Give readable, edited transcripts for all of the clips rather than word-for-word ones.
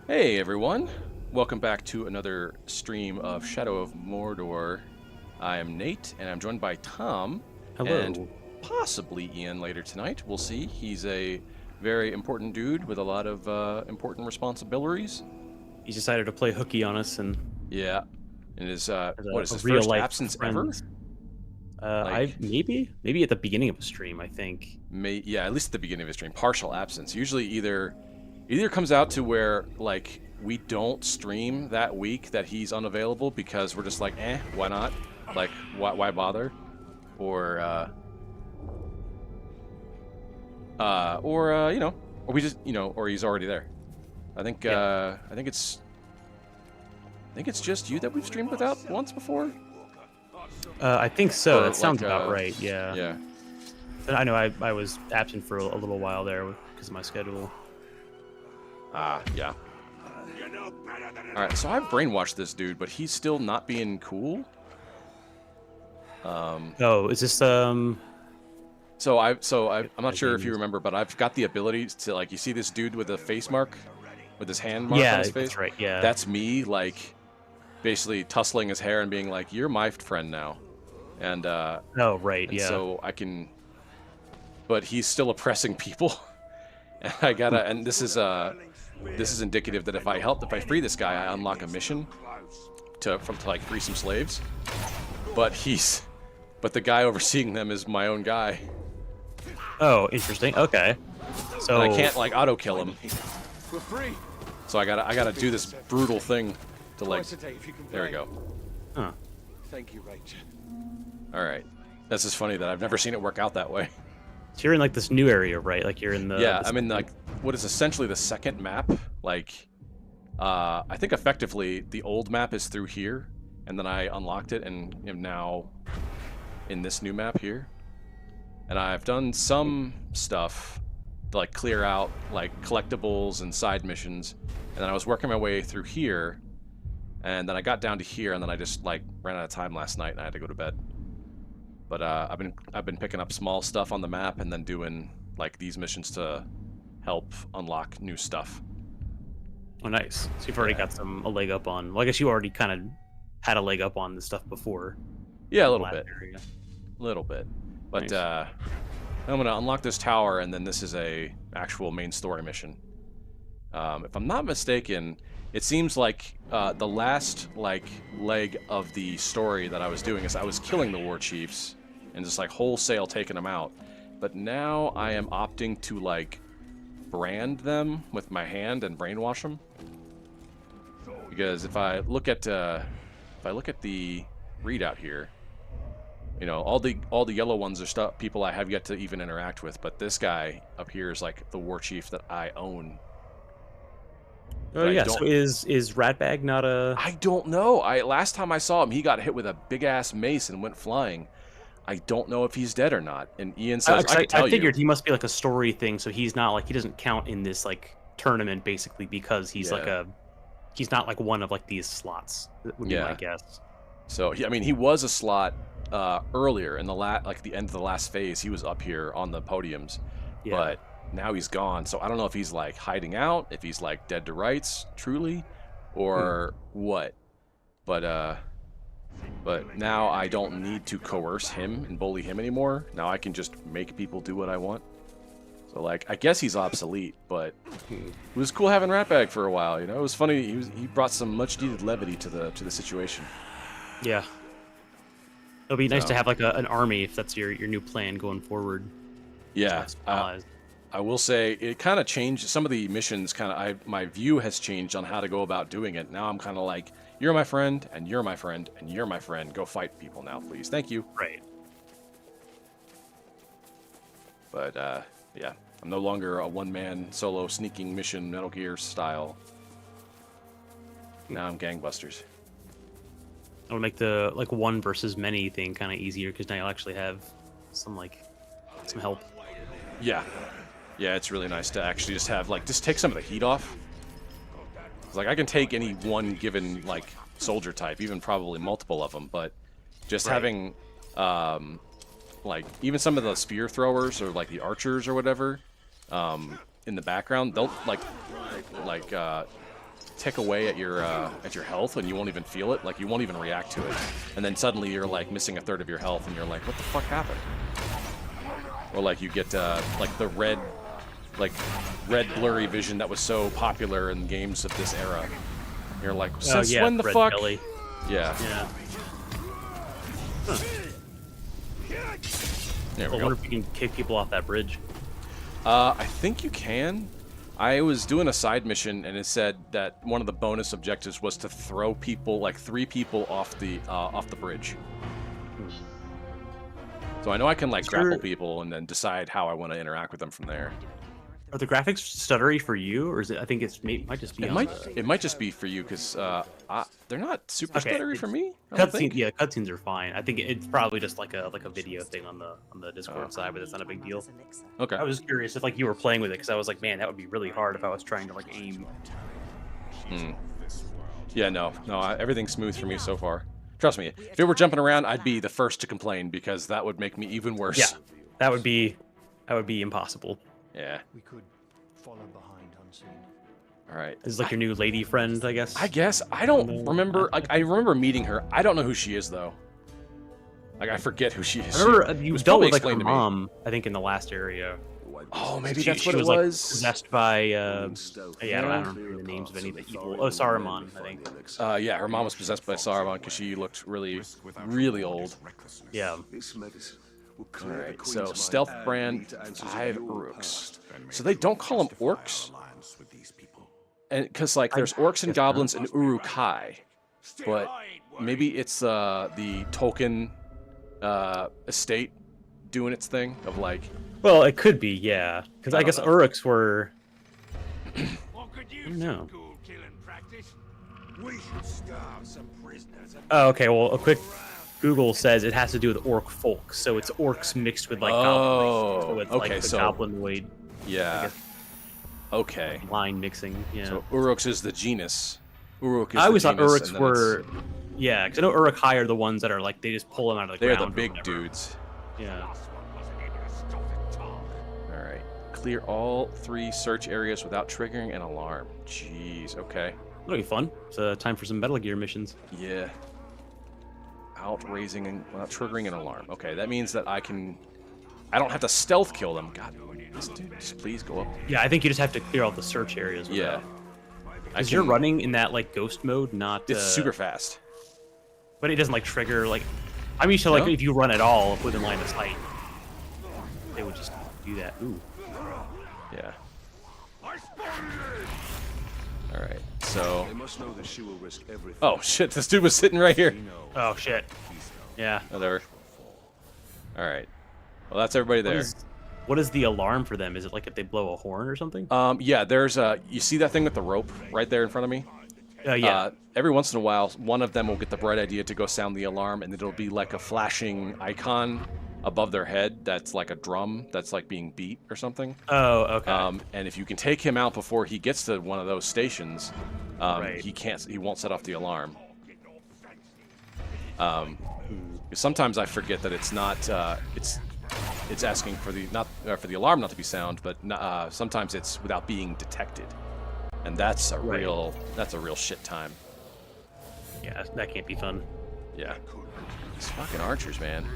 Hey everyone, welcome back to another stream of Shadow of Mordor. I am Nate, and I'm joined by Tom, and Hello. possibly Ian later tonight. We'll see. He's a very important dude with a lot of important responsibilities. He's decided to play hooky on us and Yeah, and his as what is a his real first life absence ever? friend. I Like, maybe at the beginning of a stream, I think. yeah, at least at the beginning of his stream, partial absence. Usually either comes out to where like we don't stream that week that he's unavailable because we're just like, why not? Like, why bother? Or or we just or he's already there. I think Yeah. I think it's just you that we've streamed without once before. I think so. Or That sounds like about right. Yeah. yeah. I know I was absent for a little while there because of my schedule. Yeah. All right, so I've brainwashed this dude, but he's still not being cool. Oh, is this I'm not my sure name if you is- remember, but I've got the ability to, like, you see this dude with a face mark, with his hand mark on Yeah, his face. that's right. Yeah. That's me, like, basically tussling his hair and being like, "You're my friend now," and Oh, right. Yeah. so I can, but he's still oppressing people, and I gotta, and this is indicative that if I free this guy, I unlock a mission to like free some slaves, but the guy overseeing them is my own guy. Oh, interesting. Okay. So And I can't like auto kill him, We're free. so I gotta do this brutal thing to like. Twice a day if you can There we play. go. Huh. Thank you, Ranger. All right, that's just funny that I've never seen it work out that way. So you're in like this new area, right? Like you're in the Yeah, the I'm in like what is essentially the second map. Like, I think effectively the old map is through here, and then I unlocked it and am now in this new map here. And I've done some stuff to like clear out like collectibles and side missions, and then I was working my way through here, and then I got down to here, and then I just like ran out of time last night, and I had to go to bed. But I've been picking up small stuff on the map, and then doing like these missions to help unlock new stuff. Oh, nice. So you've already Yeah. got a leg up on. Well, I guess you already kind of had a leg up on the stuff before. Yeah, a the little last bit, area. little bit. But Nice. I'm gonna unlock this tower, and then this is a actual main story mission. If I'm not mistaken, it seems like the last like leg of the story that I was doing is I was killing the war chiefs and just like wholesale taking them out. But now I am opting to like brand them with my hand and brainwash them. Because if I look at the readout here, you know, all the yellow ones are stuff people I have yet to even interact with, but this guy up here is like the war chief that I own. Oh But I yeah. don't, So is Ratbag not a? I don't know. Last time I saw him, he got hit with a big ass mace and went flying. I don't know if he's dead or not. And Ian says, I can tell I figured you. he must be like a story thing. So he's not like he doesn't count in this like tournament basically because he's like Yeah. he's not like one of like these slots. That would be my Yeah. guess. So I mean, he was a slot earlier in the like the end of the last phase. He was up here on the podiums, Yeah. but now he's gone. So I don't know if he's like hiding out, if he's like dead to rights, truly, or what. But now I don't need to coerce him and bully him anymore. Now I can just make people do what I want. So like, I guess he's obsolete, but it was cool having Ratbag for a while. You know, it was funny. He brought some much needed levity to the situation. Yeah. It'll be nice So- to have like an army if that's your new plan going forward. Yeah, Have some allies. I will say it kind of changed some of the missions. My view has changed on how to go about doing it. Now I'm kind of like, you're my friend, and you're my friend, and you're my friend. Go fight people now, please. Thank you. Right. But yeah, I'm no longer a one-man solo sneaking mission Metal Gear style. Now I'm gangbusters. It'll make the like one versus many thing kind of easier because now you'll actually have some help. Yeah, yeah, it's really nice to actually just have like just take some of the heat off. It's like I can take any one given like soldier type, even probably multiple of them, but just Right. having like even some of the spear throwers or like the archers or whatever in the background, they'll like tick away at your health, and you won't even feel it. Like you won't even react to it, and then suddenly you're like missing a third of your health, and you're like, what the fuck happened? Or like you get like the red blurry vision that was so popular in games of this era. You're like, since when the red fuck? belly. Yeah. Yeah. Huh. There I we wonder go. if you can kick people off that bridge. I think you can. I was doing a side mission, and it said that one of the bonus objectives was to throw people, like 3 people, off the bridge. So I know I can like grapple people and then decide how I want to interact with them from there. Are the graphics stuttery for you, or is it? I think might just be. It might just be for you because they're not super Okay, stuttery for me. I don't think. Yeah, cutscenes are fine. I think it's probably just like a video thing on the Discord side, but it's not a big deal. Okay. I was curious if like you were playing with it because I was like, man, that would be really hard if I was trying to like aim. Yeah, no, everything's smooth for me so far. Trust me, if it were jumping around, I'd be the first to complain because that would make me even worse. Yeah, that would be impossible. Yeah. We could follow behind unseen. All right. This is like your new lady friend, I guess. I guess I don't remember. Like I remember meeting her. I don't know who she is though. Like I forget who she is. I remember She you was dealt probably with like her explained to me. mom, I think, in the last area. Oh, maybe She- that's she what it like, was. possessed by yeah, I don't remember the names of any of the evil. Oh, Saruman, I think. Yeah, her mom was possessed by Saruman because she looked really, really old. Yeah. All right, so stealth brand 5 uruks. So they don't call them orcs, and because like there's orcs and goblins and urukai, but maybe it's the Tolkien estate doing its thing of like. Well, it could be, yeah, because I guess know. uruks were. What could you No. school killing practice? We should starve some prisoners. Oh, okay. Well, a quick Google says it has to do with orc folk, so it's orcs mixed with like goblins. So it's okay, like the so- goblinoid Yeah. Okay. line mixing. Yeah. So uruks is the genus. Uruk is I always the thought genus, uruks and then were. Yeah, because I know urukai are the ones that are like they just pull them out of the they're ground. the or big whatever. dudes. Yeah. All right. Clear all 3 search areas without triggering an alarm. Jeez. Okay. That'll be fun. It's time for some Metal Gear missions. Yeah. Outraising and without triggering an alarm. Okay, that means that I don't have to stealth kill them. God, this dude, just please go up. Yeah, I think you just have to clear all the search areas. Yeah. Because you're running in that like ghost mode, not. It's super fast. But it doesn't like trigger like. I'm used to like No? if you run at all within line of sight, they would just do that. Ooh. Yeah. All right. So. They must know that she will risk everything. Oh shit! This dude was sitting right here. Oh shit. Yeah. Whatever. All right. Well, that's everybody there. What is the alarm for them? Is it like if they blow a horn or something? Yeah. There's you see that thing with the rope right there in front of me? Yeah. Every once in a while, one of them will get the bright idea to go sound the alarm, and it'll be like a flashing icon above their head that's like a drum that's like being beat or something. Oh, okay. And if you can take him out before he gets to one of those stations, Right. he won't set off the alarm. Sometimes I forget that it's not it's asking for the alarm not to be sound, but sometimes it's without being detected, and that's a Right. real shit time. Yeah, that can't be fun. Yeah, these fucking archers, man.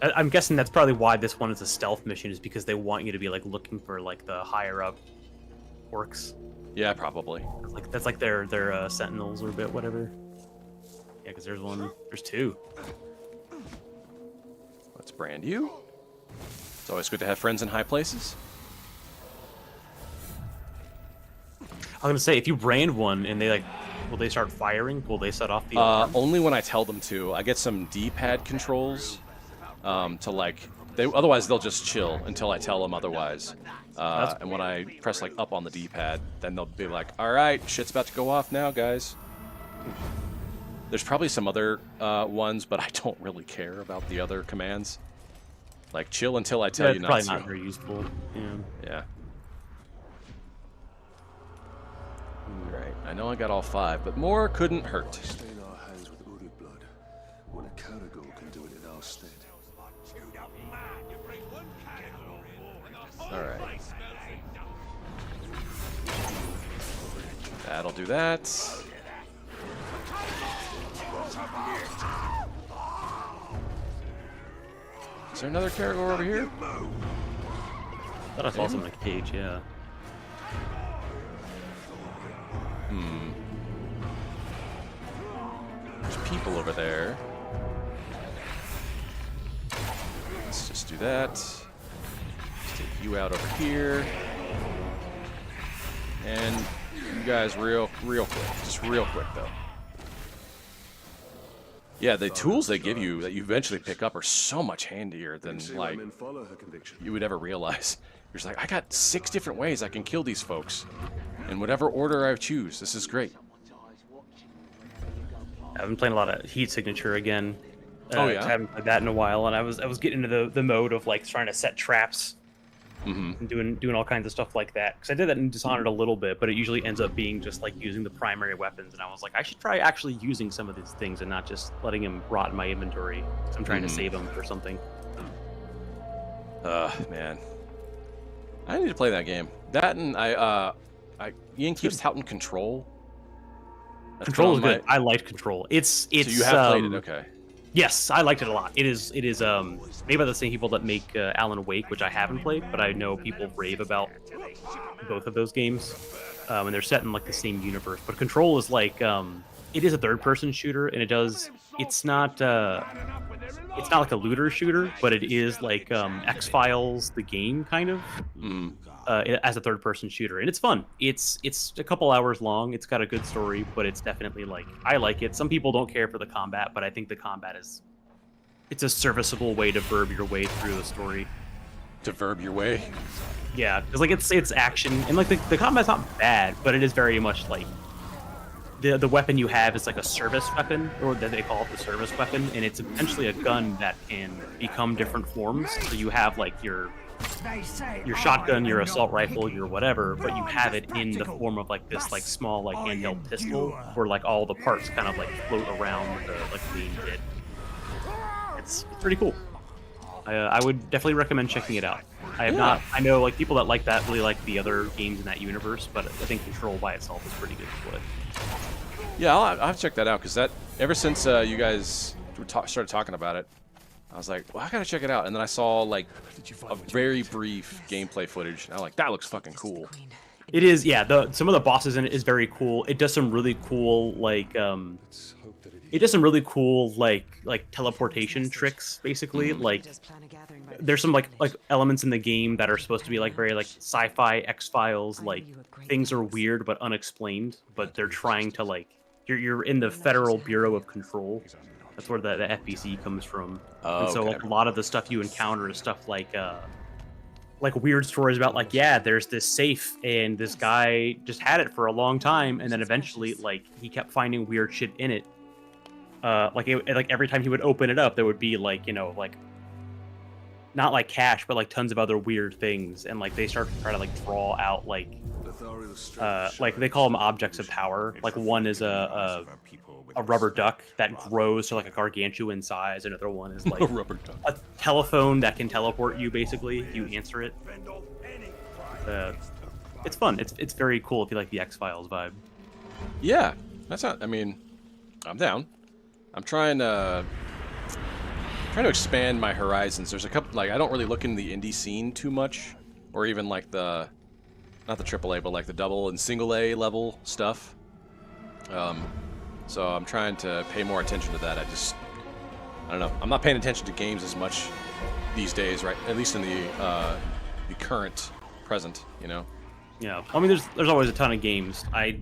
I'm guessing that's probably why this one is a stealth mission, is because they want you to be like looking for like the higher up orcs. Yeah, probably. That's like their sentinels or bit whatever. Yeah, because there's 2. Let's brand you. It's always good to have friends in high places. I was gonna say if you brand one and they like, will they start firing? Will they set off the alarm? Only when I tell them to. I get some D-pad controls to like. Otherwise, they'll just chill until I tell them otherwise. And when I press like up on the D-pad, then they'll be like, "All right, shit's about to go off now, guys." There's probably some other ones, but I don't really care about the other commands. Like chill until I tell you not probably to. not very useful. Yeah. Yeah. All right. I know I got all 5, but more couldn't hurt. Stain our hands with Uruk blood. When a Caragor can do it in our stead. All right. That'll do that. Is there another Caragor over here? I thought I saw something in a cage, yeah. There's people over there. Let's just do that. Let's take you out over here. And you guys real quick. Just real quick, though. Yeah, the tools they give you that you eventually pick up are so much handier than, like, Follow her conviction. you would ever realize. You're just like, I got 6 different ways I can kill these folks. In whatever order I choose. This is great. I've been playing a lot of Heat Signature again. Oh, yeah? I haven't played that in a while, and I was getting into the mode of like trying to set traps and doing all kinds of stuff like that. Because I did that in Dishonored a little bit, but it usually ends up being just like using the primary weapons. And I was like, I should try actually using some of these things and not just letting them rot in my inventory. 'Cause I'm trying to save them for something. Man. I need to play that game. That and Ian keeps touting Control. That's Control is been on good. I liked Control. It's So you have played it, okay. Yes, I liked it a lot. It is made by the same people that make Alan Wake, which I haven't played, but I know people rave about both of those games, and they're set in like the same universe. But Control is like it is a third-person shooter, and it's not like a looter shooter, but it is like X-Files, the game kind of. As a third-person shooter, and it's fun. It's a couple hours long. It's got a good story, but it's definitely like I like it. Some people don't care for the combat, but I think the combat it's a serviceable way to verb your way through the story. To verb your way. Yeah, because like it's action, and like the combat's not bad, but it is very much like the weapon you have is like a service weapon, or that they call it the service weapon, and it's essentially a gun that can become different forms. So you have like your shotgun, your assault rifle, your whatever, but you have it in the form of like this like small like handheld pistol where like all the parts kind of like float around the like main kit. It's pretty cool. I would definitely recommend checking it out. I have not. I know like people that like that really like the other games in that universe, but I think Control by itself is pretty good to play. Yeah, I'll have to check that out because that ever since you guys started talking about it, I was like, well, I gotta check it out. And then I saw like a very brief gameplay footage. And I'm like, that looks fucking cool. It is, yeah. Some of the bosses in it is very cool. It does some really cool like teleportation tricks, basically. Like there's some like elements in the game that are supposed to be like very like sci-fi X-Files, like things are weird but unexplained, but they're trying to like you're in the Federal Bureau of Control. That's where the FBC comes from. And so like a lot of the stuff you encounter is stuff like weird stories about like, yeah, there's this safe and this guy just had it for a long time, and then eventually like he kept finding weird shit in it. Like every time he would open it up, there would be like, you know, like not like cash, but like tons of other weird things, and like they start to try to like draw out like they call them objects of power. Like one is a rubber duck that grows to like a gargantuan size. Another one is like a telephone that can teleport you. Basically, if you answer it. It's fun. It's very cool if you like the X-Files vibe. Yeah, that's not. I mean, I'm down. I'm trying to expand my horizons. There's a couple like I don't really look into the indie scene too much, or even like not the AAA, but like the double and single A level stuff. So I'm trying to pay more attention to that. I don't know. I'm not paying attention to games as much these days, right? At least in the current present, you know. Yeah. I mean, there's always a ton of games. I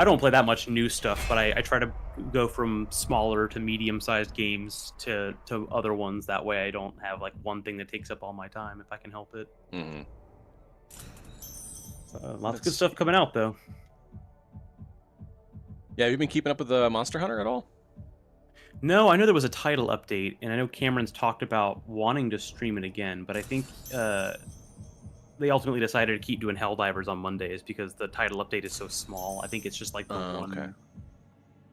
don't play that much new stuff, but I try to go from smaller to medium-sized games to other ones. That way, I don't have like one thing that takes up all my time if I can help it. Mm-hmm. Lots of good stuff coming out, though. Yeah, have you been keeping up with the Monster Hunter at all? No, I know there was a title update, and I know Cameron's talked about wanting to stream it again, but I think they ultimately decided to keep doing Helldivers on Mondays because the title update is so small. I think it's just like the one. Okay.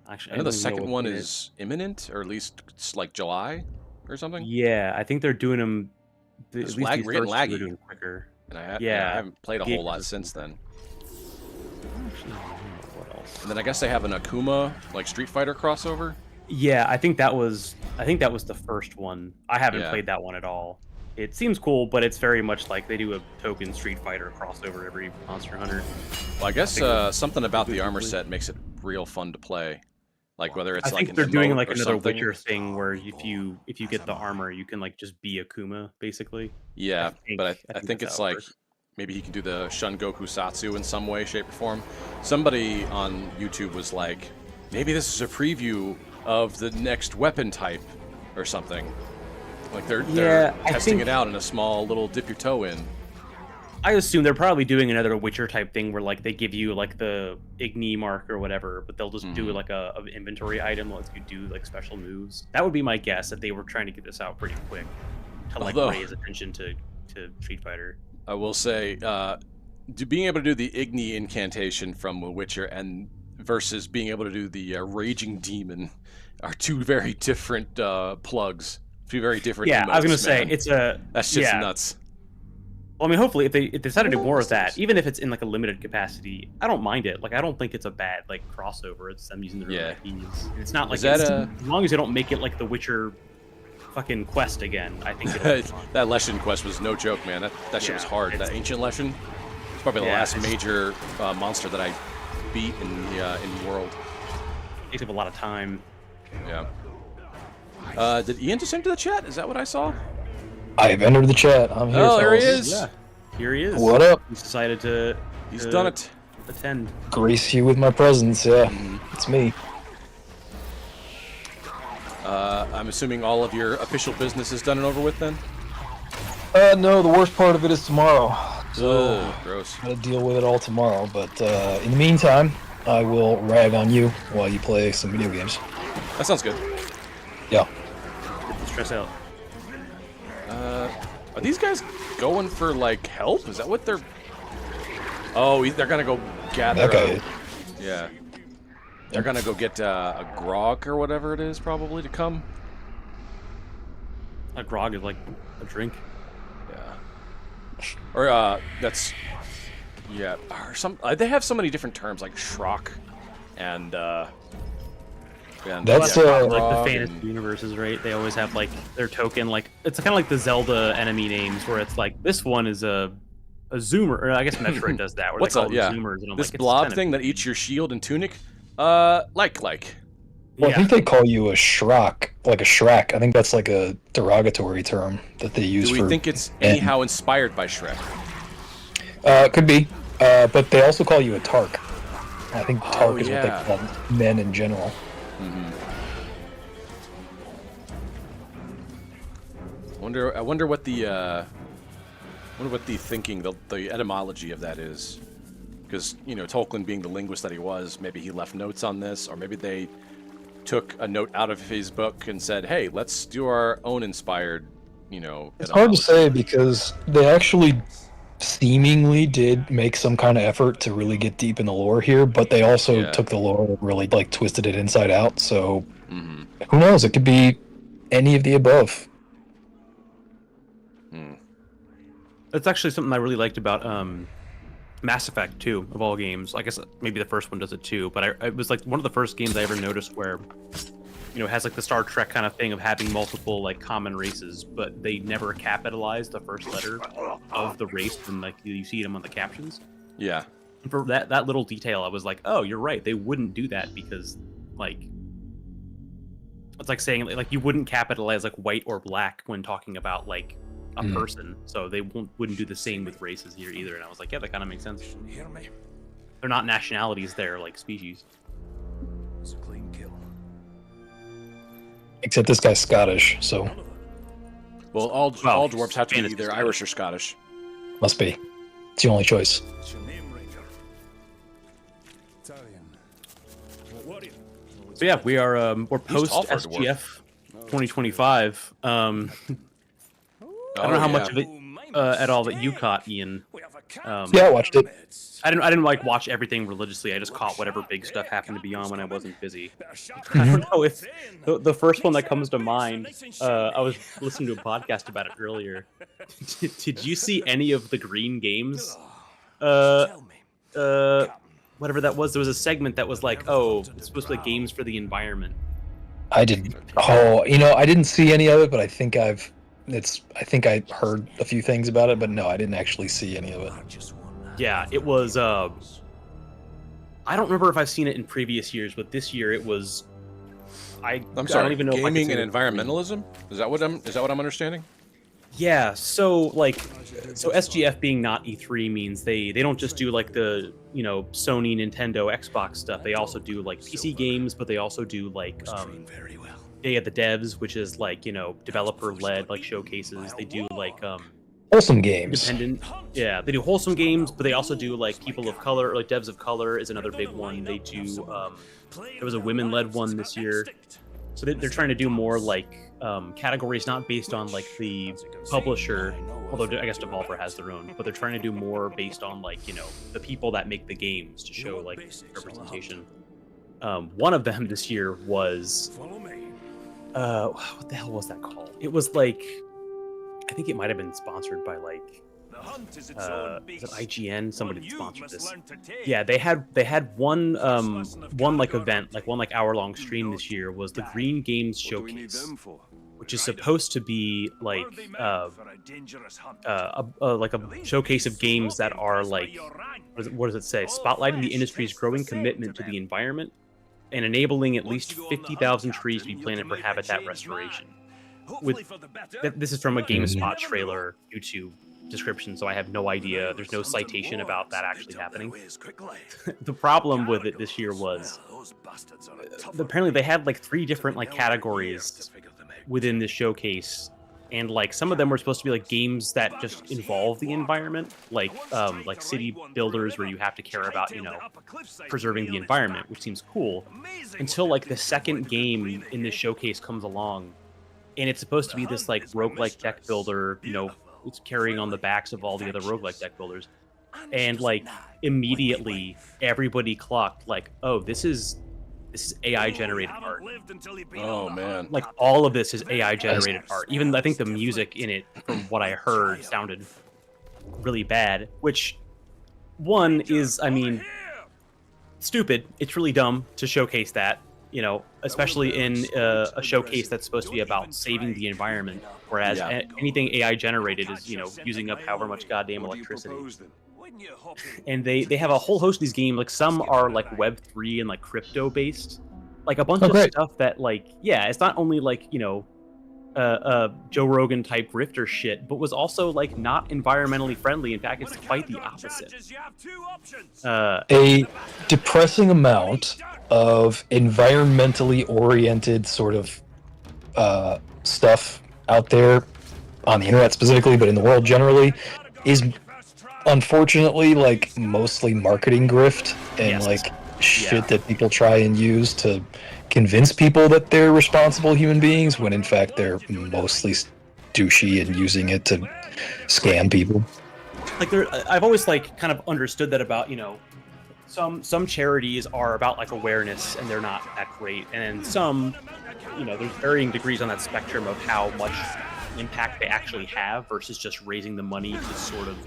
Actually, I know the second one is imminent, or at least it's like July or something. Yeah, I think they're doing them. It's at least getting laggy. They're doing quicker. And I Yeah, haven't played a whole lot since then. Actually, what else? And then I guess they have an Akuma like Street Fighter crossover. Yeah, I think that was the first one. I haven't Yeah. played that one at all. It seems cool, but it's very much like they do a token Street Fighter crossover every Monster Hunter. Well, I guess something about the armor set makes it real fun to play. Like whether it's I like think an they're doing emote like or another something. Witcher thing where if you get the armor, you can like just be Akuma basically. Yeah, but I think that's it's how it like works. maybe he can do the Shun Goku Satsu in some way, shape, or form. Somebody on YouTube was like, maybe this is a preview of the next weapon type or something. Like they're testing it out in a small little dip your toe in. I assume they're probably doing another Witcher type thing where like they give you like the Igni mark or whatever, but they'll just do like a inventory item that lets you do like special moves. That would be my guess that they were trying to get this out pretty quick to like raise attention to Street Fighter. I will say, being able to do the Igni incantation from The Witcher and versus being able to do the Raging Demon are two very different plugs. Two very different. Yeah, I was gonna emotes, say man. it's a That's just nuts. Well, I mean, hopefully, if they decide to do more of that, even if it's in like a limited capacity, I don't mind it. Like, I don't think it's a bad like crossover. It's them using their own IPs. It's not like as long as they don't make it like the Witcher fucking quest again. I think it'll be fun. That Leshen quest was no joke, man. That shit was hard. That ancient Leshen, it's probably the last major monster that I beat in the world. It takes up a lot of time. Yeah. Did Ian just enter the chat? Is that what I saw? I have entered the chat. I'm here. Oh, there he fellas. is. Yeah, here he is. What up? He's decided to. He's done it. Attend. Grace you with my presence. Yeah, it's me. I'm assuming all of your official business is done and over with then? No, the worst part of it is tomorrow. So gross. Gotta deal with it all tomorrow. But in the meantime, I will rag on you while you play some video games. That sounds good. Yeah. Stress out. Are these guys going for like help? Is that what they're? Oh, they're gonna go gather. Okay. Yeah. They're gonna go get a grog or whatever it is, probably to come. A grog is like a drink. Yeah. Or that's. Yeah. Or some. They have so many different terms like schrock, and. That's like the fantasy universes, right? They always have like their token, like it's kind of like the Zelda enemy names, where it's like this one is a zoomer, or I guess Metroid does that. Where What's they call up? them zoomers, and I'm this like, blob thing that eats your shield and tunic. Well, I think they call you a Shrock, like a Shrek. I think that's like a derogatory term that they use. Do we think it's anyhow inspired by Shrek? Could be, but they also call you a Tark. I think Tark is what they call men in general. I wonder what the thinking, the etymology of that is, because Tolkien being the linguist that he was, maybe he left notes on this, or maybe they took a note out of his book and said, "Hey, let's do our own inspired." It's hard to say because they actually seemingly did make some kind of effort to really get deep in the lore here, but they also took the lore and really like twisted it inside out. So who knows? It could be any of the above. That's actually something I really liked about Mass Effect 2 of all games. I guess maybe the first one does it too, but it was like one of the first games I ever noticed where it has like the Star Trek kind of thing of having multiple like common races, but they never capitalize the first letter of the race when like you see them on the captions. Yeah. And for that little detail, I was like, oh, you're right. They wouldn't do that because like it's like saying like you wouldn't capitalize like white or black when talking about like a person, so they wouldn't do the same with races here either. And I was like, yeah, that kind of makes sense. They're not nationalities; they're like species. It's a clean kill. Except this guy's Scottish, so. Well, all dwarves have to be either Irish or Scottish. Must be. It's the only choice. What's your name, Ranger? Italian. Warrior. So yeah, we're post SGF 2025. I don't know how much of it at all that you caught, Ian. Yeah, I watched it. I didn't like watch everything religiously. I just caught whatever big stuff happened to be on when I wasn't busy. I don't know if the first one that comes to mind. I was listening to a podcast about it earlier. Did you see any of the Green Games? What whatever that was. There was a segment that was like, oh, it's supposed to be like games for the environment. I didn't. Oh, I didn't see any of it, but I think I heard a few things about it, but no, I didn't actually see any of it. Yeah, it was. I don't remember if I've seen it in previous years, but this year it was. I'm sorry. I don't even know. Gaming and environmentalism. Is that what I'm understanding? Yeah. So SGF being not E3 means they don't just do like the Sony, Nintendo, Xbox stuff. They also do like PC games, but they also do like Day of the Devs, which is like developer led like showcases. They do like wholesome games. Independent. Yeah, they do wholesome games, but they also do like people of color, or like devs of color is another big one. They do. There was a women-led one this year, so they're trying to do more like categories not based on like the publisher, although I guess Devolver has their own, but they're trying to do more based on like the people that make the games to show like representation. One of them this year was what the hell was that called? It was like I think it might have been sponsored by like is it IGN? Somebody that sponsored this. Yeah, they had one like event, like one like hour-long stream this year was the Green Games Showcase, which is supposed to be like like a showcase of games that are like what does it say? Spotlighting the industry's growing commitment to the environment and enabling at least 50,000 trees to be planted for habitat restoration. This is from a GameSpot trailer YouTube description, so I have no idea. There's no citation about that actually happening. The problem with it this year was apparently they had like 3 different like categories within this showcase, and like some of them were supposed to be like games that just involve the environment, like city builders where you have to care about preserving the environment, which seems cool, until like the second game in this showcase comes along, and it's supposed to be this like roguelike deck builder, it's carrying on the backs of all the other roguelike deck builders. And like immediately everybody clocked like, oh, this is AI generated art. Oh man. Like all of this is AI generated art. Even I think the music in it, from what I heard, sounded really bad, which one is, I mean, stupid. It's really dumb to showcase that, especially in a showcase that's supposed to be about saving the environment. Whereas anything AI generated is, using up however much goddamn electricity. And they have a whole host of these games. Like some are like Web3 and like crypto based. Like a bunch of stuff that like, it's not only like, Joe Rogan type grifter shit, but was also like not environmentally friendly. In fact, it's quite the opposite. A depressing amount of environmentally oriented sort of stuff out there on the internet specifically, but in the world generally, is unfortunately like mostly marketing grift and like shit that people try and use to convince people that they're responsible human beings when in fact they're mostly douchey and using it to scam people. Like I've always like kind of understood that about some charities are about like awareness and they're not that great, and some there's varying degrees on that spectrum of how much impact they actually have versus just raising the money to sort of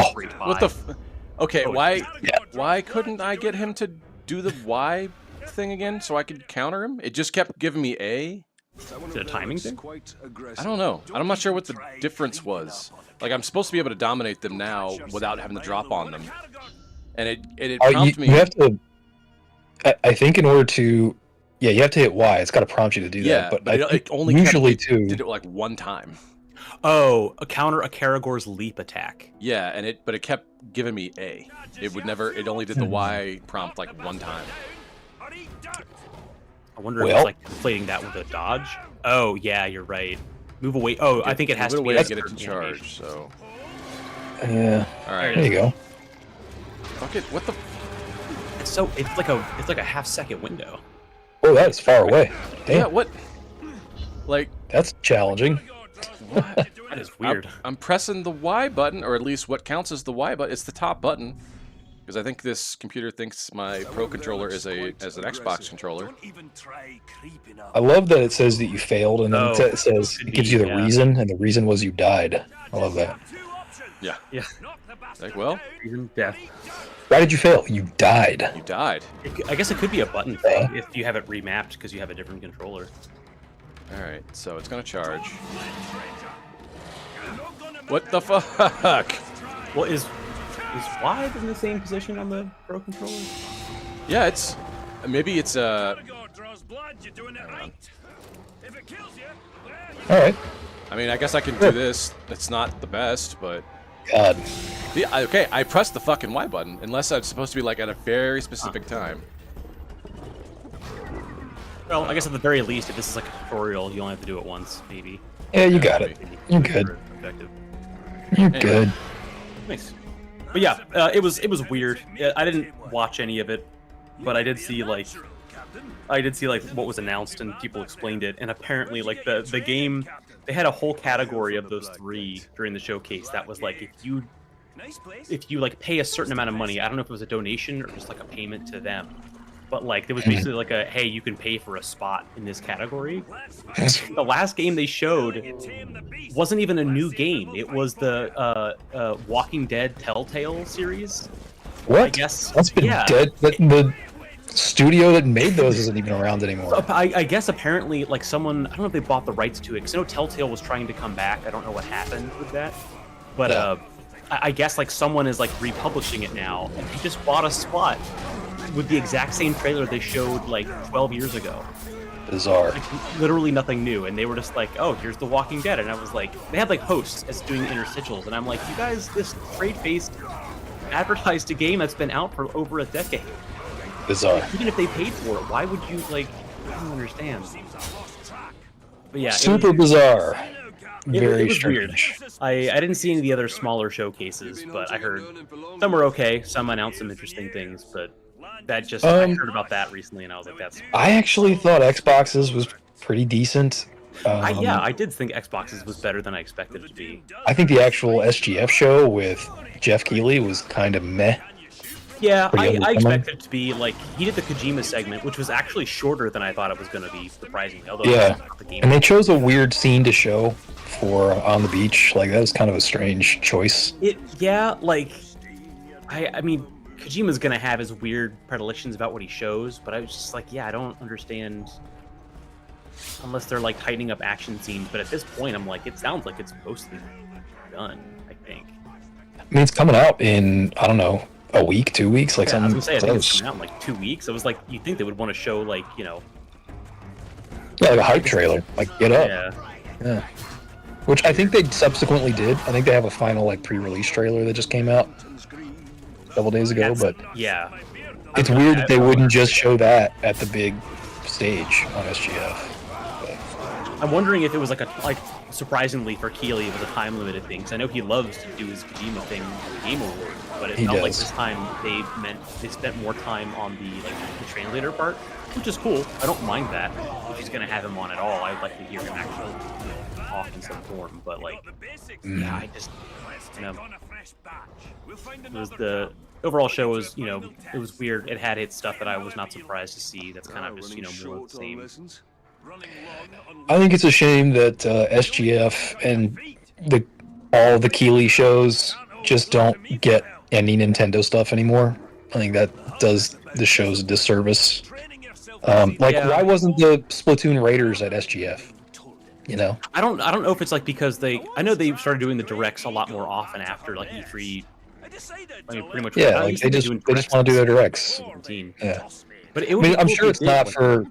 scrape by. What the okay, why couldn't I get him to do the Y thing again so I could counter him? It just kept giving me A. Is it a timing thing? I don't know. I'm not sure what the difference was. Like I'm supposed to be able to dominate them now without having to drop on them, and it prompted me. You have to. I think in order to. Yeah, you have to hit Y. It's got to prompt you to do that. But it only usually did it like one time. Oh, counter a Karagor's leap attack. Yeah, but it kept giving me A. It would never. It only did the Y prompt like one time. I wonder if it's like inflating that with a dodge. Oh yeah, you're right. Move away. Oh, I think it has to be to get it to charge. So. Yeah. All right. There you go. Fuck it. What the? It's like a half-second window. Oh, that is far away. Damn. Yeah. What? Like. That's challenging. What? That is weird. I'm pressing the Y button, or at least what counts as the Y button. It's the top button. Because I think this computer thinks my Pro controller is an Xbox controller. I love that it says that you failed, and then it says it gives you the reason, and the reason was you died. I love that. Yeah. Yeah. Like, well, Reason death. Why did you fail? You died. You died. I guess it could be a button thing if you have it remapped because you have a different controller. All right, so it's gonna charge. What the fuck? Well, is wide in the same position on the Pro controller? Yeah, it's maybe it's All right. I mean, I guess I can do this. It's not the best, but God. yeah, okay. I pressed the fucking Y button unless I'm supposed to be like at a very specific time. Well, I guess at the very least, if this is like a tutorial, you only have to do it once, maybe. Yeah, you got it. You're good. Effective. You're good. Nice. But yeah, it was weird. I didn't watch any of it, but I did see like what was announced and people explained it, and apparently like the game, they had a whole category of those 3 during the showcase that was like if you like pay a certain amount of money, I don't know if it was a donation or just like a payment to them, but like there was basically like a, hey, you can pay for a spot in this category. The last game they showed wasn't even a new game. It was the Walking Dead Telltale series. What? I guess That's been dead. The studio that made those isn't even around anymore. So, I guess apparently like someone, I don't know if they bought the rights to it, because I know Telltale was trying to come back. I don't know what happened with that, but Yeah. I guess like someone is like republishing it now, and they just bought a spot with the exact same trailer they showed like 12 years ago. Bizarre. Like, literally nothing new, and they were just like, oh, here's The Walking Dead, and I was like, they had like hosts as doing interstitials, and I'm like, you guys, this straight-faced advertised a game that's been out for over a decade. Bizarre. Even if they paid for it, why would you like? I don't understand. But yeah, Super bizarre. Very it was strange. weird. I didn't see any of the other smaller showcases, but I heard some were okay. Some announced some interesting things, but that just I heard about that recently, and I was like, that's. I actually thought Xbox's was pretty decent. Yeah, I did think Xbox's was better than I expected it to be. I think the actual SGF show with Jeff Keighley was kind of meh. Yeah, Pretty I underwhelming. expected it to be like he did the Kojima segment, which was actually shorter than I thought it was going to be, surprisingly. Although Yeah, it's not the game. and they chose a weird scene to show for On the Beach. Like, that was kind of a strange choice. Like I mean, Kojima's gonna have his weird predilections about what he shows, but I was just like, yeah, I don't understand unless they're like tightening up action scenes. But at this point, I'm like, it sounds like it's mostly done. I think. I mean, it's coming out in, I don't know, a week, 2 weeks, like Yeah, I was something gonna say, I think it's close. coming out in like 2 weeks. I was like, you'd think they would want to show like, you know, Yeah, like a hype trailer. Like, get up. yeah. Which I think they subsequently did. I think they have a final like pre-release trailer that just came out a couple days ago. But Yeah. it's weird that they wouldn't just show that at the big stage on SGF. I'm wondering if it was like surprisingly for Keighley, it was a time limited thing. Because I know he loves to do his Kojima thing with the Game Awards, but it He felt like does. this time they spent more time on the translator part, which is cool. I don't mind that. If he's gonna have him on at all, I'd like to hear him actually, you know, talk in some form. But like, yeah, I just, you know, it was the overall show was, you know, it was weird. It had its stuff that I was not surprised to see. That's kind of just, you know, more of the same. I think it's a shame that SGF and all the Keighley shows just don't get any Nintendo stuff anymore. I think that does the shows a disservice. Why wasn't the Splatoon Raiders at SGF? You know, I don't know if it's like because I know they started doing the directs a lot more often after like E3. I mean, pretty much. yeah, like they just want to do their directs. 17. Yeah, But it I would mean, be I'm cool sure if it's they did not one. for.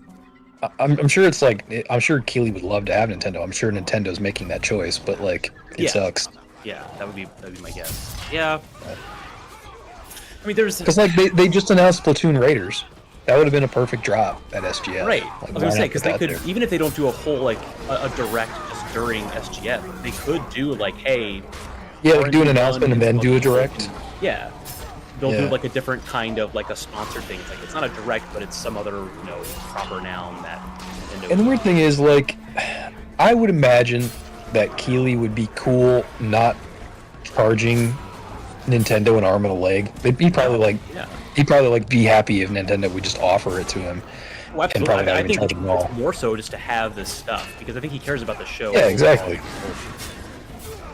I'm sure it's like I'm sure Keighley would love to have Nintendo. I'm sure Nintendo's making that choice, but like it Yeah. sucks Yeah, that'd be my guess. Yeah. I mean, there's because like they just announced Splatoon Raiders. That would have been a perfect drop at SGF. right. Like, I was why gonna say not because put they that could there? even if they don't do a whole like a direct just during SGF, they could do like, hey, Yeah, like do an R&D announcement and then do a direct. Yeah. They'll do Yeah. like a different kind of like a sponsored thing. It's like it's not a direct, but it's some other, you know, proper noun that Nintendo. And the weird thing is, like, I would imagine that Keighley would be cool not charging Nintendo an arm and a leg. He'd probably like be happy if Nintendo would just offer it to him. Well, and probably absolutely. not I even think charge them all. more so just to have this stuff because I think he cares about the show. Yeah, exactly.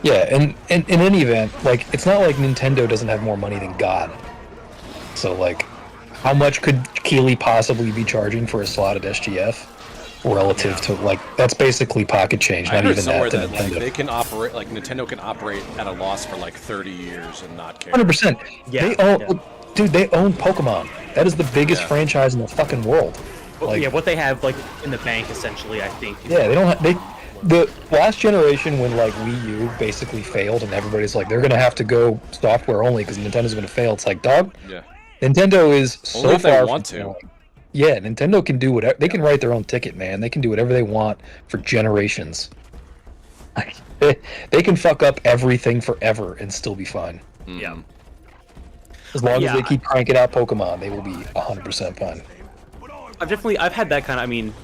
Yeah, and in any event, like, it's not like Nintendo doesn't have more money than God. So like, how much could Keeley possibly be charging for a slotted SGF relative to like that's basically pocket change? I Not heard even somewhere that. that like they can operate, like Nintendo can operate at a loss for like 30 years and not care. 100%. Yeah, They own, dude. They own Pokemon. That is the biggest franchise in the fucking world. Like, yeah, what they have like in the bank essentially, I think. Yeah, they don't. The last generation when like Wii U basically failed and everybody's like they're gonna have to go software only because Nintendo's gonna fail. It's like, dog. Yeah. Nintendo is so only if far they from want to. failing. Yeah, Nintendo can do whatever. They can write their own ticket, man. They can do whatever they want for generations. They can fuck up everything forever and still be fine. Yeah. As long as they keep cranking out Pokemon, they will be 100% fine. I've had that kind of, I mean,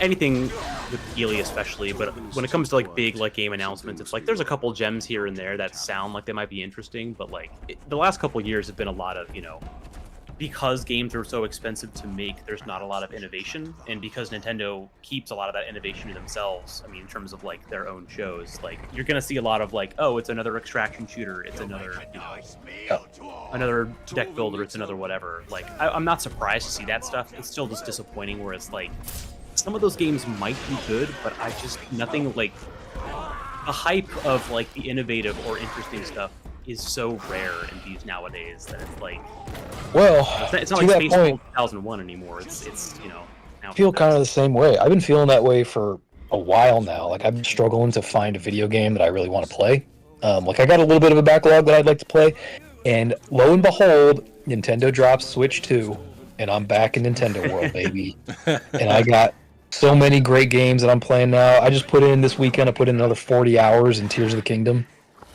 anything with Keeley especially, but when it comes to like big like game announcements, it's like there's a couple gems here and there that sound like they might be interesting, but like the last couple of years have been a lot of, you know, because games are so expensive to make, there's not a lot of innovation, and because Nintendo keeps a lot of that innovation to themselves, I mean, in terms of like their own shows, like you're gonna see a lot of like, oh, it's another extraction shooter, it's another, you know, another deck builder, it's another whatever. Like, I'm not surprised to see that stuff. It's still just disappointing where it's like, some of those games might be good, but I just, nothing like, the hype of like the innovative or interesting stuff is so rare in these nowadays that it's like, well, it's not like Space World 2001 anymore. It's you know. I feel kind of the same way. I've been feeling that way for a while now. Like I've been struggling to find a video game that I really want to play. Like I got a little bit of a backlog that I'd like to play, and lo and behold, Nintendo drops Switch 2, and I'm back in Nintendo world, baby. And I got so many great games that I'm playing now. I just put in this weekend. I put in another 40 hours in Tears of the Kingdom.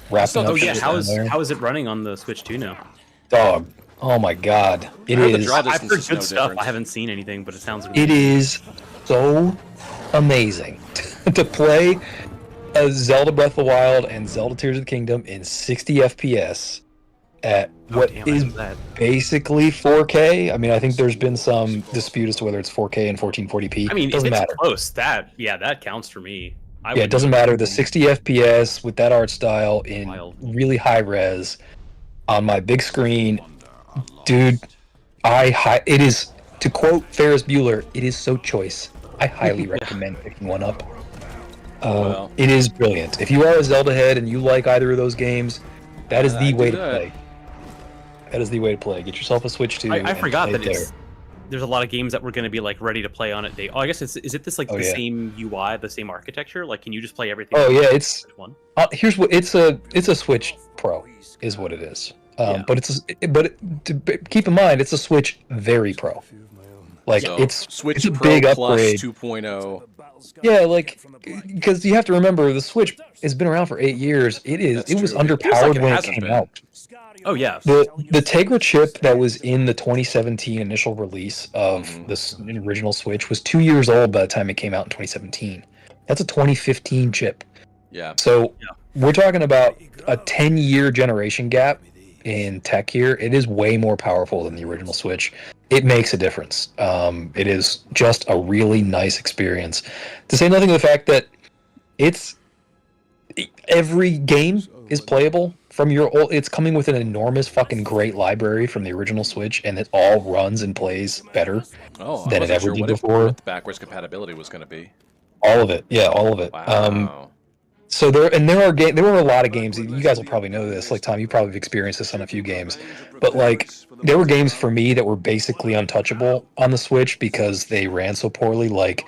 Wrapping up. Oh yeah, how is it running on the Switch 2 now? Dog. Oh my god. It is. I've heard good stuff. I haven't seen anything, but it sounds amazing. It is so amazing to play a Zelda Breath of the Wild and Zelda Tears of the Kingdom in 60 FPS at is basically 4K. I mean, I think there's been some dispute as to whether it's 4K and 1440p. I mean, doesn't matter. Close. That counts for me. It doesn't matter. The 60 FPS with that art style in really high res on my big screen, dude. It is, to quote Ferris Bueller, it is so choice. I highly recommend picking one up. It is brilliant. If you are a Zelda head and you like either of those games, that is the way to play. That is the way to play. Get yourself a Switch 2. I forgot that there's a lot of games that we're going to be like ready to play on it. I guess is it this like the same UI, the same architecture? Like, can you just play everything? Oh yeah, it's one. Here's what it's a Switch Pro is what it is. Keep in mind it's a Switch Very Pro. Like it's Switch a Pro big Plus upgrade. 2.0. Yeah, like because you have to remember the Switch has been around for 8 years. It was underpowered when it came out. Oh yeah. The Tegra chip that was in the 2017 initial release of this original Switch was 2 years old by the time it came out in 2017. That's a 2015 chip. Yeah. So we're talking about a 10-year generation gap in tech here. It is way more powerful than the original Switch. It makes a difference. It is just a really nice experience. To say nothing of the fact that every game is playable from your old. It's coming with an enormous fucking great library from the original Switch, and it all runs and plays better than it ever did before. What the backwards compatibility was going to be. All of it, yeah, all of it. Wow. So there were a lot of games. You guys will probably know this. Like Tom, you probably have experienced this on a few games, but like there were games for me that were basically untouchable on the Switch because they ran so poorly. Like,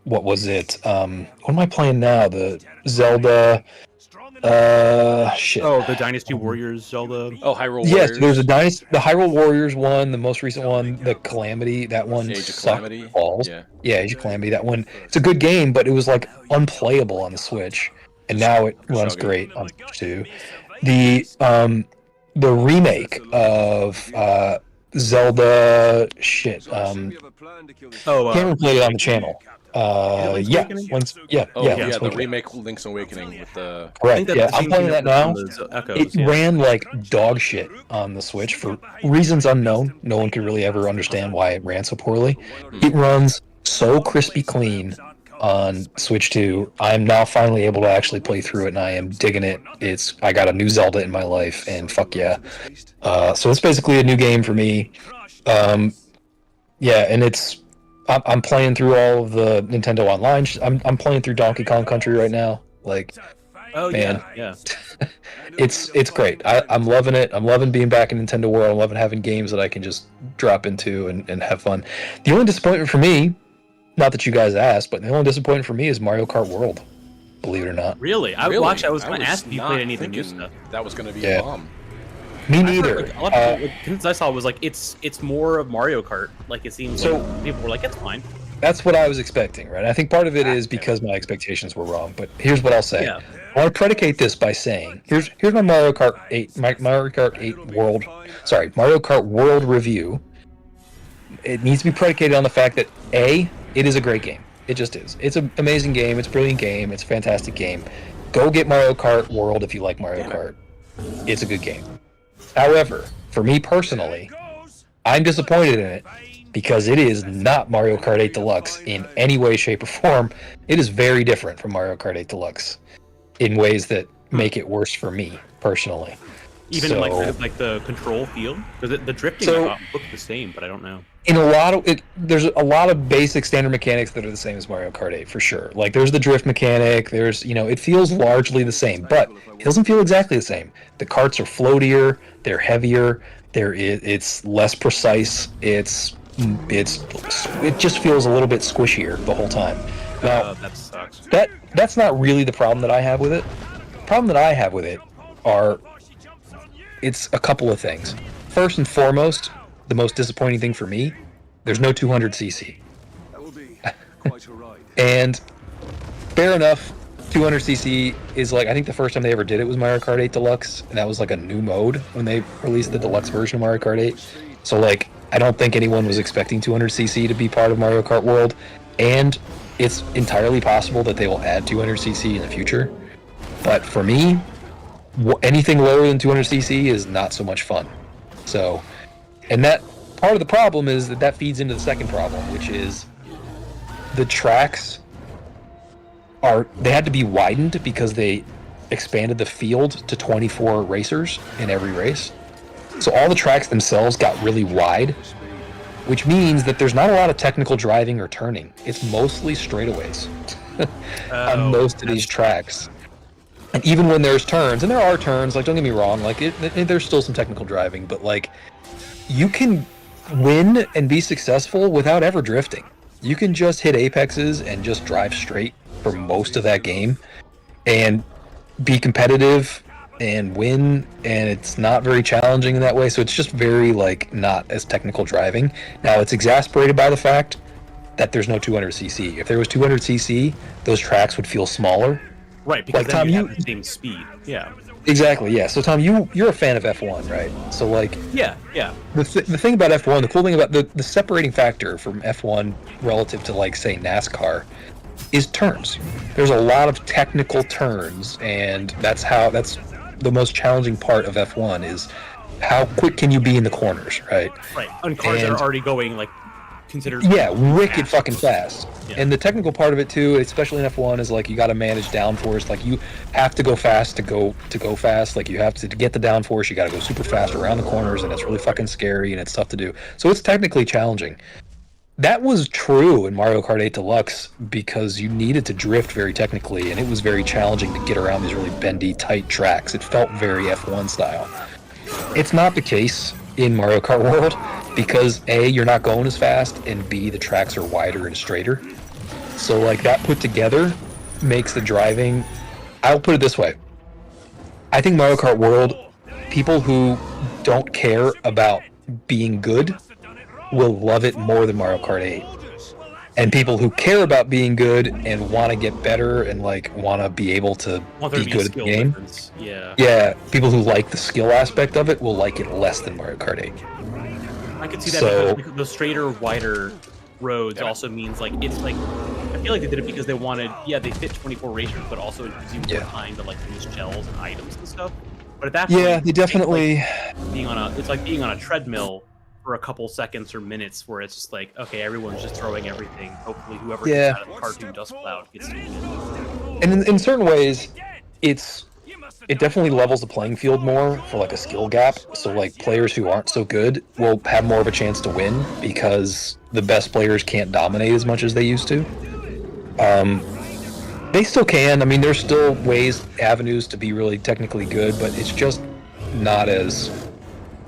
what was it? What am I playing now? The Zelda. Shit. Oh, the Dynasty Warriors Zelda. Oh, Hyrule Warriors. Yes, there's the Hyrule Warriors one, the most recent one, the Calamity. That one Age of Calamity. Balls. Yeah, Age of Calamity. That one. It's a good game, but it was like unplayable on the Switch, and now it runs great on Switch 2. The remake of Zelda shit. Can't even play it on the channel. The remake Link's Awakening with the. Right, I'm playing that now. It ran like dog shit on the Switch for reasons unknown. No one could really ever understand why it ran so poorly. It runs so crispy clean on Switch 2, I'm now finally able to actually play through it, and I am digging it. I got a new Zelda in my life, and fuck yeah. So it's basically a new game for me. Yeah, and I'm playing through all of the Nintendo Online. I'm playing through Donkey Kong Country right now. Like, man, yeah. it's great. I'm loving it. I'm loving being back in Nintendo World. I'm loving having games that I can just drop into and have fun. The only disappointment for me, not that you guys asked, but the only disappointment for me is Mario Kart World. Believe it or not. Really? I was going to ask if you played any of the new thinking stuff. that was going to be a bomb. Me neither. A lot of people, since I saw it was like it's more of Mario Kart. Like it seems like people were like, it's fine. That's what I was expecting, right? I think part of it is because my expectations were wrong. But here's what I'll say. Yeah. I want to predicate this by saying, here's my Mario Kart 8 Mario Kart World review. It needs to be predicated on the fact that A, it is a great game. It just is. It's an amazing game. It's a brilliant game. It's a fantastic game. Go get Mario Kart World if you like Mario Kart. It's a good game. However, for me personally, I'm disappointed in it because it is not Mario Kart 8 Deluxe in any way, shape, or form. It is very different from Mario Kart 8 Deluxe in ways that make it worse for me personally. Even like the control feel, because the drifting looked the same, but I don't know. In there's a lot of basic standard mechanics that are the same as Mario Kart 8 for sure. Like there's the drift mechanic, there's it feels largely the same, but it doesn't feel exactly the same. The carts are floatier, they're heavier, it's less precise, it just feels a little bit squishier the whole time. Now that sucks. That's not really the problem that I have with it. The problem that I have with it it's a couple of things. First and foremost, the most disappointing thing for me, there's no 200cc. That will be quite a ride. And fair enough, 200cc is I think the first time they ever did it was Mario Kart 8 Deluxe, and that was like a new mode when they released the deluxe version of Mario Kart 8. So I don't think anyone was expecting 200cc to be part of Mario Kart World, and it's entirely possible that they will add 200cc in the future. But for me, anything lower than 200cc is not so much fun. So, and that part of the problem is that feeds into the second problem, which is the tracks they had to be widened because they expanded the field to 24 racers in every race. So all the tracks themselves got really wide, which means that there's not a lot of technical driving or turning. It's mostly straightaways on most of these tracks. And even when there's turns, and there are turns, don't get me wrong, there's still some technical driving, but you can win and be successful without ever drifting. You can just hit apexes and just drive straight for most of that game and be competitive and win, and it's not very challenging in that way, so it's just very not as technical driving. Now it's exasperated by the fact that there's no 200cc. If there was 200cc, those tracks would feel smaller. Right, because then you have the same speed. Yeah. Exactly, yeah. So Tom, you're a fan of F1, right? So yeah. The thing about F1, the cool thing about the separating factor from F1 relative to say NASCAR is turns. There's a lot of technical turns, and that's the most challenging part of F1 is how quick can you be in the corners, right? Right. And cars are already going considered wicked fucking fast. Yeah. And the technical part of it too, especially in F1, is you got to manage downforce. You have to go fast to go fast. You have to get the downforce. You got to go super fast around the corners, and it's really fucking scary and it's tough to do. So it's technically challenging. That was true in Mario Kart 8 Deluxe because you needed to drift very technically, and it was very challenging to get around these really bendy, tight tracks. It felt very F1 style. It's not the case in Mario Kart World because A, you're not going as fast, and B, the tracks are wider and straighter. So that put together makes the driving, I'll put it this way. I think Mario Kart World, people who don't care about being good will love it more than Mario Kart 8. And people who care about being good and want to get better and want to be able to be good at the game, people who like the skill aspect of it will like it less than Mario Kart 8. I could see that because the straighter, wider roads also means it's I feel like they did it because they wanted they fit 24 racers, but also it gives you more time to use gels and items and stuff. But at that point, they definitely being on a treadmill for a couple seconds or minutes where it's just like, okay, everyone's just throwing everything. Hopefully, whoever Yeah. gets out of the cartoon dust cloud gets to win. And in certain ways, it definitely levels the playing field more for like a skill gap. So like players who aren't so good will have more of a chance to win because the best players can't dominate as much as they used to. They still can. I mean, there's still avenues to be really technically good, but it's just not as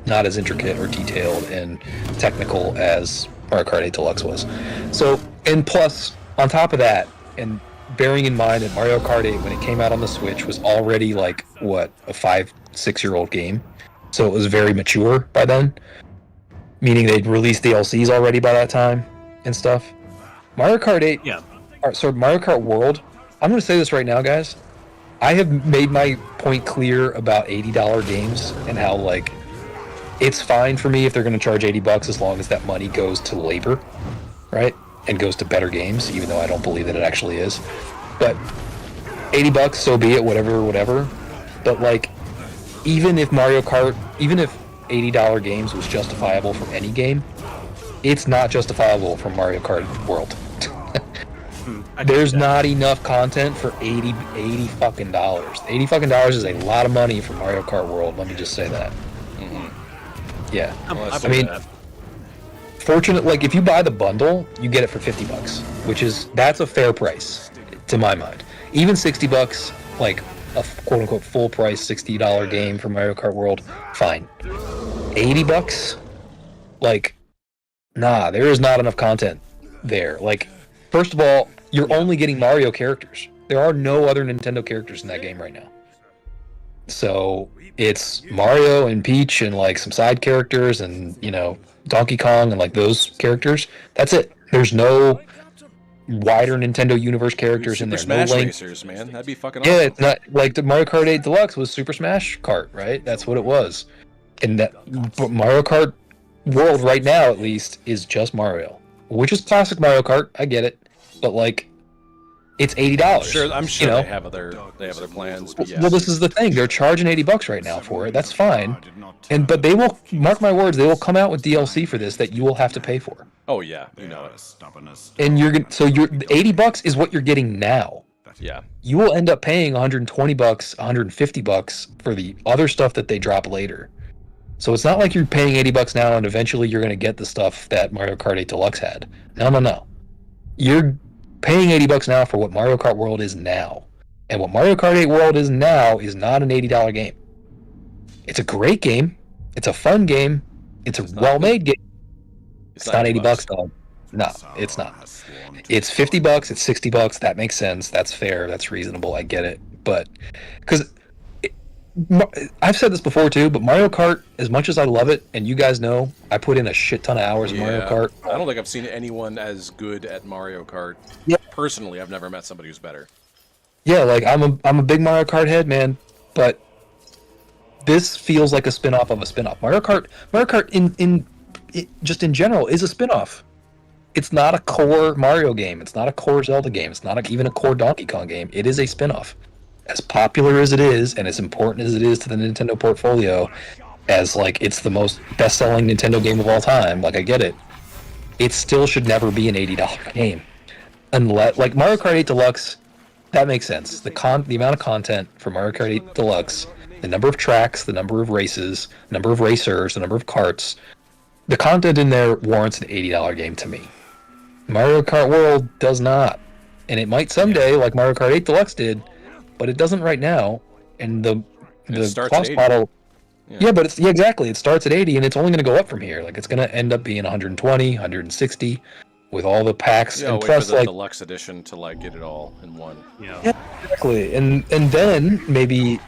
intricate or detailed and technical as Mario Kart 8 Deluxe was. So, and plus, on top of that, and bearing in mind that Mario Kart 8, when it came out on the Switch, was already like, what, a 5-6-year-old game. So it was very mature by then, meaning they'd released DLCs already by that time and stuff. Mario Kart 8, Mario Kart World, I'm going to say this right now, guys. I have made my point clear about $80 games and how, like, it's fine for me if they're going to charge $80 as long as that money goes to labor, right? And goes to better games, even though I don't believe that it actually is. But $80, so be it, whatever. But, like, even if $80 games was justifiable for any game, it's not justifiable for Mario Kart World. There's not enough content for $80 fucking dollars. $80 is a lot of money for Mario Kart World. Let me just say that. Mm-hmm. Yeah, I mean, fortunate. Like if you buy the bundle, you get it for $50, that's a fair price to my mind. Even $60, like a quote unquote full price $60 game for Mario Kart World, fine. $80, like, nah, there is not enough content there. Like, first of all, you're only getting Mario characters. There are no other Nintendo characters in that game right now. So it's Mario and Peach and like some side characters and, you know, Donkey Kong and like those characters. That's it. There's no wider Nintendo universe characters in there. Smash no Link. Racers, man. That'd be fucking Yeah, awesome. it's not like the Mario Kart 8 Deluxe was Super Smash Kart, right? That's what it was. And that but Mario Kart World right now at least is just Mario, which is classic Mario Kart. I get it. But like, it's $80. Sure, I'm sure they have other plans. But yeah. Well, this is the thing; they're charging $80 right now for it. That's fine, but they will, mark my words, they will come out with DLC for this that you will have to pay for. Oh yeah, you know it. And you're $80 is what you're getting now. Yeah. You will end up paying $120, $150 for the other stuff that they drop later. So it's not like you're paying $80 now and eventually you're going to get the stuff that Mario Kart 8 Deluxe had. No. You're paying $80 now for what Mario Kart World is now. And what Mario Kart 8 World is now is not an $80 game. It's a great game. It's a fun game. It's a well-made game. It's not $80, dog. No, it's not. It's $50, it's $60. That makes sense. That's fair. That's reasonable. I get it. But because I've said this before too, but Mario Kart, as much as I love it, and you guys know, I put in a shit ton of hours in Mario Kart. I don't think I've seen anyone as good at Mario Kart. Yeah. Personally, I've never met somebody who's better. Yeah, like I'm a big Mario Kart head, man, but this feels like a spin-off of a spin-off. Mario Kart just in general is a spin-off. It's not a core Mario game. It's not a core Zelda game. It's not even a core Donkey Kong game. It is a spin-off. As popular as it is, and as important as it is to the Nintendo portfolio, as like it's the most best-selling Nintendo game of all time, like I get it, it still should never be an $80 game. Unless, like Mario Kart 8 Deluxe, that makes sense. The amount of content for Mario Kart 8 Deluxe, the number of tracks, the number of races, the number of racers, the number of carts, the content in there warrants an $80 game to me. Mario Kart World does not. And it might someday, like Mario Kart 8 Deluxe did, but it doesn't right now. And the cost model... Yeah, but it's exactly. It starts at 80 and it's only going to go up from here. Like it's going to end up being 120, 160 with all the packs and plus for the like deluxe edition to like get it all in one. Yeah, exactly. And then maybe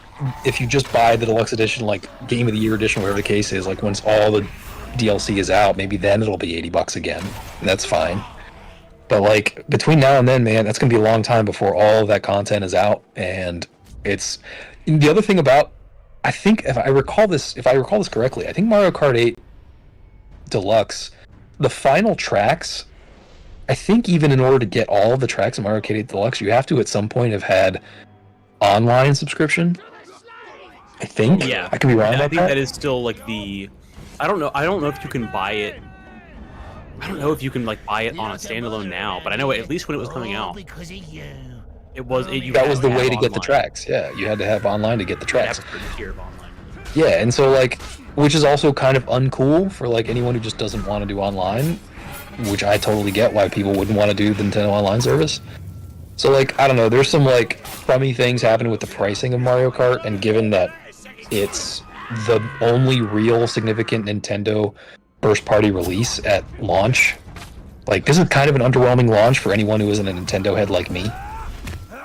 if you just buy the deluxe edition, like Game of the Year edition, whatever the case is, like once all the DLC is out, maybe then it'll be $80 again. And that's fine. But like between now and then, man, that's going to be a long time before all of that content is out. And it's the other thing about, I think if I recall this correctly, I think Mario Kart 8 Deluxe, the final tracks, I think even in order to get all of the tracks in Mario Kart 8 Deluxe, you have to at some point have had online subscription. I think. Yeah. I could be wrong about I think that. that is still like the I don't know. I don't know if you can buy it. I don't know if you can like buy it on a standalone now, but I know at least when it was coming out, it was. That was the way to get the tracks. Yeah, you had to have online to get the tracks. Tier of online. Yeah, and so like, which is also kind of uncool for like anyone who just doesn't want to do online, which I totally get why people wouldn't want to do the Nintendo Online service. So like, I don't know, there's some like funny things happening with the pricing of Mario Kart, and given that it's the only real significant Nintendo first-party release at launch, like this is kind of an underwhelming launch for anyone who isn't a Nintendo head like me.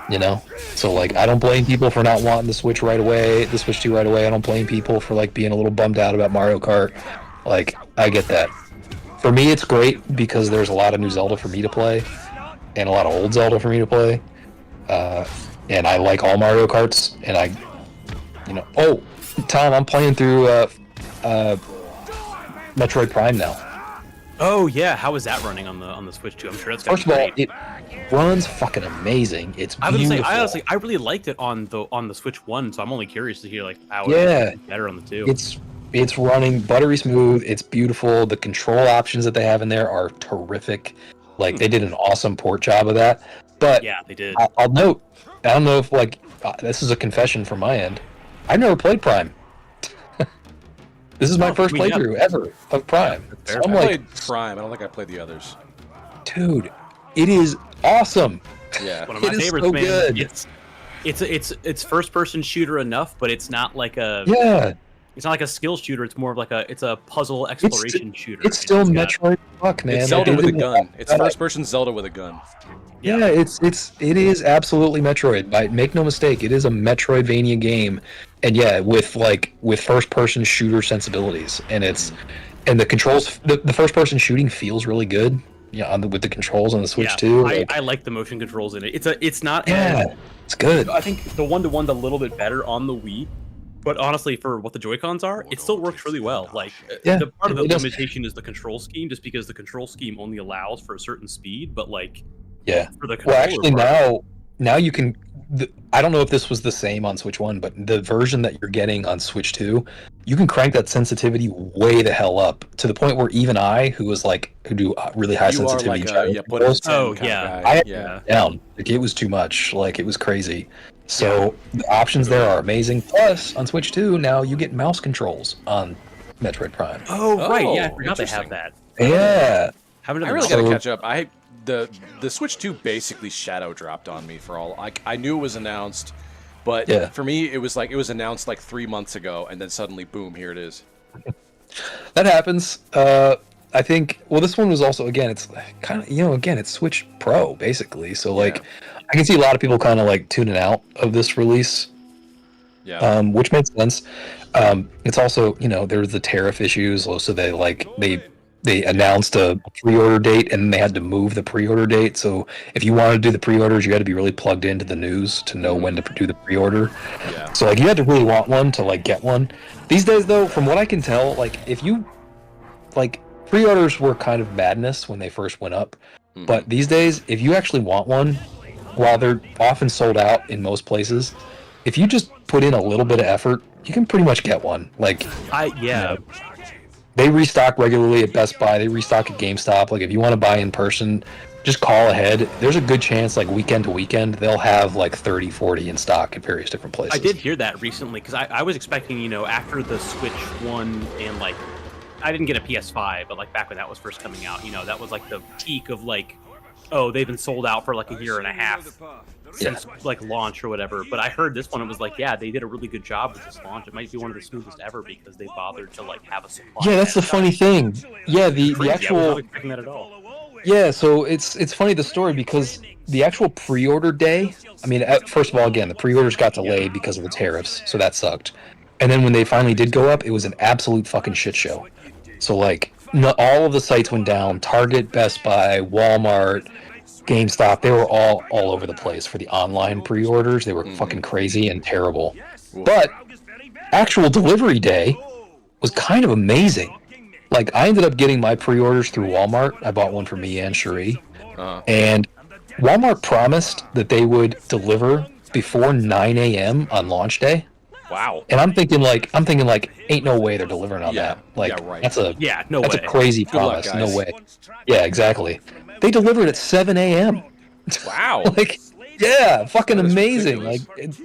You know, so like I don't blame people for not wanting the Switch right away, the Switch 2 right away. I don't blame people for like being a little bummed out about Mario Kart. Like I get that. For me, it's great because there's a lot of new Zelda for me to play, and a lot of old Zelda for me to play. And I like all Mario Karts, and oh, Tom, I'm playing through Metroid Prime now. Oh yeah, how is that running on the Switch 2? I'm sure that's. First of all, it runs fucking amazing. It's beautiful. I honestly, I really liked it on the Switch 1, so I'm only curious to hear like how it's better on the 2. It's running buttery smooth. It's beautiful. The control options that they have in there are terrific. Like they did an awesome port job of that. But yeah, they did. I'll note. I don't know if like this is a confession from my end. I've never played Prime. This is my first playthrough ever of Prime. So I'm I like, played Prime. I don't think I played the others. Dude, it is awesome. Yeah, one of my favorites, so man. good. It's first person shooter enough, but it's not like a It's not like a skill shooter. It's more of like it's a puzzle exploration shooter. It's still Metroid fuck, man. It's Zelda with a gun. It's first person Zelda with a gun. Yeah, it is absolutely Metroid. Make no mistake, it is a Metroidvania game, and yeah, with first person shooter sensibilities, and the controls. The first person shooting feels really good. Yeah, with the controls on the Switch too. I like the motion controls in it. It's not. It's good. I think the 1-to-1's a little bit better on the Wii. But honestly, for what the Joy-Cons are, it still works really well. Like, the part of the limitation is the control scheme, just because the control scheme only allows for a certain speed. But like, for the now you can. I don't know if this was the same on Switch 1, but the version that you're getting on Switch 2, you can crank that sensitivity way the hell up to the point where even I, who do really high sensitivity, I had down. Like it was too much. Like it was crazy. So the options there are amazing. Plus, on Switch 2, now you get mouse controls on Metroid Prime. Oh, right. Yeah, I forgot they have that. Yeah. I really got to catch up. The Switch 2 basically shadow dropped on me for all. I knew it was announced, but for me, it was announced like 3 months ago, and then suddenly, boom, here it is. That happens. I think. Well, this one was also it's kind of it's Switch Pro basically. So like. I can see a lot of people kind of like tuning out of this release, which makes sense. It's also, there's the tariff issues. So they announced a pre-order date and they had to move the pre-order date. So if you wanted to do the pre-orders, you had to be really plugged into the news to know when to do the pre-order. Yeah. So like you had to really want one to like get one. These days though, from what I can tell, like if you pre-orders were kind of madness when they first went up, but these days if you actually want one, while they're often sold out in most places, if you just put in a little bit of effort, you can pretty much get one. Like, they restock regularly at Best Buy. They restock at GameStop. Like, if you want to buy in person, just call ahead. There's a good chance, like, weekend to weekend, they'll have, like, 30, 40 in stock at various different places. I did hear that recently, because I was expecting, after the Switch 1 and, like, I didn't get a PS5, but, like, back when that was first coming out, that was, like, the peak of, like, oh, they've been sold out for like a year and a half since like launch or whatever. But I heard this one, it was like, they did a really good job with this launch. It might be one of the smoothest ever because they bothered to like have a supply. Yeah, that's the funny thing. Yeah, the actual. I wasn't expecting that at all. Yeah, so it's funny the story because the actual pre-order day. I mean, first of all, again, the pre-orders got delayed because of the tariffs, so that sucked. And then when they finally did go up, it was an absolute fucking shit show. So like. All of the sites went down. Target, Best Buy, Walmart, GameStop, they were all over the place for the online pre-orders. They were fucking crazy and terrible. But actual delivery day was kind of amazing. Like, I ended up getting my pre-orders through Walmart. I bought one for me and Cherie. And Walmart promised that they would deliver before 9 a.m. on launch day. Wow. And I'm thinking like, ain't no way they're delivering on that. Like, right. that's a no that's way. a crazy Good luck, promise. guys. No way. Yeah, exactly. They delivered at 7 a.m. Wow. Like, yeah, fucking That is amazing. ridiculous.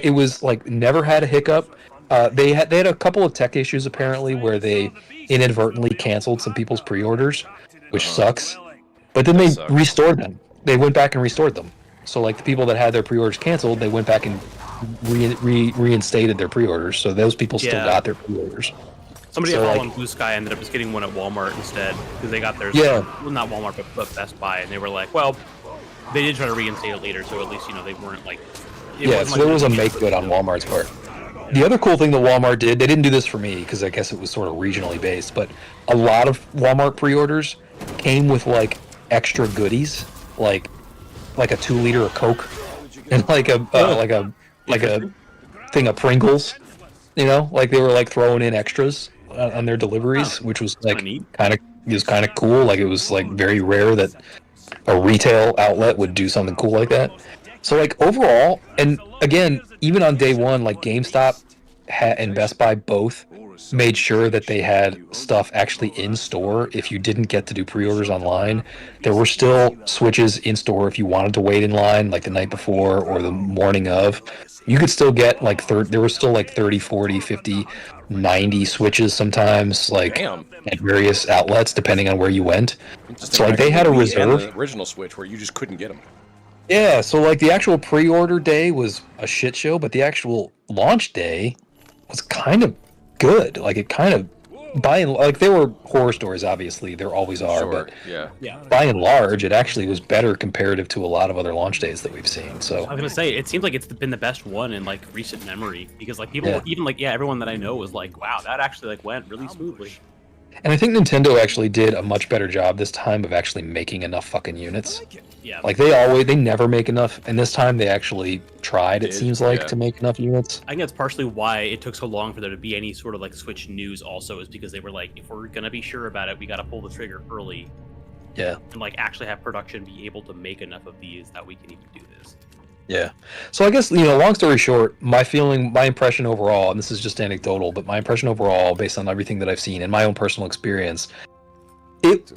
It was like never had a hiccup. They had a couple of tech issues apparently where they inadvertently canceled some people's pre-orders, which sucks. But then That they sucks. restored them. They went back and restored them. So like the people that had their pre-orders canceled, they went back and reinstated their pre-orders. So those people still got their pre-orders. Somebody So, I follow like- on Blue Sky ended up just getting one at Walmart instead because they got theirs. Yeah. Well, not Walmart, but Best Buy, and they were like, well, they did try to reinstate it later, so at least they weren't like. Yeah, so there was a make good on Walmart's part. The other cool thing that Walmart did, they didn't do this for me because I guess it was sort of regionally based, but a lot of Walmart pre-orders came with like extra goodies, like a 2-liter of Coke and like a thing of Pringles. You know, like they were like throwing in extras on their deliveries, which was like kind of cool. Like it was like very rare that a retail outlet would do something cool like that. So like overall, and again, even on day one, like GameStop and Best Buy both made sure that they had stuff actually in store. If you didn't get to do pre-orders online, there were still Switches in store if you wanted to wait in line like the night before or the morning of. You could still get like there were still like 30, 40, 50, 90 Switches sometimes, like Damn. at various outlets depending on where you went. Just So like they had a Wii and reserve. the original Switch where you just couldn't get them. Yeah, so like the actual pre-order day was a shit show, but the actual launch day was kind of good. Like it kind of, like there were horror stories, obviously there always are, Sure. but Yeah. by and large, it actually was better comparative to a lot of other launch days that we've seen. So I was gonna say it seems like it's been the best one in like recent memory because like people even like everyone that I know was like, wow, that actually like went really smoothly. And I think Nintendo actually did a much better job this time of actually making enough fucking units. Yeah. Like they never make enough, and this time they actually tried, it seems like, to make enough units. I think that's partially why it took so long for there to be any sort of like Switch news also is because they were like, if we're gonna be sure about it, we gotta pull the trigger early. Yeah. And like actually have production be able to make enough of these that we can even do this. Yeah. So I guess, long story short, my impression overall, and this is just anecdotal, but my impression overall, based on everything that I've seen and my own personal experience, it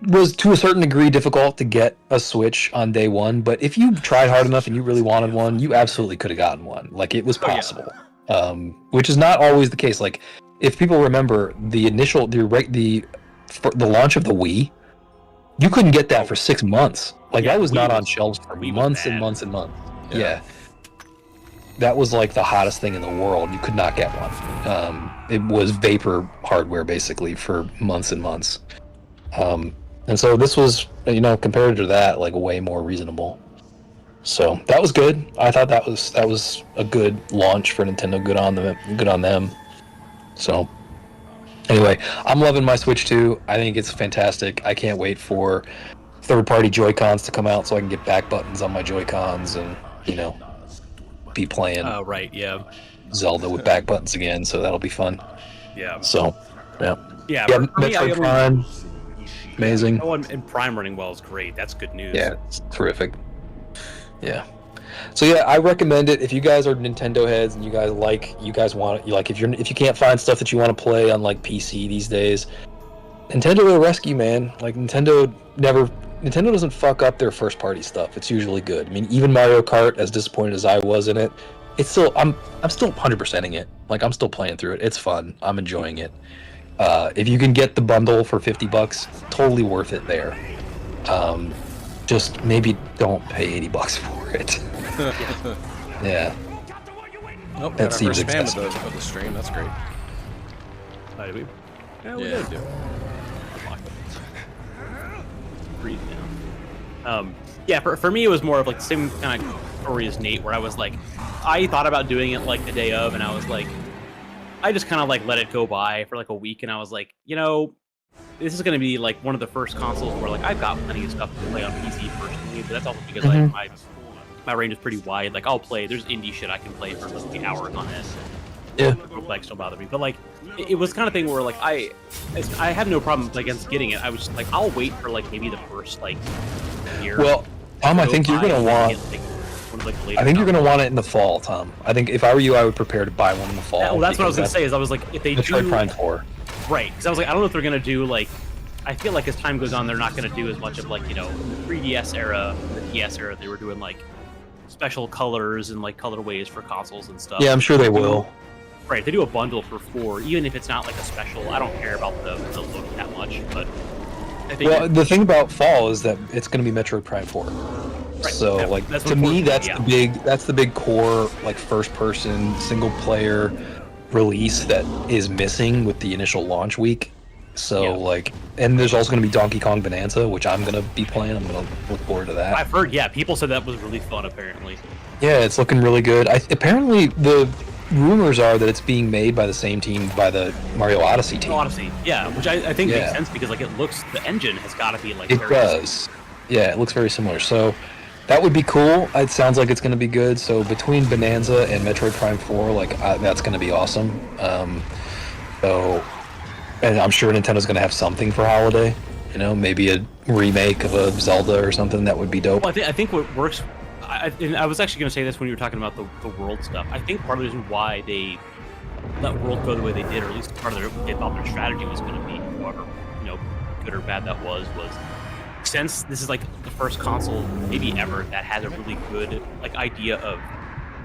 was to a certain degree difficult to get a Switch on day one, but if you tried hard enough and you really wanted one, you absolutely could have gotten one. Like it was possible, which is not always the case. Like if people remember the launch of the Wii, you couldn't get that for 6 months. Like that was not on shelves for months and months and months. Yeah. That was like the hottest thing in the world. You could not get one. It was vapor hardware basically for months and months. And so this was, compared to that, like way more reasonable. So that was good. I thought that was a good launch for Nintendo. Good on them. So anyway, I'm loving my Switch 2. I think it's fantastic. I can't wait for third-party Joy-Cons to come out so I can get back buttons on my Joy-Cons and, be playing Zelda with back buttons again, so that'll be fun. Yeah. So, yeah. Yeah, Yeah, for me, Metroid Prime, amazing. Oh, and Prime running well is great. That's good news. Yeah, it's terrific. Yeah. So yeah, I recommend it if you guys are Nintendo heads and you guys want if you can't find stuff that you want to play on like PC these days, Nintendo will rescue, man. Like Nintendo doesn't fuck up their first party stuff. It's usually good. I mean, even Mario Kart, as disappointed as I was in it, it's still I'm still 100%ing it. Like I'm still playing through it. It's fun. I'm enjoying it. If you can get the bundle for $50, totally worth it there. Just maybe don't pay $80 for it. Yeah. Oh, That that seems seems spam excessive. of the stream. That's great. Oh, did we? Yeah, we Yeah. did. Breathe now. Yeah, for me it was more of like the same kind of story as Nate, where I was like, I thought about doing it like the day of, and I was like, I just kind of like let it go by for like a week, and I was like, this is gonna be like one of the first consoles where like I've got plenty of stuff to play on PC personally, but that's also because like my range is pretty wide. Like I'll play, there's indie shit I can play for like hours on end. Yeah. Roguelikes don't bother me, but like it was kind of thing where like I had no problem against getting it. I was just like, I'll wait for like maybe the first like year. Well, Tom, I think you're gonna want. one's like later. I think you're gonna want it in the fall, Tom. I think if I were you, I would prepare to buy one in the fall. Yeah, well, that's what I was gonna say. Is I was like, if they Metroid do Prime 4, right? Because I was like, I don't know if they're gonna do like. I feel like as time goes on, they're not gonna do as much of like the 3DS era, the DS era. They were doing like special colors and like colorways for consoles and stuff. yeah, I'm sure they will. Right, they do a bundle for 4, even if it's not like a special. I don't care about the look that much, but I think. Well, the thing about fall is that it's going to be Metroid Prime 4. Right, So, like, that's to me, that's yeah. the big core, like, first-person, single-player release that is missing with the initial launch week. So, Yeah. like, and there's also going to be Donkey Kong Bonanza, which I'm going to be playing. I'm going to look forward to that. I've heard, yeah, people said that was really fun. Apparently, Yeah, it's looking really good. Apparently, the rumors are that it's being made by the same team, by the Mario Odyssey team. Odyssey, yeah, which I think Yeah. makes sense because like it looks, the engine has got to be like It very does. Yeah, it looks very similar. So that would be cool. It sounds like it's going to be good. So between Bonanza and Metroid Prime 4, like that's going to be awesome. And I'm sure Nintendo's going to have something for holiday. You know, maybe a remake of a Zelda or something. That would be dope. Well, I think what works. And I was actually going to say this when you were talking about the world stuff. I think part of the reason why they let world go the way they did, or at least part of they thought their strategy was going to be, however good or bad that was since this is like the first console maybe ever that has a really good like idea of,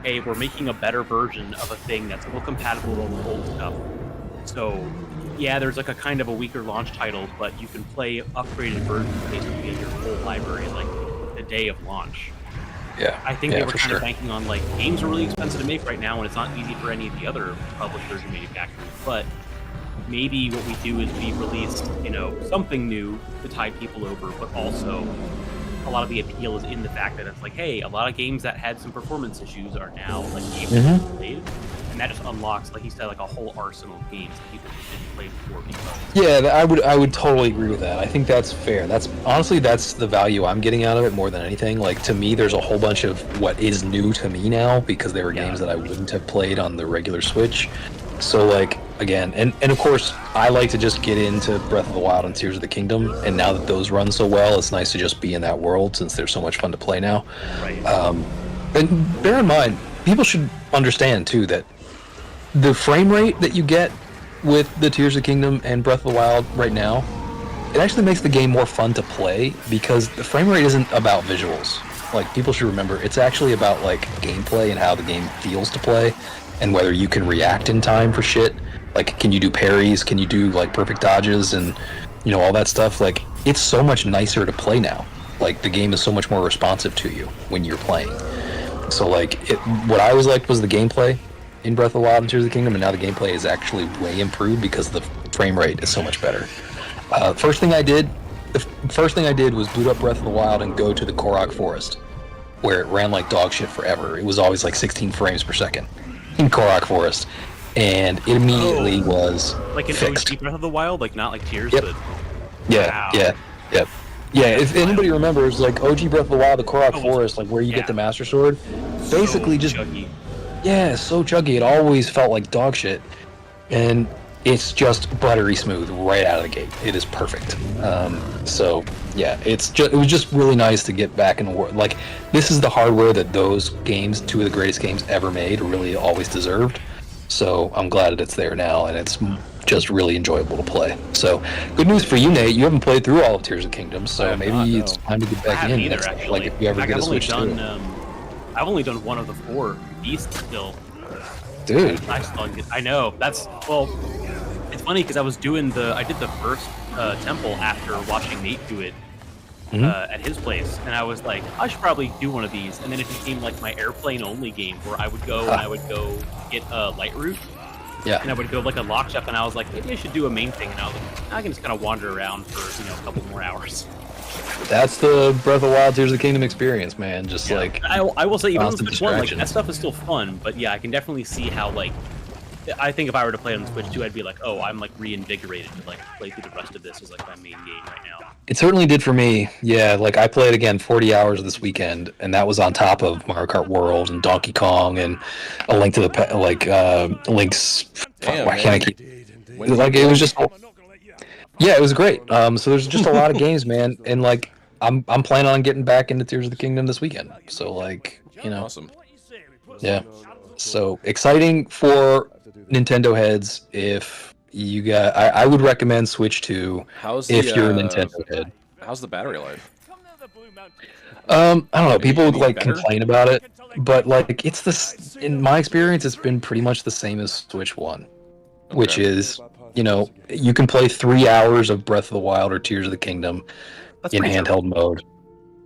hey, we're making a better version of a thing that's still compatible with all the old stuff. So yeah, there's like a kind of a weaker launch title, but you can play upgraded versions basically in your whole library like the day of launch. Yeah, I think they were for kind of sure. banking on like games are really expensive to make right now, and it's not easy for any of the other publishers and manufacturers. But maybe what we do is we release, something new to tide people over, but also a lot of the appeal is in the fact that it's like, hey, a lot of games that had some performance issues are now like able to be played, and that just unlocks, like you said, like a whole arsenal of games that people didn't play before because. Yeah, I would totally agree with that. I think that's fair. That's the value I'm getting out of it more than anything. Like to me, there's a whole bunch of what is new to me now because they were games that I wouldn't have played on the regular Switch. So like again, and of course, I like to just get into Breath of the Wild and Tears of the Kingdom. And now that those run so well, it's nice to just be in that world since they're so much fun to play now. Right. And bear in mind, people should understand too that the frame rate that you get with the Tears of the Kingdom and Breath of the Wild right now, it actually makes the game more fun to play because the frame rate isn't about visuals. Like people should remember, it's actually about like gameplay and how the game feels to play, and whether you can react in time for shit. Like, can you do parries? Can you do like perfect dodges and all that stuff? Like, it's so much nicer to play now. Like, the game is so much more responsive to you when you're playing. So like, what I always liked was the gameplay in Breath of the Wild and Tears of the Kingdom, and now the gameplay is actually way improved because the frame rate is so much better. First thing I did was boot up Breath of the Wild and go to the Korok Forest, where it ran like dog shit forever. It was always like 16 frames per second in Korok Forest, and it immediately was like an fixed. OG Breath of the Wild, like not like Tears, Yep. but Yeah, wow. yeah. If anybody remembers, like OG Breath of the Wild, the Korok Forest, like where you get the Master Sword, basically So just chuggy. yeah, so chuggy. It always felt like dog shit, and it's just buttery smooth right out of the gate. It is perfect. So yeah, it was just really nice to get back in the world. Like this is the hardware that those games, two of the greatest games ever made, really always deserved. So I'm glad that it's there now, and it's just really enjoyable to play. So good news for you, Nate. You haven't played through all of Tears of the Kingdom, so maybe it's time to get I back haven't in. either, Next time. actually. Like if you ever In get fact, a Switch too. I've only done one of the 4 beasts still. Dude. I know. It's funny because I did the first temple after watching Nate do it at his place, and I was like, I should probably do one of these, and then it became like my airplane only game where I would go and I would go get a light route, Yeah. and I would go like a lock shop, and I was like, maybe I should do a main thing, and I was like, I can just kind of wander around for a couple more hours. That's the Breath of the Wild Tears of the Kingdom experience, man. Just like I will say, even on the constant Switch 1, like distractions. that stuff is still fun, but yeah, I can definitely see how like. I think if I were to play it on the Switch 2, I'd be like, oh, I'm like reinvigorated to like play through the rest of this as like my main game right now. It certainly did for me. Yeah, like I played again 40 hours this weekend, and that was on top of Mario Kart World and Donkey Kong and a Link to the Link's. Damn, Why can't I keep? When Like it was just. Yeah, it was great. So there's just a lot of games, man, and like I'm planning on getting back into Tears of the Kingdom this weekend. So like You know. Awesome. Yeah. So exciting for Nintendo heads. If you got, I would recommend Switch 2 if you're a Nintendo head. How's the battery life? I don't know. People any like better? complain about it, but like it's this. In my experience, it's been pretty much the same as Switch 1, which Okay. is, you know, you can play 3 hours of Breath of the Wild or Tears of the Kingdom That's in pretty handheld mode,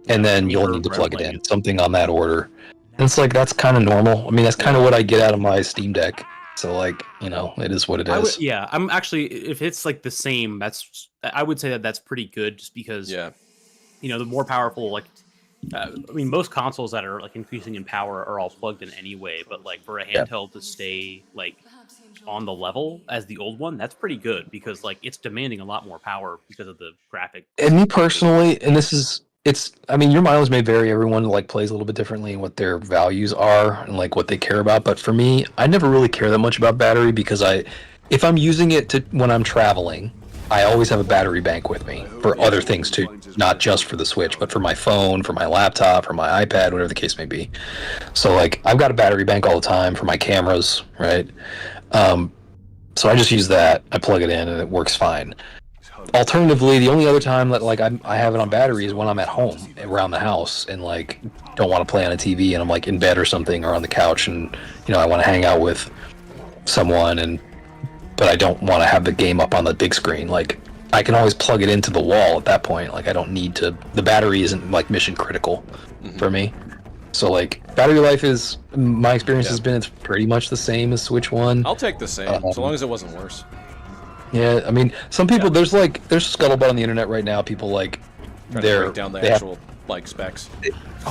and then you'll need to for plug it playing in, something on that order. And it's like that's kind of normal. I mean, that's kind of what I get out of my Steam Deck. So like, you know, it is what it is. Yeah, I'm actually, if it's like the same, I would say that that's pretty good, just because Yeah. you know, the more powerful, like, I mean, most consoles that are like increasing in power are all plugged in anyway. But like for a handheld to stay like on the level as the old one, that's pretty good, because like it's demanding a lot more power because of the graphic. And me personally, and it's I mean, your mileage may vary. Everyone like plays a little bit differently in what their values are and like what they care about. But for me, I never really care that much about battery, because if I'm using it to when I'm traveling, I always have a battery bank with me for other things too, not just for the Switch, but for my phone, for my laptop, for my iPad, whatever the case may be. So like I've got a battery bank all the time for my cameras, right? So I just use that. I plug it in and it works fine. Alternatively, the only other time that like I have it on battery is when I'm at home around the house and like don't want to play on a TV and I'm like in bed or something or on the couch and you know I want to hang out with someone but I don't want to have the game up on the big screen. Like I can always plug it into the wall at that point. Like I don't need to. The battery isn't like mission critical for me. So like battery life is my experience has been it's pretty much the same as Switch 1. I'll take the same, so long as it wasn't worse. Yeah, I mean, some people there's scuttlebutt on the internet right now. People like Trying to break down the actual like specs.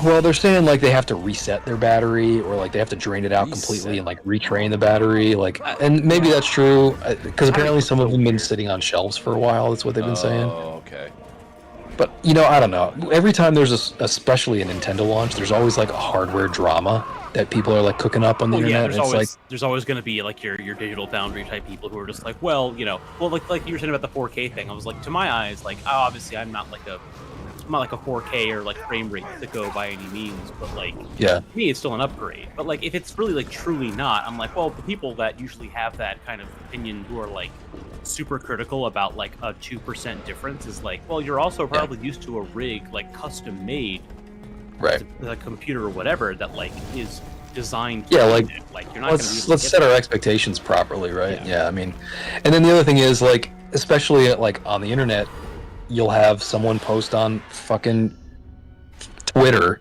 Well, they're saying like they have to reset their battery or like they have to drain it out completely and like retrain the battery. Like, and maybe that's true because apparently some of them have been sitting on shelves for a while. That's what they've been saying. Oh, okay. But you know, I don't know. Every time there's especially a Nintendo launch, there's always like a hardware drama that people are like cooking up on the internet. Yeah, there's always going to be like your digital foundry type people who are just like, well, you know, like you were saying about the 4K thing. I was like, to my eyes, like obviously I'm not like a 4K or like frame rate sicko by any means, but like to me it's still an upgrade. But like if it's really like truly not, I'm like, well, the people that usually have that kind of opinion who are like super critical about like a 2% difference is like, well, you're also probably used to a rig like custom made, right? A computer or whatever that like is designed. Like you're not. Let's set our expectations properly, right? Yeah, I mean, and then the other thing is like, especially like on the internet, you'll have someone post on fucking Twitter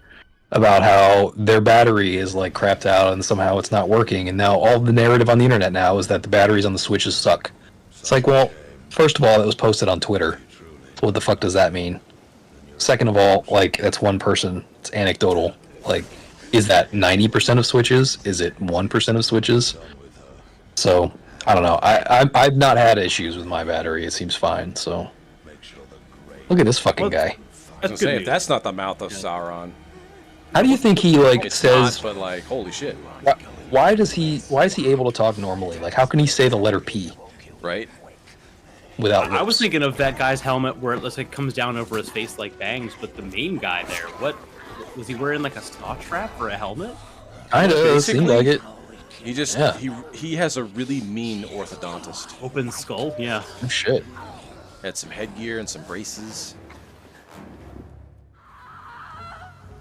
about how their battery is like crapped out and somehow it's not working, and now all the narrative on the internet now is that the batteries on the Switches suck. It's like, well, first of all, it was posted on Twitter. So what the fuck does that mean? Second of all, like, that's one person. It's anecdotal. Like, is that 90% of Switches? Is it 1% of Switches? So, I don't know. I've not had issues with my battery. It seems fine, so. Look at this fucking guy. I was gonna say, if that's not the mouth of Sauron. How do you think he, like, it's says... not, but, like, holy shit. Why is he able to talk normally? Like, how can he say the letter P? Right? Without lips? I was thinking of that guy's helmet where it looks like comes down over his face like bangs, but the main guy there, what was he wearing, like a saw trap for a helmet? Kinda, seemed like it. He just he has a really mean orthodontist. Open skull, yeah. Oh shit. Had some headgear and some braces.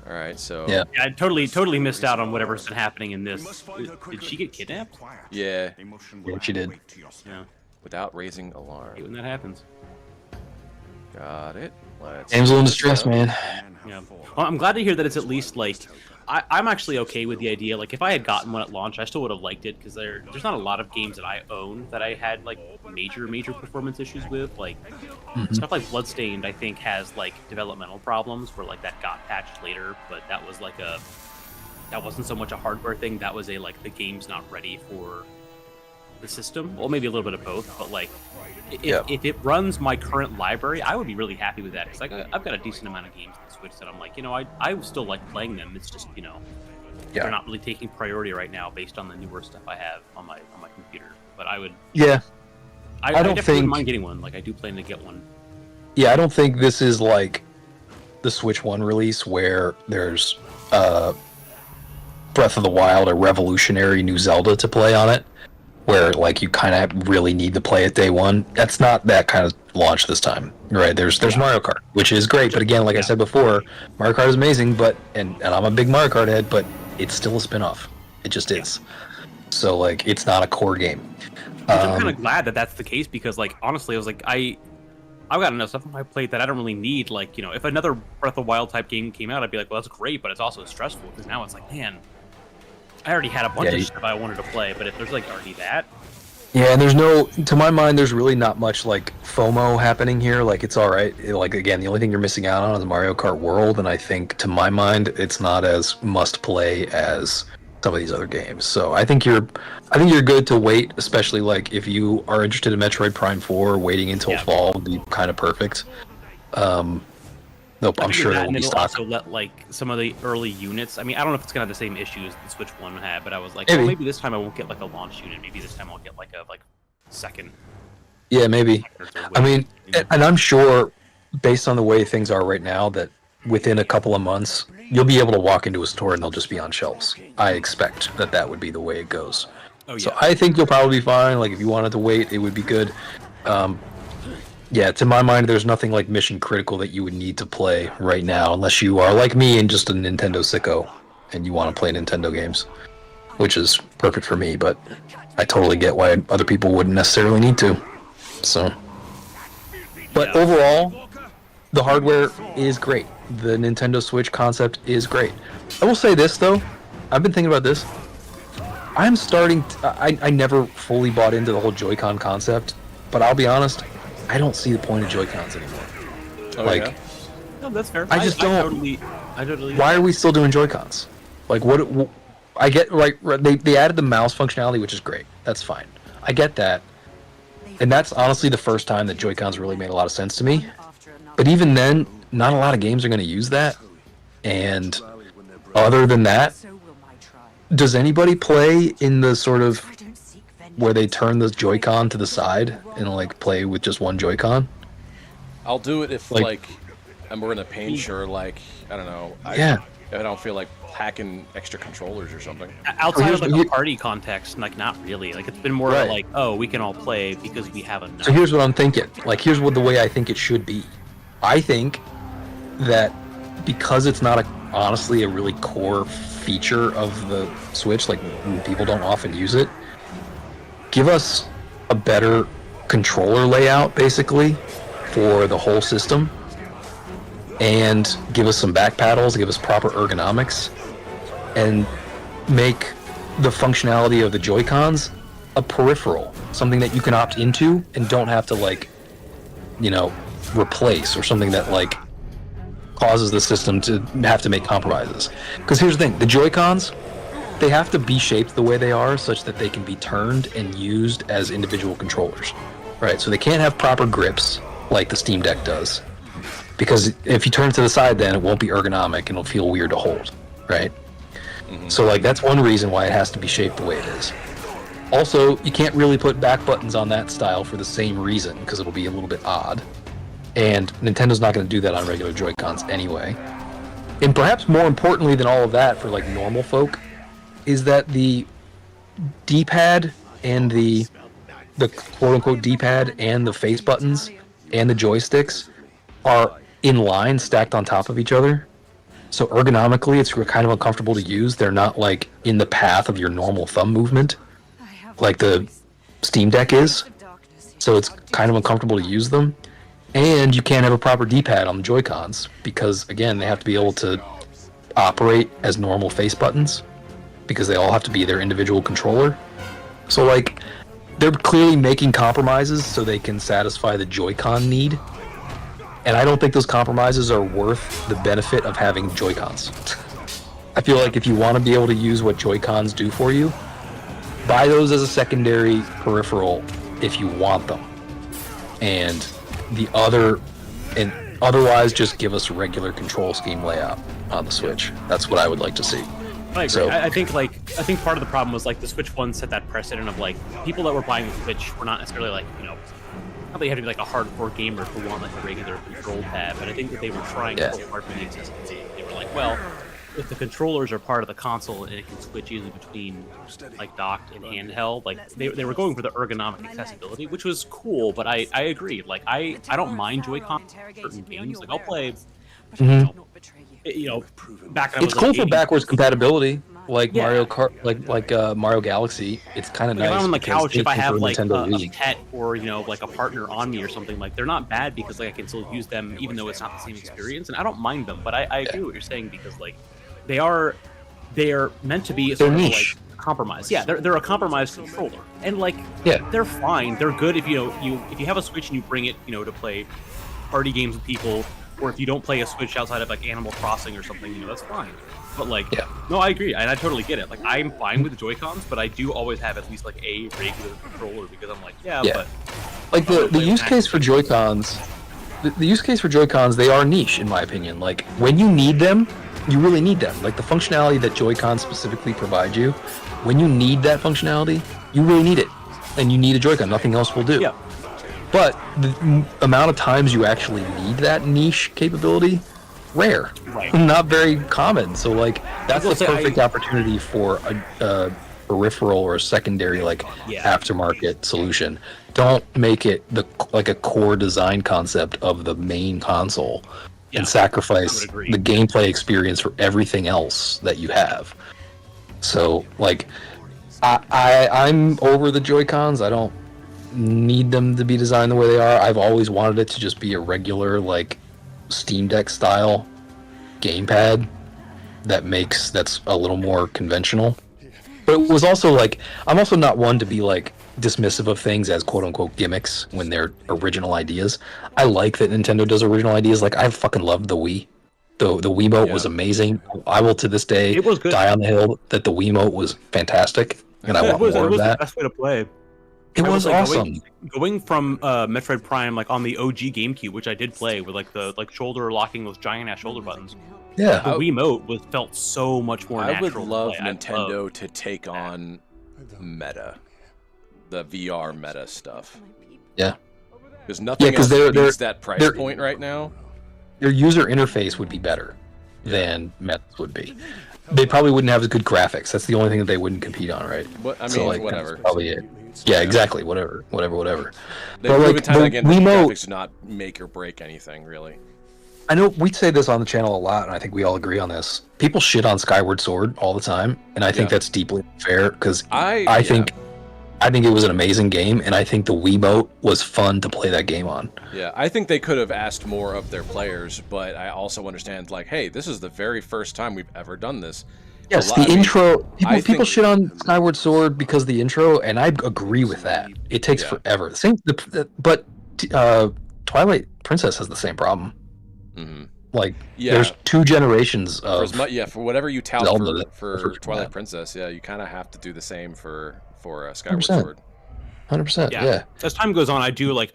All right, so I totally missed out on whatever's been happening in this. Did she get kidnapped? Yeah, she did. Yeah. Without raising alarm. When that happens. Got it. Let's Damsel in distress, man. Yeah. Well, I'm glad to hear that it's at least like I'm actually okay with the idea. Like if I had gotten one at launch, I still would have liked it because there's not a lot of games that I own that I had like major performance issues with. Like stuff like Bloodstained, I think has like developmental problems where like that got patched later, but that was like that wasn't so much a hardware thing. That was a like the game's not ready for the system. Well, maybe a little bit of both, but like if it runs my current library, I would be really happy with that because like I've got a decent amount of games on the Switch that I'm like, you know, I still like playing them. It's just, you know, they're not really taking priority right now based on the newer stuff I have on my computer. But I would I don't definitely wouldn't mind getting one. Like I do plan to get one. Yeah, I don't think this is like the Switch 1 release where there's Breath of the Wild a revolutionary new Zelda to play on it, where like you kind of really need to play it day one. That's not that kind of launch this time, right? There's Mario Kart, which is great, but again, like I said before, Mario Kart is amazing, but and I'm a big Mario Kart head, but it's still a spin-off. It just is. So like, it's not a core game. I'm kind of glad that that's the case, because like honestly, I was like I've got enough stuff on my plate that I don't really need, like, you know, if another Breath of the Wild type game came out, I'd be like, well, that's great, but it's also stressful, because now it's like, man, I already had a bunch of stuff I wanted to play, but if there's like already that. Yeah, and there's no, to my mind, there's really not much like FOMO happening here. Like, it's all right. Like, again, the only thing you're missing out on is Mario Kart World, and I think, to my mind, it's not as must play as some of these other games. So I think you're good to wait, especially like if you are interested in Metroid Prime 4. Waiting until fall would be kind of perfect. Nope, I'm sure there will be stock. Also let like some of the early units. I mean, I don't know if it's gonna have the same issues the Switch One had, but I was like, well, maybe this time I won't get like a launch unit. Maybe this time I'll get like a second. Yeah, maybe. I mean, and I'm sure, based on the way things are right now, that within a couple of months you'll be able to walk into a store and they'll just be on shelves. I expect that would be the way it goes. Oh, yeah. So I think you'll probably be fine. Like, if you wanted to wait, it would be good. Yeah, to my mind, there's nothing like mission critical that you would need to play right now, unless you are like me and just a Nintendo sicko and you want to play Nintendo games, which is perfect for me, but I totally get why other people wouldn't necessarily need to. So, but overall, the hardware is great. The Nintendo Switch concept is great. I will say this, though. I've been thinking about this. I'm starting I never fully bought into the whole Joy-Con concept, but I'll be honest, I don't see the point of Joy-Cons anymore. Oh, like, yeah? No, that's fair. I just don't. I totally. Why are we still doing Joy-Cons? Like, what? I get, like, they added the mouse functionality, which is great. That's fine. I get that, and that's honestly the first time that Joy-Cons really made a lot of sense to me. But even then, not a lot of games are going to use that. And other than that, does anybody play in the sort of where they turn the Joy-Con to the side and like play with just one Joy-Con? I'll do it if like we're in a pinch, or like, I don't know. I don't feel like hacking extra controllers or something. Outside of like a party context, like not really. Like, it's been more like, oh, we can all play because we have enough. So here's what I'm thinking. Like, here's what the way I think it should be. I think that because it's not honestly a really core feature of the Switch, like people don't often use it, give us a better controller layout, basically, for the whole system, and give us some back paddles, give us proper ergonomics, and make the functionality of the Joy-Cons a peripheral, something that you can opt into and don't have to, like, you know, replace, or something that, like, causes the system to have to make compromises. Because here's the thing, the Joy-Cons, they have to be shaped the way they are such that they can be turned and used as individual controllers, right? So they can't have proper grips like the Steam Deck does, because if you turn it to the side, then it won't be ergonomic and it'll feel weird to hold, right? Mm-hmm. So like, that's one reason why it has to be shaped the way it is. Also, you can't really put back buttons on that style for the same reason, because it'll be a little bit odd, and Nintendo's not going to do that on regular Joy-Cons anyway. And perhaps more importantly than all of that, for like normal folk, is that the D-pad and the quote-unquote D-pad and the face buttons and the joysticks are in line, stacked on top of each other. So ergonomically, it's kind of uncomfortable to use. They're not like in the path of your normal thumb movement, like the Steam Deck is. So it's kind of uncomfortable to use them. And you can't have a proper D-pad on the Joy-Cons because, again, they have to be able to operate as normal face buttons, because they all have to be their individual controller. So, like, they're clearly making compromises so they can satisfy the Joy-Con need. And I don't think those compromises are worth the benefit of having Joy-Cons. I feel like if you want to be able to use what Joy-Cons do for you, buy those as a secondary peripheral if you want them. And otherwise just give us a regular control scheme layout on the Switch. That's what I would like to see. I agree. So, I think part of the problem was like the Switch 1 set that precedent of like people that were buying the Switch were not necessarily like, you know, not that you had to be like a hardcore gamer who want like a regular control pad, but I think that they were trying so hard for the accessibility. They were like, well, if the controllers are part of the console and it can switch easily between like docked and handheld, like they were going for the ergonomic accessibility, which was cool. But I agree. Like I don't mind Joy-Con in certain games. Like I'll play, you know, back when I It's was cool like for 80s, backwards compatibility, like Yeah. Mario Kart, like Mario Galaxy. It's kind of Like nice. if I'm on the because couch, if I it's have for like Nintendo a Wii. pet or like a partner on me or something, like they're not bad because like I can still use them even though it's not the same experience, and I don't mind them. But I agree with what you're saying because like they are meant to be sort of niche. like compromise. Yeah, they're a compromised controller, and like Yeah. they're fine. They're good if if you have a Switch and you bring it to play party games with people, or if you don't play a Switch outside of like Animal Crossing or something, that's fine. But like, Yeah. no, I agree, and I totally get it. Like, I'm fine with the Joy-Cons, but I do always have at least like a regular controller because I'm like, Yeah. but Like the use case for Joy-Cons, the use case for Joy-Cons, they are niche in my opinion. Like when you need them, you really need them. Like the functionality that Joy-Cons specifically provide you, when you need that functionality, you really need it, and you need a Joy-Con. Nothing else will do. Yeah. But the amount of times you actually need that niche capability, rare, Right. not very common. So like that's I will the say perfect opportunity for a peripheral or a secondary Yeah. aftermarket solution. Don't make it like a core design concept of the main console and I sacrifice would agree. the gameplay experience for everything else that you have. So like I'm over the Joy-Cons. I don't need them to be designed the way they are. I've always wanted it to just be a regular like Steam Deck style gamepad that's a little more conventional. But it was also like I'm also not one to be like dismissive of things as quote unquote gimmicks when they're original ideas. I like that Nintendo does original ideas. Like I fucking loved the Wii. The Wiimote was amazing. I will to this day It was good. die on the hill that the Wiimote was fantastic, and I want more of it was that. the best way to play. It I will was say, awesome. Going from Metroid Prime like on the OG GameCube, which I did play with like the shoulder locking those giant ass shoulder buttons. Yeah. The Wiimote felt so much more I natural. would love to play. Nintendo to take on meta, the VR meta stuff. Yeah. Because nothing 'cause else they're- beats that price they're- point right now. Their user interface would be better than Meta's would be. They probably wouldn't have as good graphics. That's the only thing that they wouldn't compete on, right? But I mean, So, like, whatever. That's probably it. Yeah, exactly. Whatever. They've But, proven like, time and the again that Wiimote- graphics do not make or break anything, really. I know we say this on the channel a lot, and I think we all agree on this. People shit on Skyward Sword all the time, and I think Yeah. that's deeply unfair because I I think it was an amazing game, and I think the Wiimote was fun to play that game on. Yeah, I think they could have asked more of their players, but I also understand, like, hey, this is the very first time we've ever done this. Yes, I the mean, intro. I People think- shit on Skyward Sword because of the intro, and I agree with that. It takes Yeah. forever. But Twilight Princess has the same problem. Mhm. Like, Yeah. there's 2 generations For of as much, for whatever you tout Zelda for for- Twilight yeah. Princess, yeah, you kind of have to do the same for Skyward 100%. Sword. 100%. Yeah. As time goes on, I do like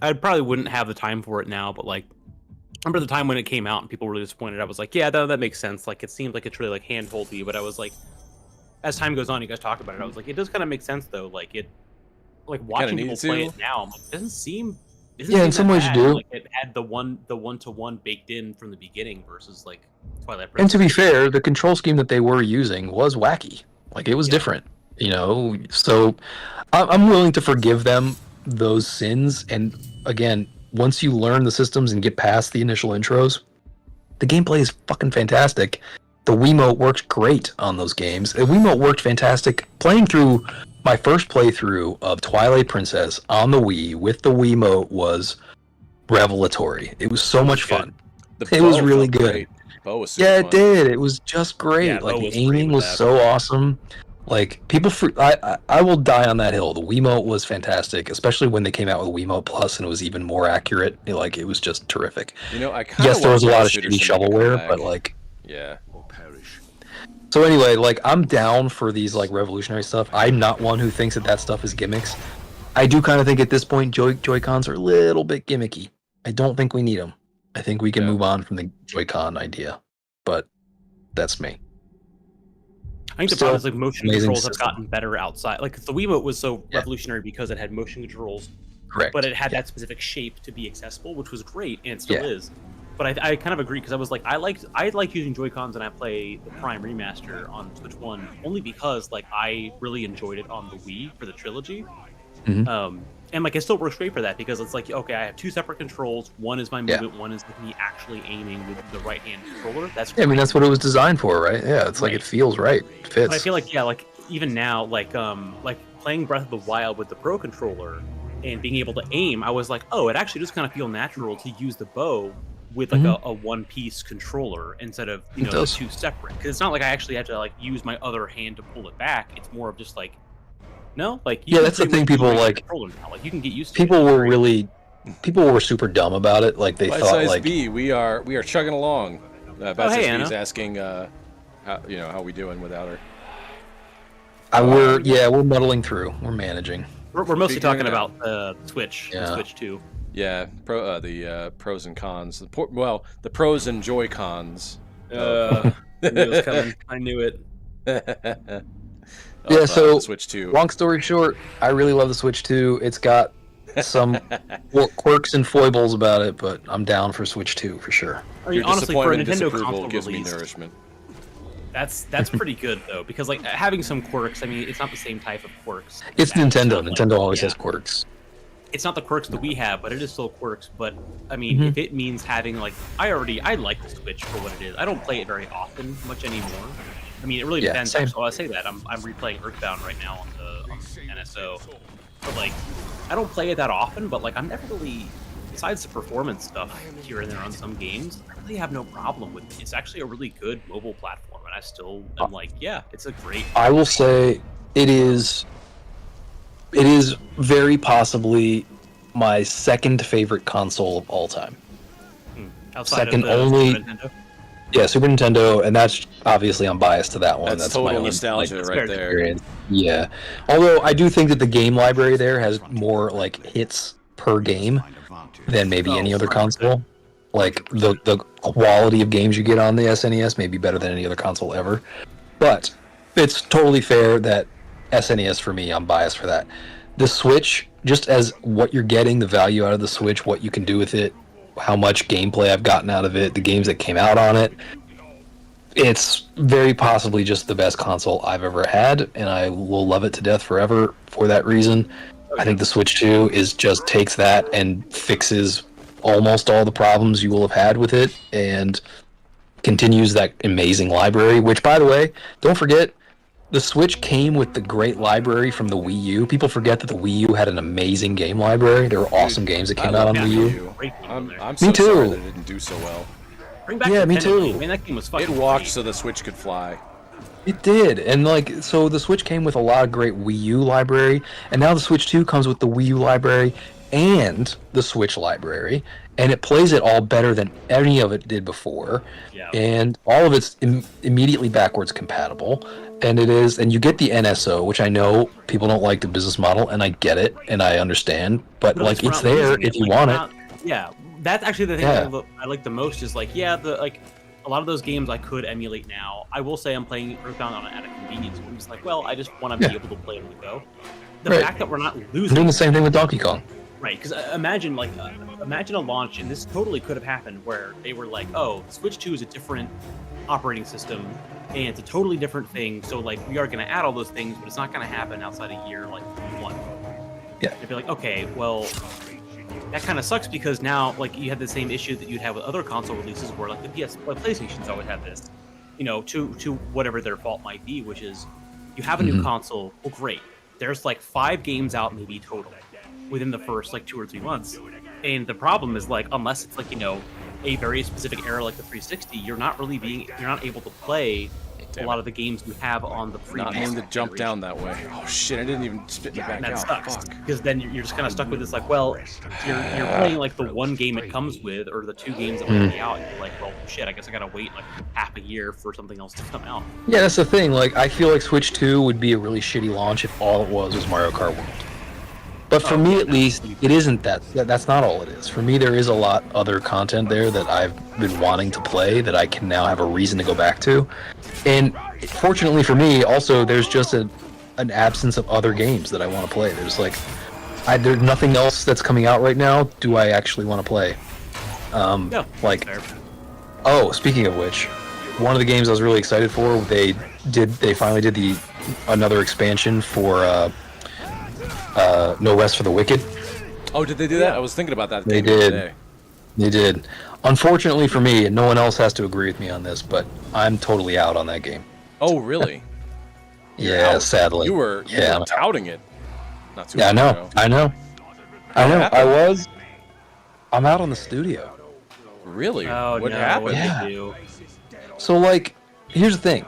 I probably wouldn't have the time for it now, but like remember the time when it came out and people were really disappointed. I was like, yeah, that makes sense. Like it seemed like it's really like handholdy, but I was like, as time goes on, you guys talk about it. I was like, it does kind of make sense though. Like watching people needs play to. it now, I'm like, it doesn't seem. Yeah, in some ways you do. Like it had the one-to-one baked in from the beginning versus like Twilight And Princess. to be fair, the control scheme that they were using was wacky. Like, it was different, So I'm willing to forgive them those sins. And again, once you learn the systems and get past the initial intros, the gameplay is fucking fantastic. The Wiimote works great on those games. The Wiimote worked fantastic. Playing through my first playthrough of Twilight Princess on the Wii with the Wiimote was revelatory. It was so much fun. It was bow really felt good. great. Bow was super Yeah, it fun. did. It was just great. Yeah, like Bo the was great aiming with was that. so awesome. Like people, I will die on that hill. The Wiimote was fantastic, especially when they came out with Wiimote Plus and it was even more accurate. Like it was just terrific. I kind of Yes, there was a lot of shitty shovelware, but like, yeah. Or perish. so anyway, like I'm down for these like revolutionary stuff. I'm not one who thinks that stuff is gimmicks. I do kind of think at this point Joy-Cons are a little bit gimmicky. I don't think we need them. I think we can move on from the Joy-Con idea, but that's me. I think the Still problem is like motion amazing controls have system. gotten better outside. Like the Wiimote was so Yeah. revolutionary because it had motion controls, Correct. but it had Yeah. that specific shape to be accessible, which was great, and it still Yeah. is. But I kind of agree because I was like I like using Joy-Cons and I play the Prime Remaster on Switch 1 only because like I really enjoyed it on the Wii for the trilogy. And like it still works great for that because it's like okay, I have two separate controls. One is my movement, one is like me actually aiming with the right hand controller. That's I mean that's what it was designed for, right? Yeah, it's like it feels right, it fits. But I feel like like even now, like playing Breath of the Wild with the Pro controller and being able to aim, I was like, oh, it actually does kind of feel natural to use the bow with like a one-piece controller instead of the two separate. Because it's not like I actually have to like use my other hand to pull it back. It's more of just like. No, like that's the thing. People like like you can get used to. People were super dumb about it. Like they thought like B, we are chugging along. Hey, Anna. Is asking how we doing without her. We're muddling through. We're managing. We're mostly talking about Switch, Switch 2. Yeah, the pros and cons. The pros and Joy-Cons. I knew it was coming. I knew it. So Switch 2. Long story short, I really love the Switch 2. It's got some quirks and foibles about it, but I'm down for Switch 2 for sure. I mean, honestly, for a Nintendo console gives release, me nourishment. That's pretty good though, because like having some quirks. I mean, it's not the same type of quirks. It's Nintendo. Nintendo always has quirks. It's not the quirks that we have, but it is still quirks. But I mean, if it means having like, I like the Switch for what it is. I don't play it very often, much anymore. I mean, it really depends. So I say that I'm replaying Earthbound right now on the NSO, but like, I don't play it that often. But like, I'm never really, besides the performance stuff here and there on some games, I really have no problem with it. It's actually a really good mobile platform, and I still am like, yeah, it's a great. I will say it is very possibly my second favorite console of all time. Second only. Super Nintendo? Yeah, Super Nintendo, and that's obviously I'm biased to that one. That's total nostalgia right there. Experience. Yeah, although I do think that the game library there has more like hits per game than maybe any other console. Like the quality of games you get on the SNES may be better than any other console ever. But it's totally fair that SNES for me, I'm biased for that. The Switch, just as what you're getting, the value out of the Switch, what you can do with it, how much gameplay I've gotten out of it, the games that came out on it, it's very possibly just the best console I've ever had, and I will love it to death forever for that reason. I think the Switch 2 just takes that and fixes almost all the problems you will have had with it, and continues that amazing library, which, by the way, don't forget, the Switch came with the great library from the Wii U. People forget that the Wii U had an amazing game library. There were awesome games that came out on Wii U. I'm so sorry that it didn't do so well. Me too. I mean, that game was fucking It walked so the Switch could fly. It did, and like so, the Switch came with a lot of great Wii U library, and now the Switch 2 comes with the Wii U library and the Switch library, and it plays it all better than any of it did before, and all of it's immediately backwards compatible. And you get the NSO, which I know people don't like the business model, and I get it, and I understand, but like it's there if you want it. Yeah, that's actually the thing that I like the most is like, a lot of those games I could emulate now. I will say I'm playing Earthbound at a convenience. I'm just like, well, I just want to be able to play it on the go. The fact that we're not losing. I'm doing the same thing with Donkey Kong. Right, because imagine a launch, and this totally could have happened, where they were like, oh, Switch 2 is a different operating system, and it's a totally different thing, so like we are going to add all those things, but it's not going to happen outside a year like one. Yeah. They'd be like, okay, well, that kind of sucks because now like you have the same issue that you'd have with other console releases where like PlayStation's always had this, to whatever their fault might be, which is you have a new console, well great. There's like 5 games out maybe total within the first like 2 or 3 months. And the problem is like unless it's like, a very specific era like the 360, you're not able to play a lot of the games you have on the previous. Not mean to jump down that way. Oh shit! I didn't even spit it back out. That sucks because then you're just kind of stuck with this. Like, well, you're playing like the one game it comes with, or the 2 games that will be out. And you're like, well, shit! I guess I gotta wait like half a year for something else to come out. Yeah, that's the thing. Like, I feel like Switch 2 would be a really shitty launch if all it was Mario Kart World. But for me, at least, it isn't that. That's not all it is. For me, there is a lot other content there that I've been wanting to play that I can now have a reason to go back to. And fortunately for me, also, there's just an absence of other games that I want to play. There's like, there's nothing else that's coming out right now. Do I actually want to play? Yeah, Like, fair. oh, speaking of which, one of the games I was really excited for, they finally did another expansion for No Rest for the Wicked. Oh, did they do that? I was thinking about that They game the other did. day. They did. Unfortunately for me, and no one else has to agree with me on this, but I'm totally out on that game. Oh, really? Yeah, Out. sadly. You were touting it. Not too Yeah, I long know. ago. I know. happened? I'm out on the studio. Really? Oh, What no, happened? what did Yeah. they do? So, like, here's the thing.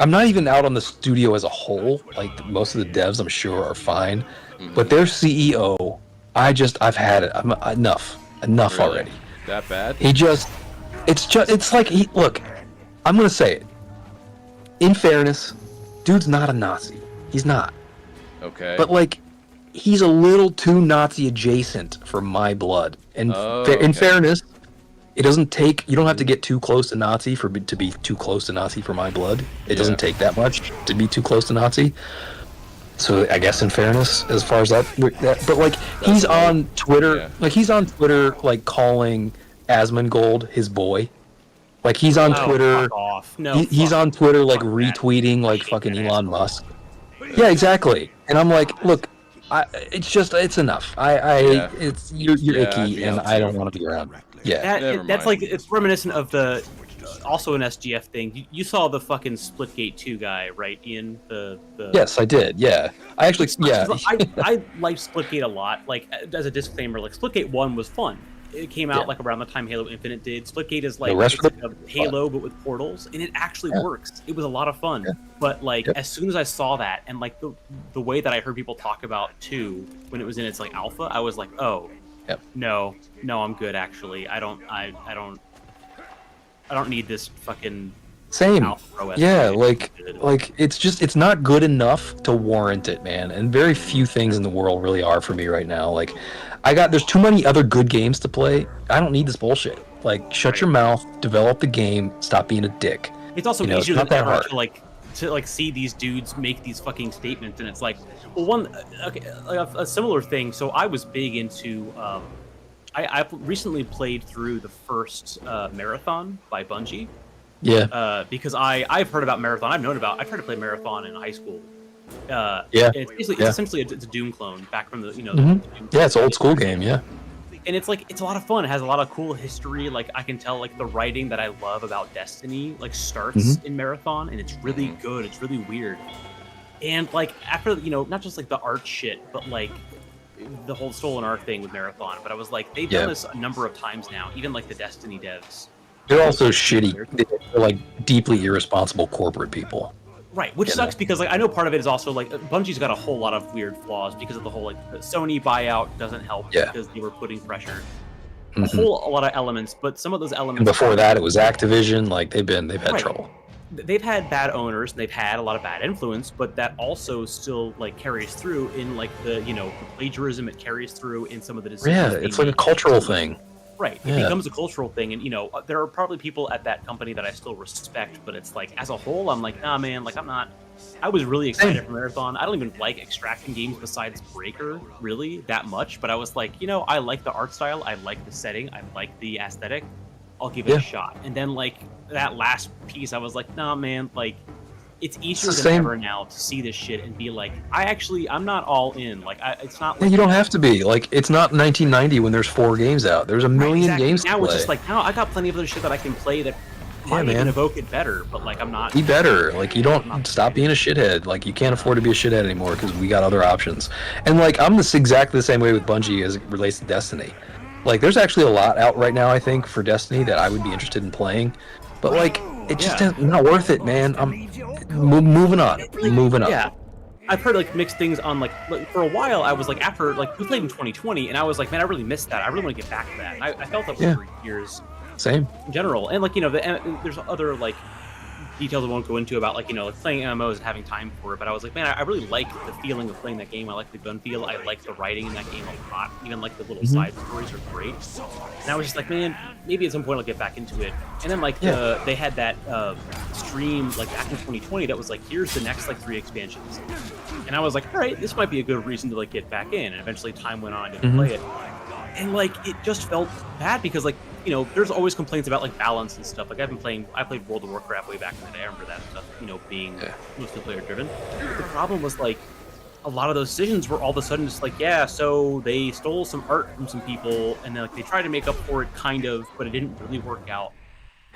I'm not even out on the studio as a whole. Like, most of the devs, I'm sure, are fine. But their CEO, I've had it. Enough Really? already. That bad? It's like, look, I'm going to say it. In fairness, dude's not a Nazi. He's not. Okay. But, like, he's a little too Nazi adjacent for my blood. And in fairness, it doesn't take. You don't have to get too close to Nazi to be too close to Nazi for my blood. It doesn't take that much to be too close to Nazi. So I guess in fairness, as far as that but like he's on Twitter, like calling Asmongold his boy. Like he's on Twitter. Fuck off. No, He's on Twitter like retweeting like fucking Elon Musk. Yeah, exactly. And I'm like, look, it's enough. You're icky, and I don't want to be around. Yeah. That's like, it's reminiscent of the also an SGF thing. You saw the fucking Splitgate 2 guy, right, Ian? Yes, I did. Yeah, I actually. Yeah, I liked Splitgate a lot. Like, as a disclaimer, like Splitgate 1 was fun. It came out like around the time Halo Infinite did. Splitgate is like, it's like a Halo but with portals, and it actually works. It was a lot of fun. But like as soon as I saw that, and like the way that I heard people talk about 2 when it was in its like alpha, I was like, oh, no, I'm good actually. I don't need this fucking same. Yeah, like it's not good enough to warrant it, man. And very few things in the world really are for me right now. Like there's too many other good games to play. I don't need this bullshit. Like shut your mouth, develop the game, stop being a dick. It's also easier than ever to see these dudes make these fucking statements, and it's like, well, a similar thing. So I was big into I recently played through the first Marathon by Bungie. Yeah. Because I've heard about Marathon. I tried to play Marathon in high school. It's essentially it's a Doom clone back from the it's an old school game. Yeah. And it's like, it's a lot of fun. It has a lot of cool history. Like I can tell, like the writing that I love about Destiny like starts in Marathon, and it's really good. It's really weird. And like after not just like the art shit, but like the whole stolen art thing with Marathon. But I was like, they've done this a number of times now. Even like the Destiny devs. They're also shitty. They're like deeply irresponsible corporate people. Right, which sucks because like I know part of it is also like Bungie's got a whole lot of weird flaws because of the whole like the Sony buyout doesn't help because they were putting pressure. A lot of elements, but some of those elements. And before that, it was Activision. Like they've had trouble. They've had bad owners. They've had a lot of bad influence, but that also still like carries through in like the the plagiarism. It carries through in some of the decisions. Yeah, it's like a cultural thing. Right, it becomes a cultural thing, and there are probably people at that company that I still respect, but it's like as a whole, I'm like, nah, man, like I'm not. I was really excited for Marathon. I don't even like extraction games besides Breaker really that much, but I was like, I like the art style, I like the setting, I like the aesthetic. I'll give it a shot. And then like that last piece, I was like, nah, man, like it's easier than ever now to see this shit and be like, I'm not all in. Like, it's not. Like, you don't have to be. Like, it's not 1990 when there's 4 games out. There's a million games to play. Now it's just like, no, I got plenty of other shit that I can play that might even evoke it better. But like, I'm not. Be better. Like, you don't stop being a shithead. Like, you can't afford to be a shithead anymore because we got other options. And like, I'm exactly the same way with Bungie as it relates to Destiny. Like, there's actually a lot out right now, I think, for Destiny that I would be interested in playing. But like, it's just not worth it, man. I'm moving on. Yeah, I've heard like mixed things on like for a while. I was like after like we played in 2020, and I was like, man, I really missed that. I really want to get back to that. And I felt that way for years. Same. In general, and like there's other like details I won't go into about like like playing MMOs and having time for it. But I was like, man, I really like the feeling of playing that game. I like the gun feel. I like the writing in that game a lot. Even like the little side stories are great. And I was just like, man, maybe at some point I'll get back into it. And then like they had that stream like back in 2020 that was like, here's the next like 3 expansions. And I was like, all right, this might be a good reason to like get back in. And eventually time went on, I didn't play it. and like it just felt bad because like there's always complaints about like balance and stuff. Like I played World of Warcraft way back in the day. I remember that stuff, being mostly player driven. The problem was like a lot of those decisions were all of a sudden just like, yeah, so they stole some art from some people and then like they tried to make up for it kind of, but it didn't really work out.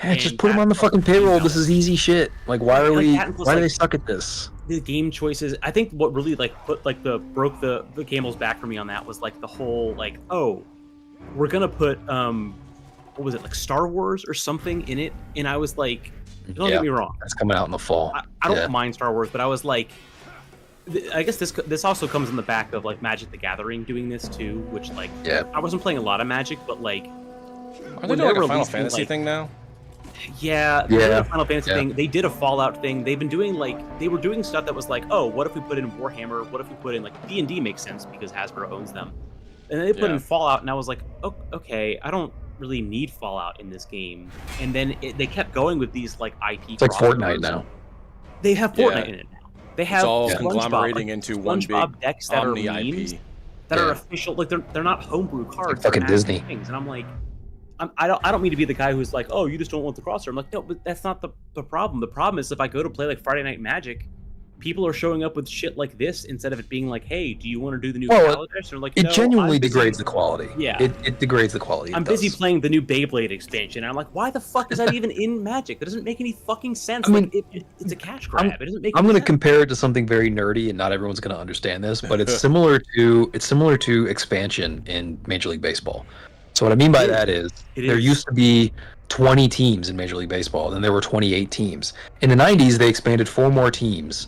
Yeah, just put them on the fucking payroll. This is easy shit. Like, why are we? Why do they suck at this? The game choices. I think what really like put like broke the camel's back for me on that was like the whole like, oh, we're gonna put what was it, like Star Wars or something in it, and I was like, don't get me wrong, that's coming out in the fall. I don't mind Star Wars, but I was like, I guess this also comes in the back of like Magic the Gathering doing this too, which like I wasn't playing a lot of Magic, but like are they doing like a Final Fantasy thing now? Yeah, the Final Fantasy thing. They did a Fallout thing. They've been doing like they were doing stuff that was like, oh, what if we put in Warhammer? What if we put in like D&D makes sense because Hasbro owns them, and then they put in Fallout, and I was like, oh, okay, I don't really need Fallout in this game. And then they kept going with these like IP. It's like Fortnite now. They have Fortnite in it now. They have it's all SpongeBob, conglomerating into one big decks that Omni are memes, IP that are official. Like they're not homebrew cards. Like fucking Disney things, and I'm like. I don't mean to be the guy who's like, oh, you just don't want the crosshair. I'm like, no, but that's not the problem. The problem is if I go to play like Friday Night Magic, people are showing up with shit like this instead of it being like, hey, do you want to do the new Kaladesh? Or like, it genuinely degrades the quality. Yeah, it degrades the quality. I'm busy playing the new Beyblade expansion, and I'm like, why the fuck is that even in Magic? That doesn't make any fucking sense. I mean, it's a cash grab. It doesn't make. I'm going to compare it to something very nerdy, and not everyone's going to understand this, but it's similar to expansion in Major League Baseball. So what I mean by that is there used to be 20 teams in Major League Baseball, then there were 28 teams. In the 90s, they expanded 4 more teams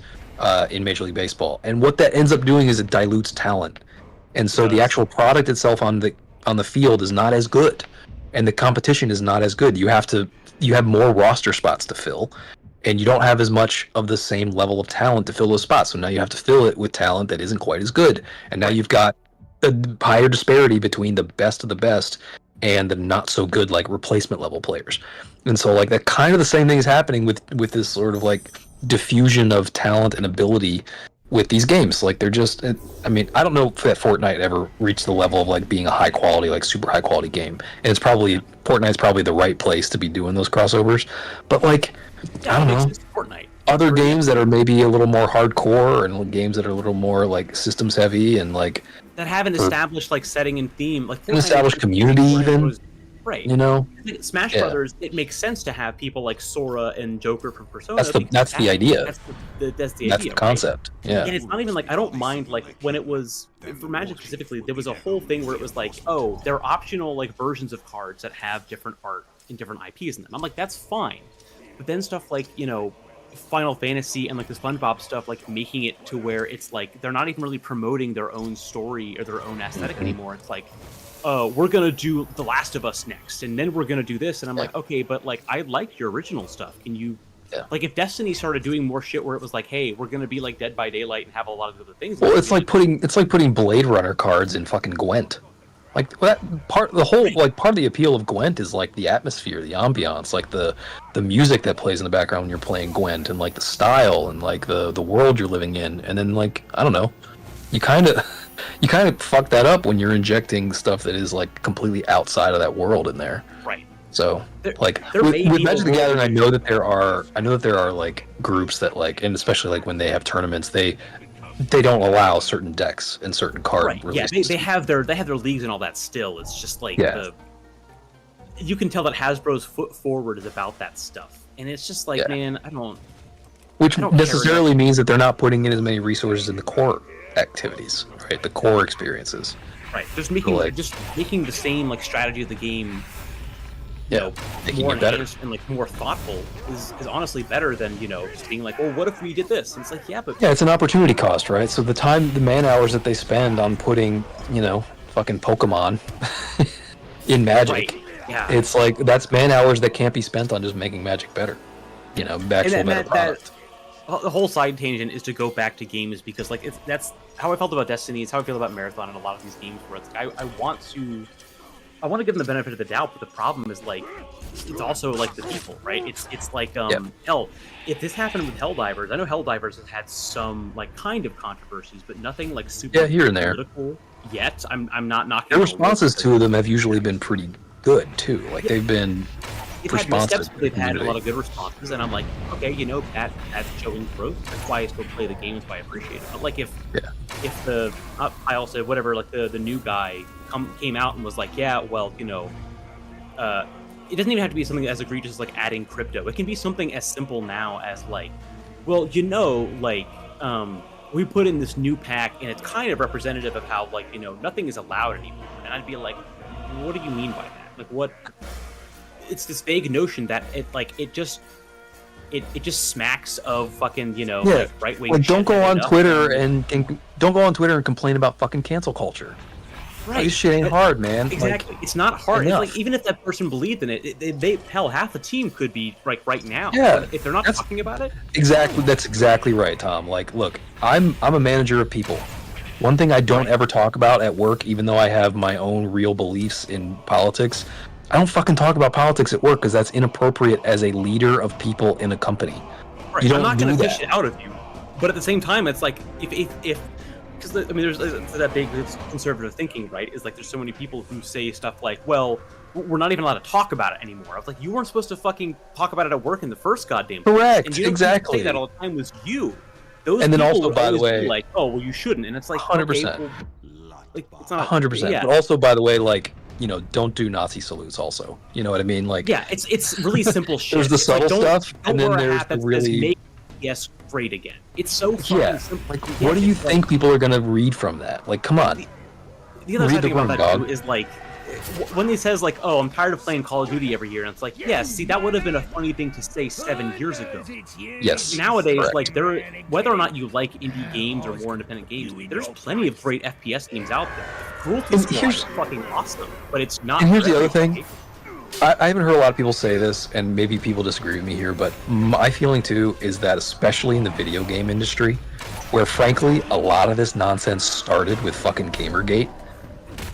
in Major League Baseball, and what that ends up doing is it dilutes talent, and so the actual product itself on the field is not as good, and the competition is not as good. You have more roster spots to fill, and you don't have as much of the same level of talent to fill those spots. So now you have to fill it with talent that isn't quite as good, and now you've got a higher disparity between the best of the best and the not so good like replacement level players. And so like that kind of the same thing is happening with this sort of like diffusion of talent and ability with these games. Like they're just, I mean, I don't know if that Fortnite ever reached the level of like being a high quality, like super high quality game. And Fortnite's probably the right place to be doing those crossovers. But like, I don't know. Fortnite. Other games that are maybe a little more hardcore and games that are a little more like systems heavy and like that have an established like setting and theme, like an established community even. Right. You know, Smash Brothers. It makes sense to have people like Sora and Joker from Persona. That's the idea. That's the idea. Concept. Right? Yeah. And it's not even like I don't mind like when it was for Magic specifically. There was a whole thing where it was like, oh, there are optional like versions of cards that have different art and different IPs in them. I'm like, that's fine. But then stuff like Final Fantasy and like the SpongeBob stuff, like making it to where it's like they're not even really promoting their own story or their own aesthetic anymore. It's like, we're gonna do The Last of Us next, and then we're gonna do this, and I'm like, okay, but like I like your original stuff. Can you, like, if Destiny started doing more shit where it was like, hey, we're gonna be like Dead by Daylight and have a lot of other things. Well, it's like putting Blade Runner cards in fucking Gwent. Like that part of the appeal of Gwent is like the atmosphere, the ambiance, like the music that plays in the background when you're playing Gwent, and like the style and like the world you're living in. And then like I don't know, you kind of fuck that up when you're injecting stuff that is like completely outside of that world in there. Right. So with Magic the Gathering, I know that there are like groups that like, and especially like when they have tournaments, they don't allow certain decks and certain card releases. Yeah, they have their leagues and all that still. It's just like you can tell that Hasbro's foot forward is about that stuff. And it's just like, man, I don't necessarily means that they're not putting in as many resources in the core activities, right? The core experiences. Right. Just making the same like strategy of the game making more it better and like more thoughtful is honestly better than just being like, well, what if we did this? And it's like, it's an opportunity cost, right? So the man hours that they spend on putting fucking Pokemon in Magic, it's like that's man hours that can't be spent on just making Magic better, better product. The whole side tangent is to go back to games because like that's how I felt about Destiny. It's how I feel about Marathon and a lot of these games where it's like I want to give them the benefit of the doubt, but the problem is like it's also like the people, right? It's like hell, if this happened with Helldivers, I know Helldivers has had some like kind of controversies, but nothing like super here and there. Political. yet. I'm not knocking. Their responses to them have usually been pretty good too. Like they've been they've had responsive. missteps, but they've had a lot of good responses, and I'm like, okay, that's showing growth. That's why I still play the games. Why I appreciate it. But like if the I also whatever like the new guy came out and was like, yeah, well, it doesn't even have to be something as egregious as like adding crypto. It can be something as simple now as like, well, we put in this new pack and it's kind of representative of how like nothing is allowed anymore. And I'd be like, what do you mean by that? Like what? It's this vague notion that it just smacks of fucking like right wing. Like don't go on Twitter and don't go on Twitter and complain about fucking cancel culture. Right, this shit ain't hard, man. Exactly, like, it's not hard. It's like even if that person believed in it, half the team could be like right now. Yeah, but if they're not talking about it. Exactly, that's exactly right, Tom. Like, look, I'm a manager of people. One thing I don't ever talk about at work, even though I have my own real beliefs in politics, I don't fucking talk about politics at work because that's inappropriate as a leader of people in a company. Right. I'm not going to fish it out of you, but at the same time, it's like if because there's that big conservative thinking, right? Is like there's so many people who say stuff like, well, we're not even allowed to talk about it anymore. I was like, you weren't supposed to fucking talk about it at work in the first goddamn place. Correct. And you exactly. say that all the time was you. Those and then people also, by the way, like, oh well, you shouldn't, and it's like 100%. Okay, well, like it's not 100%. Yeah. But also, by the way, like don't do Nazi salutes. Also, you know what I mean? Like, yeah, it's really simple shit. There's the subtle stuff, and then there's the really make yes great again. It's so fucking simple. Like, what do you think people are gonna read from that? Like, come on. The other thing about that dog. too is like when he says like, "Oh, I'm tired of playing Call of Duty every year," and it's like, yeah, see, that would have been a funny thing to say 7 years ago. Yes. Nowadays, correct. like whether or not you like indie games or more independent games, there's plenty of great FPS games out there. Cruelty Squad is fucking awesome, but it's not. And here's the other thing. I haven't heard a lot of people say this, and maybe people disagree with me here, but my feeling too is that especially in the video game industry, where frankly a lot of this nonsense started with fucking Gamergate.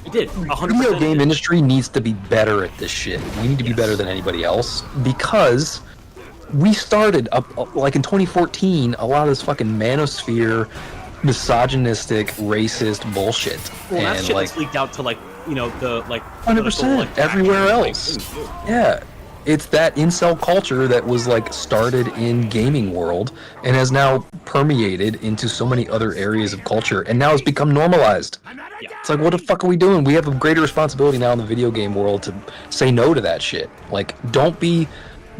It did. 100%. The video game industry needs to be better at this shit. We need to be better than anybody else because we started up like in 2014. A lot of this fucking manosphere, misogynistic, racist bullshit. Well, that and shit like was leaked out to like the like 100% everywhere else. Yeah, it's that incel culture that was like started in gaming world and has now permeated into so many other areas of culture and now has become normalized. Yeah. It's like, what the fuck are we doing? We have a greater responsibility now in the video game world to say no to that shit. Like, don't be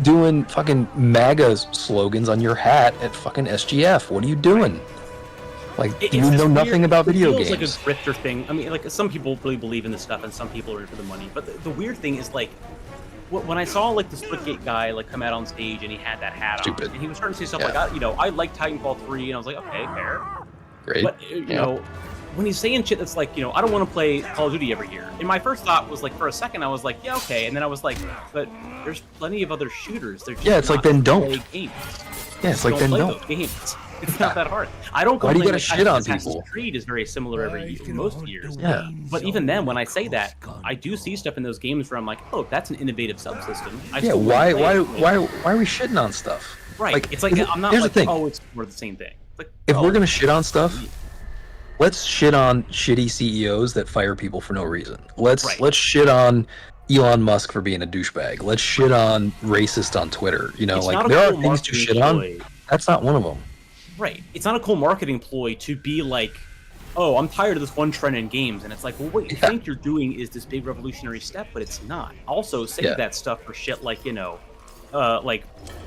doing fucking MAGA slogans on your hat at fucking SGF. What are you doing? Like, you know nothing about video games. It feels like a grifter thing. I mean, like, some people really believe in this stuff and some people are in for the money. But the weird thing is, like, when I saw, like, the Splitgate guy, like, come out on stage and he had that hat on, and he was starting to say stuff like, I like Titanfall 3, and I was like, okay, fair. Great. But, you know, when he's saying shit that's like, I don't want to play Call of Duty every year. And my first thought was, like, for a second, I was like, yeah, okay. And then I was like, but there's plenty of other shooters. They're just it's like, then don't. Games. Yeah, it's like, then don't. Games. It's not that hard. I don't. Why do you gotta like, shit on Assassin's people? Creed is very similar every year, most years. Yeah. But even then, when I say that, I do see stuff in those games where I'm like, oh, that's an innovative subsystem. Yeah. Why are we shitting on stuff? Right. Like, it's like I'm not like, oh, it's more the same thing. Like, if we're gonna shit on stuff, let's shit on shitty CEOs that fire people for no reason. Let's shit on Elon Musk for being a douchebag. Let's shit on racist on Twitter. It's like there are things to shit on. That's not one of them. Right. It's not a cool marketing ploy to be like, oh, I'm tired of this one trend in games. And it's like, well, what you think you're doing is this big revolutionary step, but it's not. Also, save that stuff for shit like, like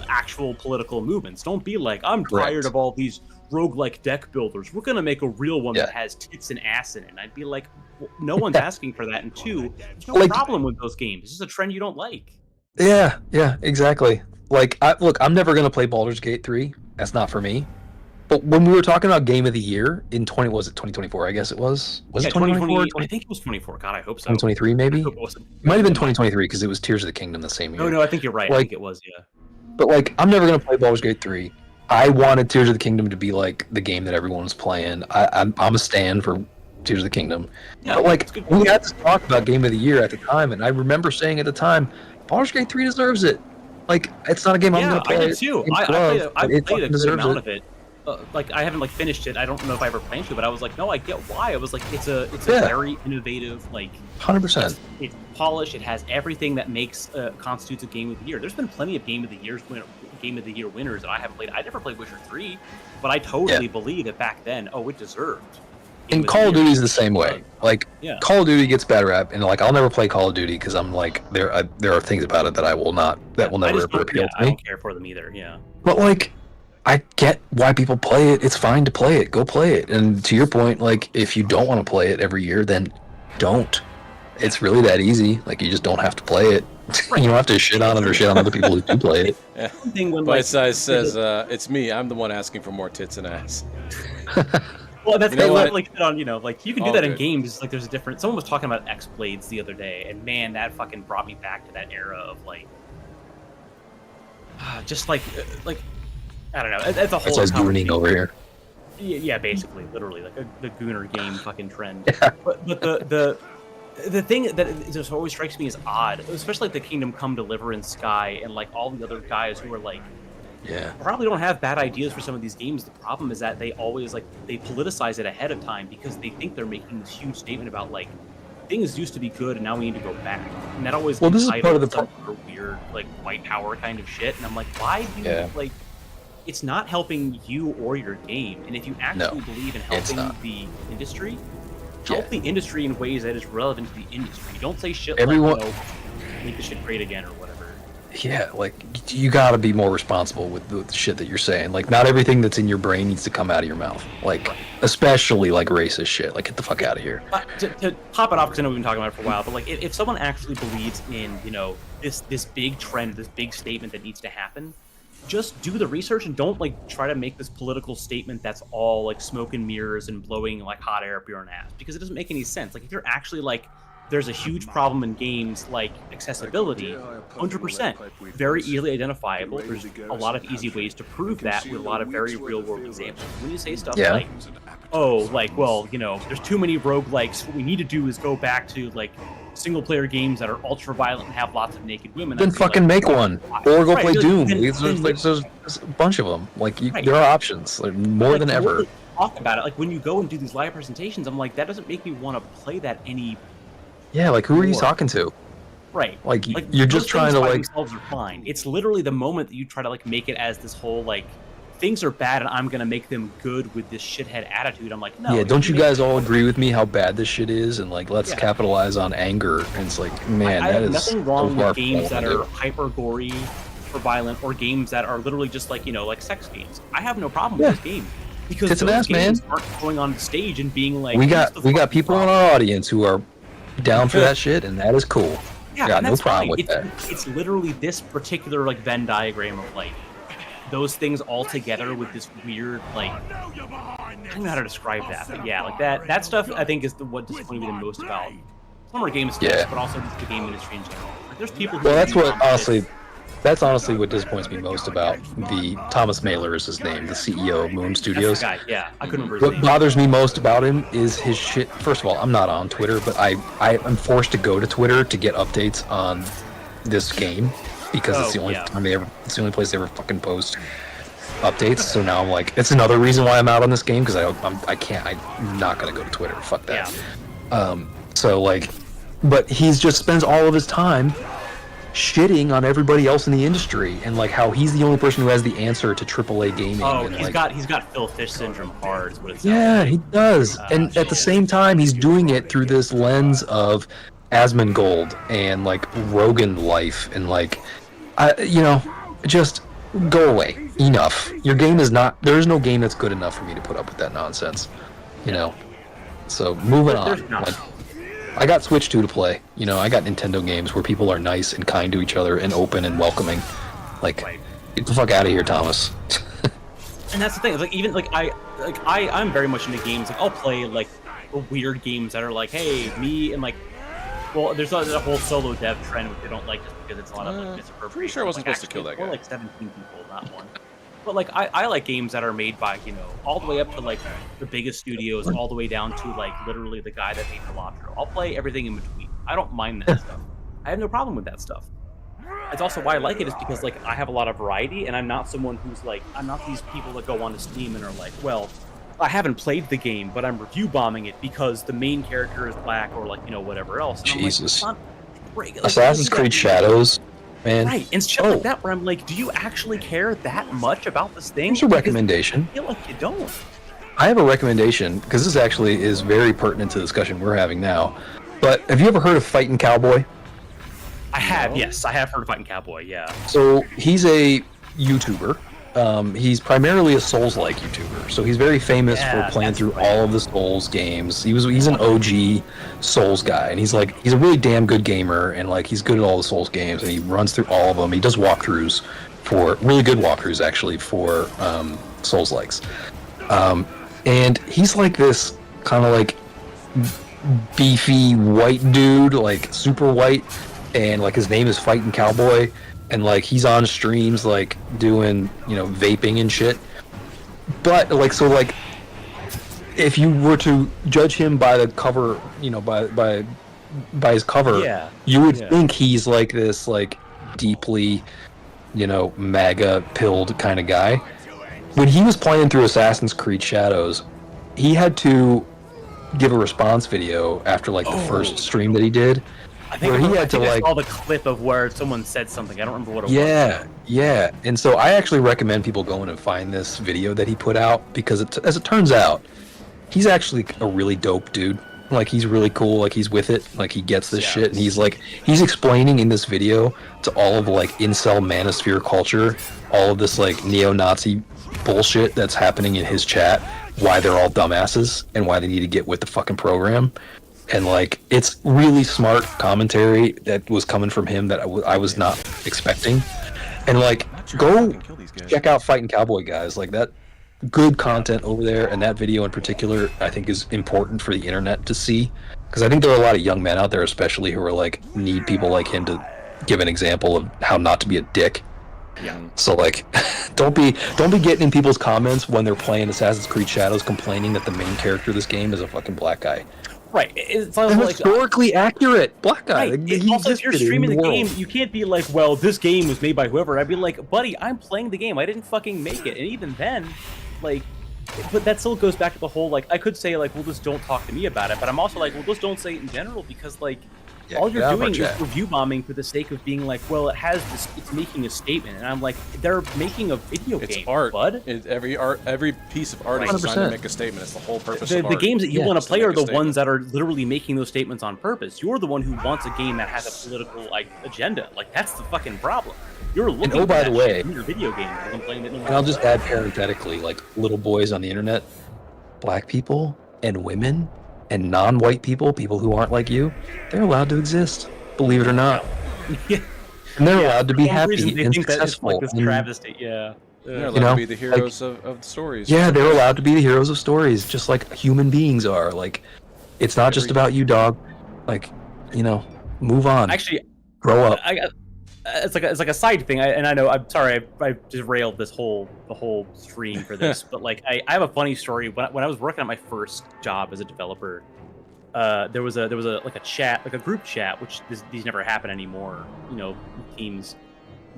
actual political movements. Don't be like, I'm tired of all these roguelike deck builders. We're going to make a real one that has tits and ass in it. And I'd be like, well, no one's asking for that. And two, there's no problem with those games. It's just a trend you don't like. Yeah, exactly. Like, I'm never going to play Baldur's Gate 3. That's not for me. But when we were talking about Game of the Year in 2024? I guess it was. Was it 2024? I think it was 24. God, I hope so. 2023, maybe. It might have been 2023 because it was Tears of the Kingdom the same year. No, I think you're right. I think it was. Yeah. But like, I'm never gonna play Baldur's Gate 3. I wanted Tears of the Kingdom to be like the game that everyone was playing. I'm a stan for Tears of the Kingdom. Yeah, but like, we had to talk about Game of the Year at the time, and I remember saying at the time, Baldur's Gate 3 deserves it. Like, it's not a game I'm gonna play. I did too. I played a good amount of it. like I haven't like finished it. I don't know if I ever planned to, but I was like, no, I get why. I was like, it's a Yeah. very innovative, like 100%. it's polished. It has everything that makes constitutes a game of the year. There's been plenty of game of the year winners that I haven't played. I never played Witcher 3, but I totally believe that back then, it deserved. And Call of Duty's the same way. Like, Call of Duty gets bad rap, and like I'll never play Call of Duty because I'm like there are things about it that I will not will never appeal to me. I don't care for them either. Yeah. But like, I get why people play it. It's fine to play it. Go play it. And to your point, like if you don't want to play it every year, then don't. It's really that easy. Like you just don't have to play it. You don't have to shit on it or shit on other people who do play it. Yeah. Bite Size says, "It's me. I'm the one asking for more tits and ass." Well, that's like on like you can do All that in good. games. Like there's a different. Someone was talking about X Blades the other day, and man, that fucking brought me back to that era of like, just like I don't know. It's a whole. It's like gooning over here. Yeah, basically, literally, like the Gooner game fucking trend. Yeah. But the thing that just always strikes me as odd, especially like the Kingdom Come Deliverance guy and like all the other guys who are like. Yeah. Probably don't have bad ideas for some of these games. The problem is that they always they politicize it ahead of time because they think they're making this huge statement about like things used to be good and now we need to go back. And that always this is part of the weird like white power kind of shit. And I'm like, why do you like? It's not helping you or your game. And if you actually believe in helping the industry, help the industry in ways that is relevant to the industry. Don't say shit like make the shit great again or whatever. Yeah, like you got to be more responsible with the shit that you're saying. Like, not everything that's in your brain needs to come out of your mouth. Like, especially like racist shit. Like, get the fuck out of here. To pop it off, because I know we've been talking about it for a while, but like, if someone actually believes in this big trend, this big statement that needs to happen, just do the research and don't like try to make this political statement that's all like smoke and mirrors and blowing like hot air up your own ass, because it doesn't make any sense. Like, if you're actually like. There's a huge problem in games like accessibility, 100%, very easily identifiable. There's a lot of easy ways to prove that with a lot of very real-world examples. When you say stuff like, there's too many roguelikes, what we need to do is go back to like single-player games that are ultra-violent and have lots of naked women. Then fucking make one, or go play Doom. There's a bunch of them. Like, there are options, like, more than ever. Talk about it. Like, when you go and do these live presentations, I'm like, that doesn't make me want to play that any. Yeah, like who are you talking to? Right. Like you're just trying to like. Themselves are fine. It's literally the moment that you try to like make it as this whole like things are bad and I'm gonna make them good with this shithead attitude. I'm like, no. Yeah, don't you guys all agree with me how bad this shit is? And like, let's capitalize on anger. And it's like, man, I have is nothing wrong with games that are hyper gory or violent, or games that are literally just like like sex games. I have no problem with this game. Because those games aren't going on stage and being like, we got people in our audience who are down for that shit, and that is cool. Yeah, got no problem with that. It's literally this particular like Venn diagram of like those things all together with this weird like I don't know how to describe that, but yeah, like that stuff I think is what disappointed me the most about summer games, but also just the game industry in general. Like, there's people who that's honestly what disappoints me most about the Thomas Mailer is his name, the CEO of Moon Studios. That's the guy. Yeah, I couldn't remember his name. What bothers me most about him is his shit. First of all, I'm not on Twitter, but I'm forced to go to Twitter to get updates on this game because it's the only it's the only place they ever fucking post updates. So now I'm like, it's another reason why I'm out on this game, because I'm not gonna go to Twitter. Fuck that. So like, but he's just spends all of his time shitting on everybody else in the industry and like how he's the only person who has the answer to AAA gaming. Oh, and, he's got Phil Fish syndrome hard. Is what it sounds like. He does. And at the same time, he's doing it through this lens of Asmongold and like Rogan life and like, just go away. Enough. Your game is not. There is no game that's good enough for me to put up with that nonsense. So moving on. Like, I got Switch 2 to play. I got Nintendo games where people are nice and kind to each other and open and welcoming. Like, get the fuck out of here, Thomas. And that's the thing. It's like even like I'm very much into games. Like I'll play like weird games that are like, hey, me and like, well, there's a whole solo dev trend which I don't like just because it's a lot of like misappropriation. Pretty sure I wasn't supposed to kill that guy. More like 17 people, not one. But like I like games that are made by all the way up to like the biggest studios, all the way down to like literally the guy that made LOTR. I'll play everything in between. I don't mind that stuff. I have no problem with that stuff. It's also why I like it is because like I have a lot of variety, and I'm not someone who's like I'm not these people that go onto Steam and are like, well, I haven't played the game, but I'm review bombing it because the main character is black or like whatever else. And Jesus. I'm like, Assassin's Creed Shadows, man. Right, and shit like that where I'm like, do you actually care that much about this thing? Here's a recommendation. I feel like you don't. I have a recommendation, because this actually is very pertinent to the discussion we're having now. But have you ever heard of Fightin' Cowboy? I have, yes. I have heard of Fightin' Cowboy, yeah. So he's a YouTuber. He's primarily a Souls-like YouTuber. So he's very famous for playing through all of the Souls games. He's an OG Souls guy, and he's a really damn good gamer, and like he's good at all the Souls games, and he runs through all of them. He does walkthroughs for really good walkthroughs actually for Souls-likes. And he's like this kind of like beefy white dude, like super white, and like his name is Fightin' Cowboy, and like he's on streams like doing vaping and shit. But like so like if you were to judge him by the cover, by his cover, you would think he's like this like deeply MAGA pilled kind of guy. When he was playing through Assassin's Creed Shadows, he had to give a response video after like the first stream that he did. I think I saw the clip of where someone said something. I don't remember what it was. Yeah. And so I actually recommend people go in and find this video that he put out because as it turns out, he's actually a really dope dude. Like he's really cool. Like he's with it. Like he gets this shit, and he's explaining in this video to all of like incel manosphere culture, all of this like neo-Nazi bullshit that's happening in his chat, why they're all dumbasses and why they need to get with the fucking program. And like it's really smart commentary that was coming from him that I was not expecting. And like go check out Fightin' Cowboy, guys. Like that good content over there, and that video in particular I think is important for the internet to see, because I think there are a lot of young men out there especially who are like need people like him to give an example of how not to be a dick. So like don't be getting in people's comments when they're playing Assassin's Creed Shadows complaining that the main character of this game is a fucking black guy. Right. It's like historically accurate black guy. Right. Also, if you're streaming the game, you can't be like, well, this game was made by whoever. I'd be like, buddy, I'm playing the game. I didn't fucking make it. And even then, like, but that still goes back to the whole, like, I could say, like, well, just don't talk to me about it. But I'm also like, well, just don't say it in general, because, like, all you're doing is review bombing for the sake of being like, well, it has this, it's making a statement. And I'm like, they're making a video game. It's art, bud. Every piece of art is designed to make a statement. It's the whole purpose of art. The games that you want to play are the ones that are literally making those statements on purpose. You're the one who wants a game that has a political like agenda. Like that's the fucking problem. You're looking and by the way, in your video game and playing it. And I'll just add parenthetically, like little boys on the internet, black people and women and non-white people who aren't like you, they're allowed to exist. Believe it or not. And they're allowed to be happy and successful. Like this travesty, They're allowed to be the heroes of the stories. Yeah, they're allowed to be the heroes of stories, just like human beings are. Like, it's not just about you, dog. Like, move on. Actually, grow up. It's like a side thing, and I know I'm sorry I just railed the whole stream for this, but like I have a funny story. When I was working at my first job as a developer, there was a like a chat, like a group chat, which these never happen anymore, teams.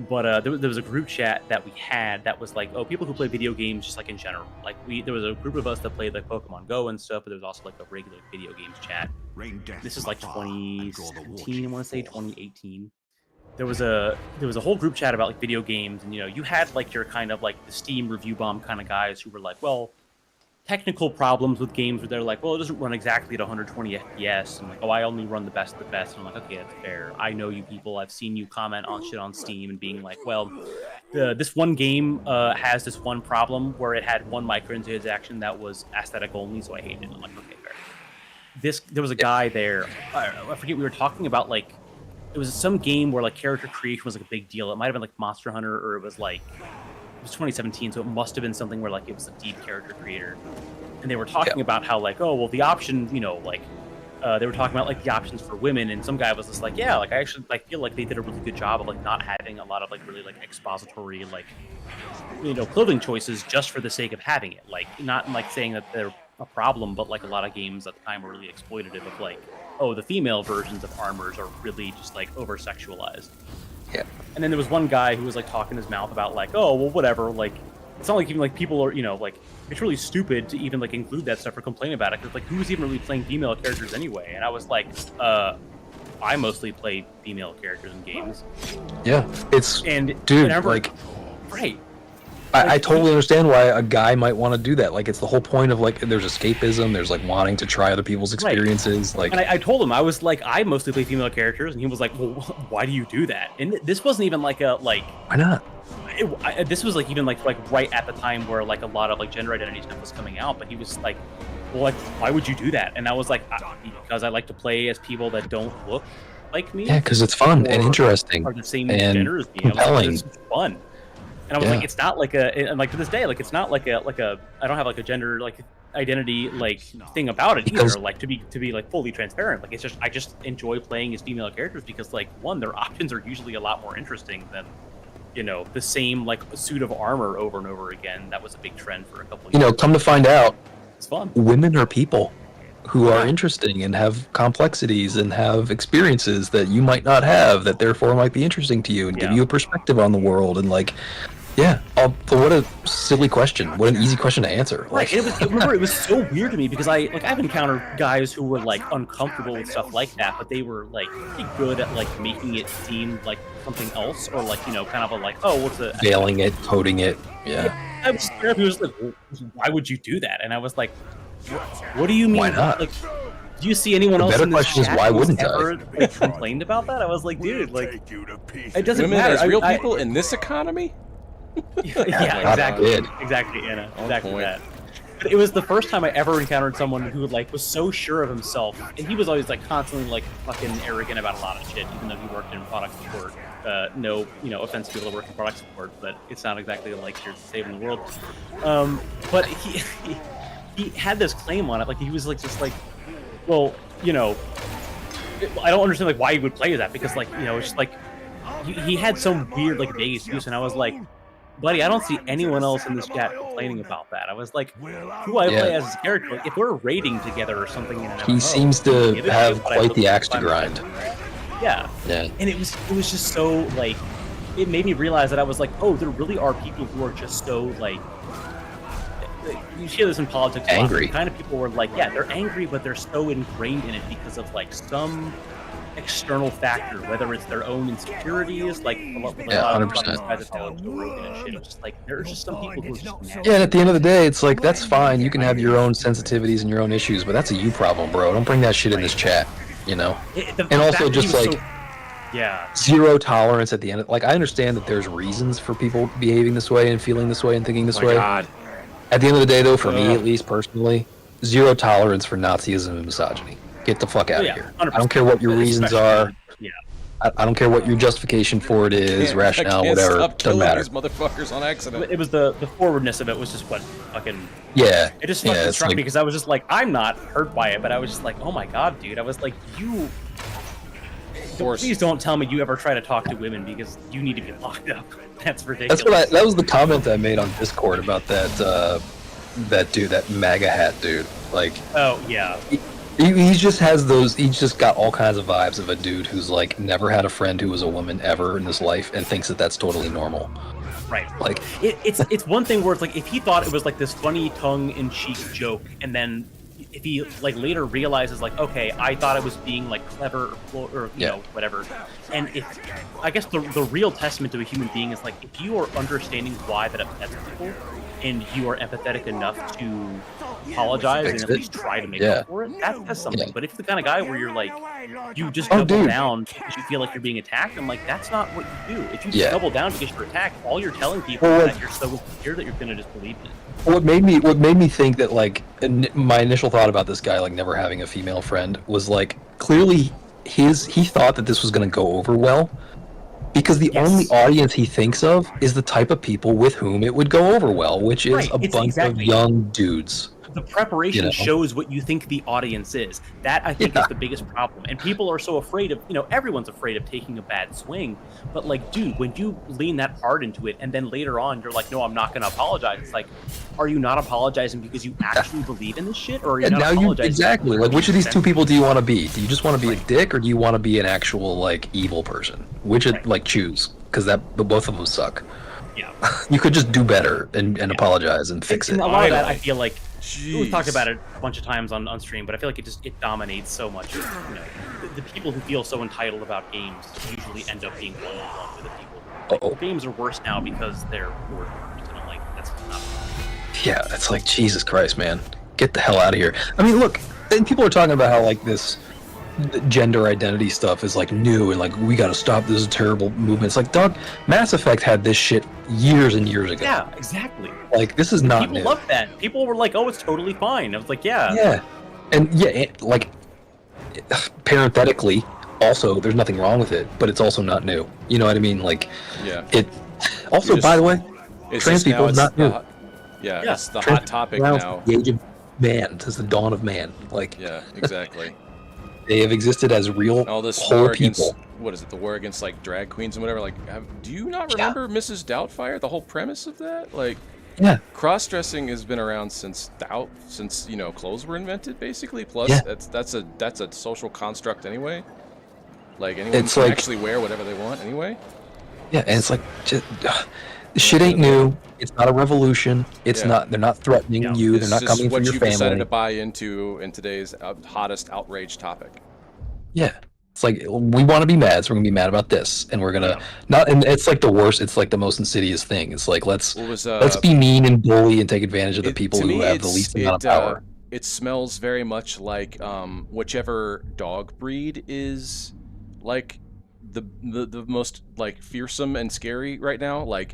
But there was a group chat that we had that was like, people who play video games just like in general. Like there was a group of us that played like Pokemon Go and stuff, but there was also like a regular video games chat. This is like 2017, I want to say 2018. There was a whole group chat about like video games, and you had like your kind of like the Steam review bomb kind of guys who were like, well, technical problems with games where they're like, well, it doesn't run exactly at 120 FPS, and like, I only run the best of the best. And I'm like, okay, that's fair. I know you people. I've seen you comment on shit on Steam and being like, well, this one game has this one problem where it had one microtransaction that was aesthetic only, so I hated it. I'm like, okay, fair. There was a guy there. I forget, we were talking about like. It was some game where like character creation was like a big deal. It might have been like Monster Hunter, or it was 2017, so it must have been something where like it was a deep character creator. And they were talking about how like, oh well, the option, they were talking about like the options for women, and some guy was just like, yeah, like I actually like feel like they did a really good job of like not having a lot of like really like expository like clothing choices just for the sake of having it. Like not like saying that they're a problem, but like a lot of games at the time were really exploitative of like, the female versions of armors are really just like over sexualized. Yeah, And then there was one guy who was like talking his mouth about like, oh well, whatever. Like, it's not like even like people are, like it's really stupid to even like include that stuff or complain about it because like who's even really playing female characters anyway? And I was like, I mostly play female characters in games. Yeah, it's and dude, and I remember, like, right. I totally understand why a guy might want to do that. Like, it's the whole point of like, there's escapism, there's like wanting to try other people's experiences. Like, and I told him, I was like, I mostly play female characters, and he was like, well, why do you do that? And this wasn't even like a like. Why not? This was like even like right at the time where like a lot of like gender identity stuff was coming out, but he was like, well, like, why would you do that? And I was like, because I like to play as people that don't look like me. Yeah, because it's fun and interesting or the same and gender as me. compelling. It's fun. And I was like, it's not like and like to this day, like it's not like a I don't have like a gender like identity like thing about it either. Like to be like fully transparent. Like it's just I just enjoy playing as female characters because like one, their options are usually a lot more interesting than the same like suit of armor over and over again. That was a big trend for a couple of years. Come to find out, it's fun. Women are people who are interesting and have complexities and have experiences that you might not have that therefore might be interesting to you and give you a perspective on the world and like. Yeah. What a silly question. What an easy question to answer. Right. It was so weird to me because I've encountered guys who were like uncomfortable with stuff like that, but they were like pretty good at like making it seem like something else or like kind of a like, oh, what's the veiling it, coding it. Yeah. I was scared. He was like, why would you do that? And I was like, what do you mean? Why not? Like, do you see anyone else in this chat why wouldn't ever like, complained about that? I was like, dude, like it doesn't Women matter. as real people in this economy. Yeah, exactly, Anna. Exactly that. But it was the first time I ever encountered someone who like was so sure of himself, and he was always like constantly like fucking arrogant about a lot of shit, even though he worked in product support. No, offense to people that work in product support, but it's not exactly like you're saving the world. But he had this claim on it, like he was like just like, well, I don't understand like why he would play that because like it's just like he had some weird like vague excuse, and I was like. Buddy, I don't see anyone else in this chat complaining about that. I was like, who I play as a character, like, if we're raiding together or something in an MMO, he seems to have quite the axe to grind. Yeah. And it was just so, like, it made me realize that I was like, oh, there really are people who are just so, like, you hear this in politics a lot. Angry. The kind of people who are like, yeah, they're angry, but they're so ingrained in it because of, like, some external factor, whether it's their own insecurities, like a lot of 100%. guys that follow Joe Rogan and shit. It's just like there's just some people who are just mad. Yeah, and at the end of the day, it's like that's fine. You can have your own sensitivities and your own issues, but that's a you problem, bro. Don't bring that shit in this chat, And also just like zero tolerance at the end. Like I understand that there's reasons for people behaving this way and feeling this way and thinking this way. God. At the end of the day, though, for me at least personally, zero tolerance for Nazism and misogyny. Get the fuck out of here. 100%. I don't care what your reasons are. Yeah. I don't care what your justification for it is, rationale, whatever. Doesn't matter. These motherfuckers on accident. It was the forwardness of it was just what fucking. Yeah. It just fucking struck me because I was just like, I'm not hurt by it, but I was just like, oh my god, dude. I was like, you. Please don't tell me you ever try to talk to women because you need to be locked up. That's ridiculous. That was the comment I made on Discord about that dude, that MAGA hat dude. Like. Oh yeah. He just has those. He's just got all kinds of vibes of a dude who's like never had a friend who was a woman ever in his life and thinks that that's totally normal. Right. Like it's one thing where it's like if he thought it was like this funny tongue-in-cheek joke, and then if he like later realizes like, okay, I thought it was being like clever or you know whatever, and I guess the real testament to a human being is like if you are understanding why that upsets people, and you are empathetic enough to apologize and at least try to make up for it, that's something. But if you're the kind of guy where you're like, you just double down because you feel like you're being attacked, I'm like, that's not what you do. If you just double down because you're attacked, all you're telling people is that you're so insecure that you're going to just believe it. What made me think that like my initial thought about this guy like never having a female friend was like clearly he thought that this was going to go over well. Because the only audience he thinks of is the type of people with whom it would go over well, which is a bunch of young dudes. The preparation shows what you think the audience is. That, I think, is the biggest problem. And people are so afraid of, everyone's afraid of taking a bad swing. But, like, dude, when you lean that hard into it, and then later on you're like, no, I'm not going to apologize. It's like, are you not apologizing because you actually believe in this shit? Or are you not apologizing? Exactly. Like, which of these two people do you want to be? Do you just want to be a dick, or do you want to be an actual, like, evil person? Which, like, choose? because both of them suck. Yeah. You could just do better and apologize and fix And it. a lot of that, I feel like Jeez. we've talked about it a bunch of times on stream, but I feel like it dominates so much. Of, the people who feel so entitled about games usually end up being one-on-one with the people. Like, games are worse now because they're worse, and I'm like, that's not. Yeah, it's like, Jesus Christ, man, get the hell out of here. I mean, look, and people are talking about how like this gender identity stuff is like new and like we got to stop this terrible movement. It's like, dog, Mass Effect had this shit years and years ago. Yeah, exactly. Like, this is not people new. Love that. People were like, oh, it's totally fine. I was like, yeah, and like parenthetically, also there's nothing wrong with it, but it's also not new. You know what I mean? Like, it also, by the way, trans people is not new. It's the hot topic now. The age of man, since the dawn of man. Like, yeah, exactly. They have existed as real all this whole war people. Against, what is it? The war against like drag queens and whatever. Like, do you not remember Mrs. Doubtfire? The whole premise of that, like, cross-dressing has been around since clothes were invented, basically. Plus, that's a social construct anyway. Like, anyone can actually wear whatever they want anyway. Yeah, and it's like, shit ain't new. It's not a revolution. It's not. They're not threatening you. They're not coming for your family. It's just what you've decided to buy into in today's hottest outrage topic. Yeah, it's like, we want to be mad, so we're gonna be mad about this, and we're gonna not. And it's like the worst. It's like the most insidious thing. It's like, let's be mean and bully and take advantage of the people who have the least amount of power. It smells very much like whichever dog breed is like the most like fearsome and scary right now. Like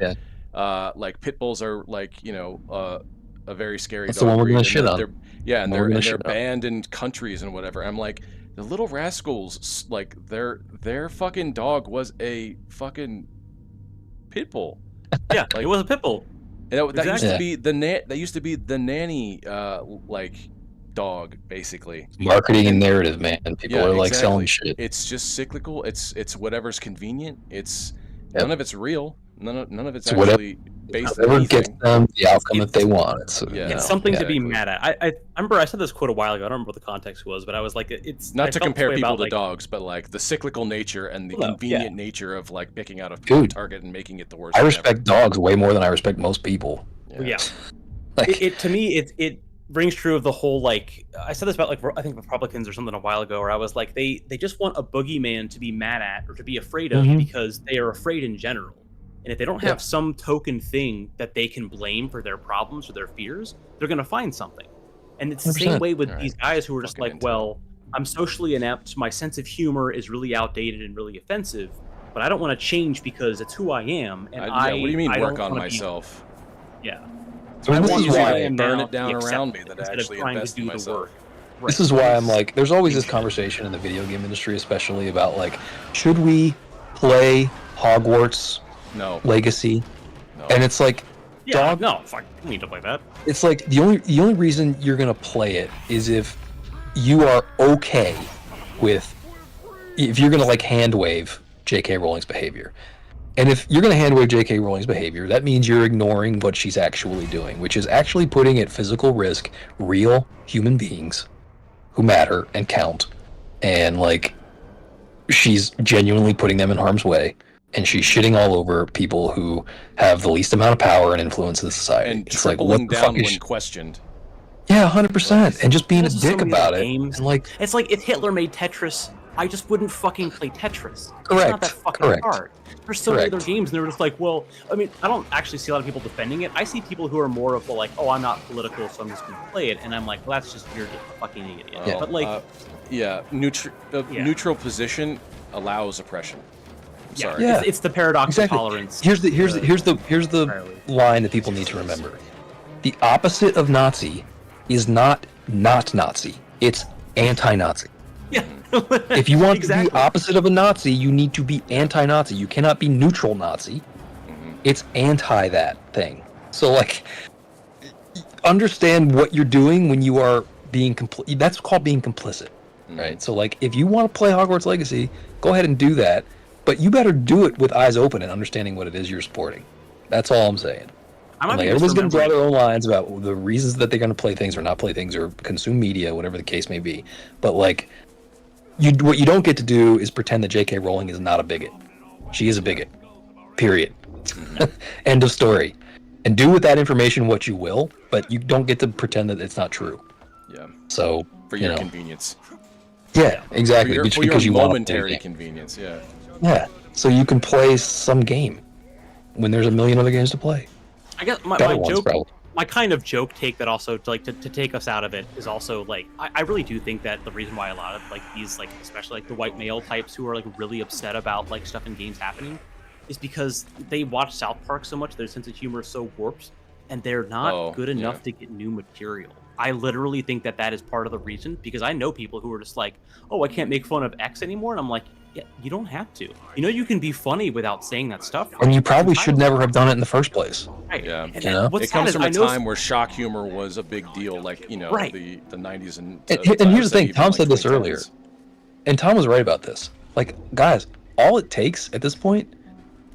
pit bulls are like a very scary. That's dog the one we're breed, gonna shit on. They're banned in countries and whatever. I'm like, the little rascals, like their fucking dog was a fucking pit bull. Yeah, like, it was a pit bull. And that used to be the nanny like dog, basically. Marketing and narrative, man. People are like selling shit. It's just cyclical. It's whatever's convenient. It's none of it's real. None of it's actually based on anything. Gets them the outcome that they want. It's something to be mad at. I remember I said this quote a while ago. I don't remember what the context was, but I was like, it's not to compare people to dogs, but like the cyclical nature and the convenient nature of like picking out a target and making it the worst. I respect dogs way more than I respect most people. Yeah. Like, to me, it rings true of the whole, like, I said this about, like, I think Republicans or something a while ago, where I was like, they just want a boogeyman to be mad at or to be afraid of because they are afraid in general. And if they don't have some token thing that they can blame for their problems or their fears, they're going to find something. And it's the same way with these guys who are just like, well, I'm socially inept, my sense of humor is really outdated and really offensive, but I don't want to change because it's who I am. And what do you mean work on myself? So this is why I burn it down around me that I actually invest in myself. This is why I'm like, there's always this conversation in the video game industry, especially about like, should we play Hogwarts Legacy? No. And it's like, fuck, you need to play that. It's like the only reason you're gonna play it is if you are okay with, if you're gonna like hand wave J.K. Rowling's behavior. And if you're going to hand wave J.K. Rowling's behavior, that means you're ignoring what she's actually doing, which is actually putting at physical risk real human beings who matter and count. And, like, she's genuinely putting them in harm's way. And she's shitting all over people who have the least amount of power and influence in society. And tripling down when questioned. Yeah, 100%. And just being a dick about it. And, like, it's like if Hitler made Tetris, I just wouldn't fucking play Tetris. Correct. It's not that fucking hard. There's so many other games, and they're just like, well, I mean, I don't actually see a lot of people defending it. I see people who are more of the like, oh, I'm not political, so I'm just going to play it, and I'm like, well, that's just you're just a fucking idiot. But like, neutral position allows oppression. Sorry. Yeah, it's the paradox of tolerance. Here's the line that people need to remember. The opposite of Nazi is not Nazi. It's anti-Nazi. Yeah. If you want to be opposite of a Nazi, you need to be anti-Nazi. You cannot be neutral Nazi. It's anti that thing. So, like, understand what you're doing when you are being that's called being complicit, right? So, like, if you want to play Hogwarts Legacy, go ahead and do that, but you better do it with eyes open and understanding what it is you're supporting. That's all I'm saying. Like, everyone's going to draw their own lines about the reasons that they're going to play things or not play things or consume media, whatever the case may be. But, like, what you don't get to do is pretend that J.K. Rowling is not a bigot. She is a bigot. Period. End of story. And do with that information what you will, but you don't get to pretend that it's not true. Yeah. So For your convenience. Yeah, exactly. For because your you want to momentary play convenience. Yeah. Yeah. So you can play some game when there's a million other games to play. I guess my Better ones, joke, probably. my kind of joke take that also to take us out of it is also like I really do think that the reason why a lot of like these like especially like the white male types who are like really upset about like stuff in games happening is because they watch South Park so much, their sense of humor is so warped, and they're not good enough to get new material. I literally think that is part of the reason, because I know people who are just like, oh, I can't make fun of X anymore, and I'm like, yeah, you don't have to. You know, you can be funny without saying that stuff. And you probably should never have done it in the first place. Right. Yeah. And You know? It comes from a time where shock humor was a big deal, like, you know, the 90s and here's the thing, even, Tom like, said this 2010s. earlier. And Tom was right about this. Like, guys, all it takes at this point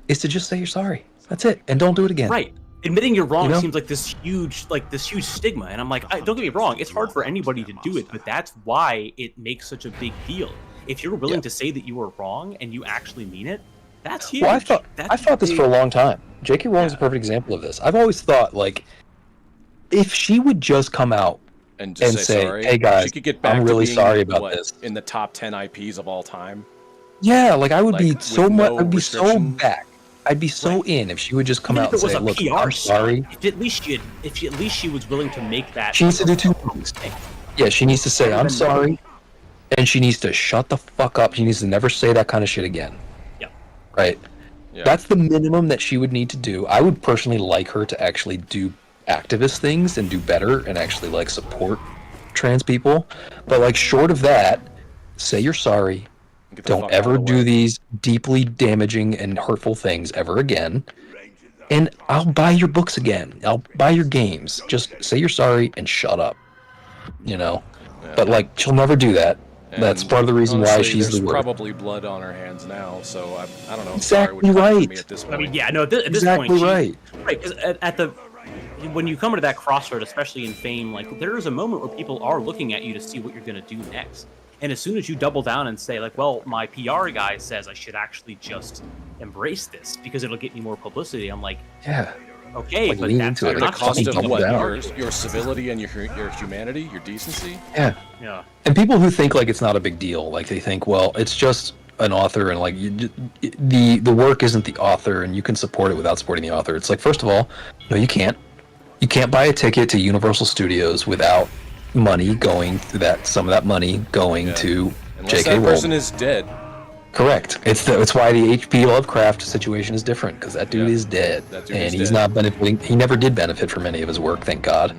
is to just say you're sorry. That's it. And don't do it again. Right. Admitting you're wrong You know? seems like this huge stigma, and I'm like, don't get me wrong, it's hard for anybody to do it, but that's why it makes such a big deal. If you're willing to say that you were wrong and you actually mean it, that's huge. Well, I thought this for a long time. J.K. Rowling's a perfect example of this. I've always thought, like, if she would just come out and just say sorry, hey guys, she could get back I'm to really being, sorry about this. in the top 10 IPs of all time. Yeah, like I would Like, be with so much. no I'd be so restriction. back. I'd be so in if she would just come Even out if and it was say, a "Look, PR I'm sorry." stunt, if at least she was willing to make that. She needs to do two things. Yeah, she needs to say, "I'm sorry," and she needs to shut the fuck up. She needs to never say that kind of shit again. Yeah. Right. Yeah. That's the minimum that she would need to do. I would personally like her to actually do activist things and do better and actually like support trans people. But like short of that, say you're sorry. Get the Don't fuck out ever of the do way. these deeply damaging and hurtful things ever again. And I'll buy your books again. I'll buy your games. Just say you're sorry and shut up. You know? Yeah. But like she'll never do that. And That's part of the reason why honestly, she's there's the word. probably blood on her hands now, so I don't know. Exactly sorry would come from right. Me at this point. I mean, yeah, no, at this Exactly point, right. Right, because at the when you come to that crossroad, especially in fame, like there is a moment where people are looking at you to see what you're going to do next. And as soon as you double down and say, like, well, my PR guy says I should actually just embrace this because it'll get me more publicity, I'm like, Yeah. okay, Like, but lean that's into it. At the not cost fucking of double what? down. Your civility and your humanity, your decency? Yeah. Yeah. And people who think like it's not a big deal, like they think, well, it's just an author, and like the work isn't the author, and you can support it without supporting the author. It's like, first of all, no, you can't. You can't buy a ticket to Universal Studios without money going to that. Some of that money going to Unless J.K. that person Rowling. is dead. Correct. It's why the H.P. Lovecraft situation is different, because that dude Yeah. is dead, That dude and is he's dead. not benefiting. He never did benefit from any of his work, thank God.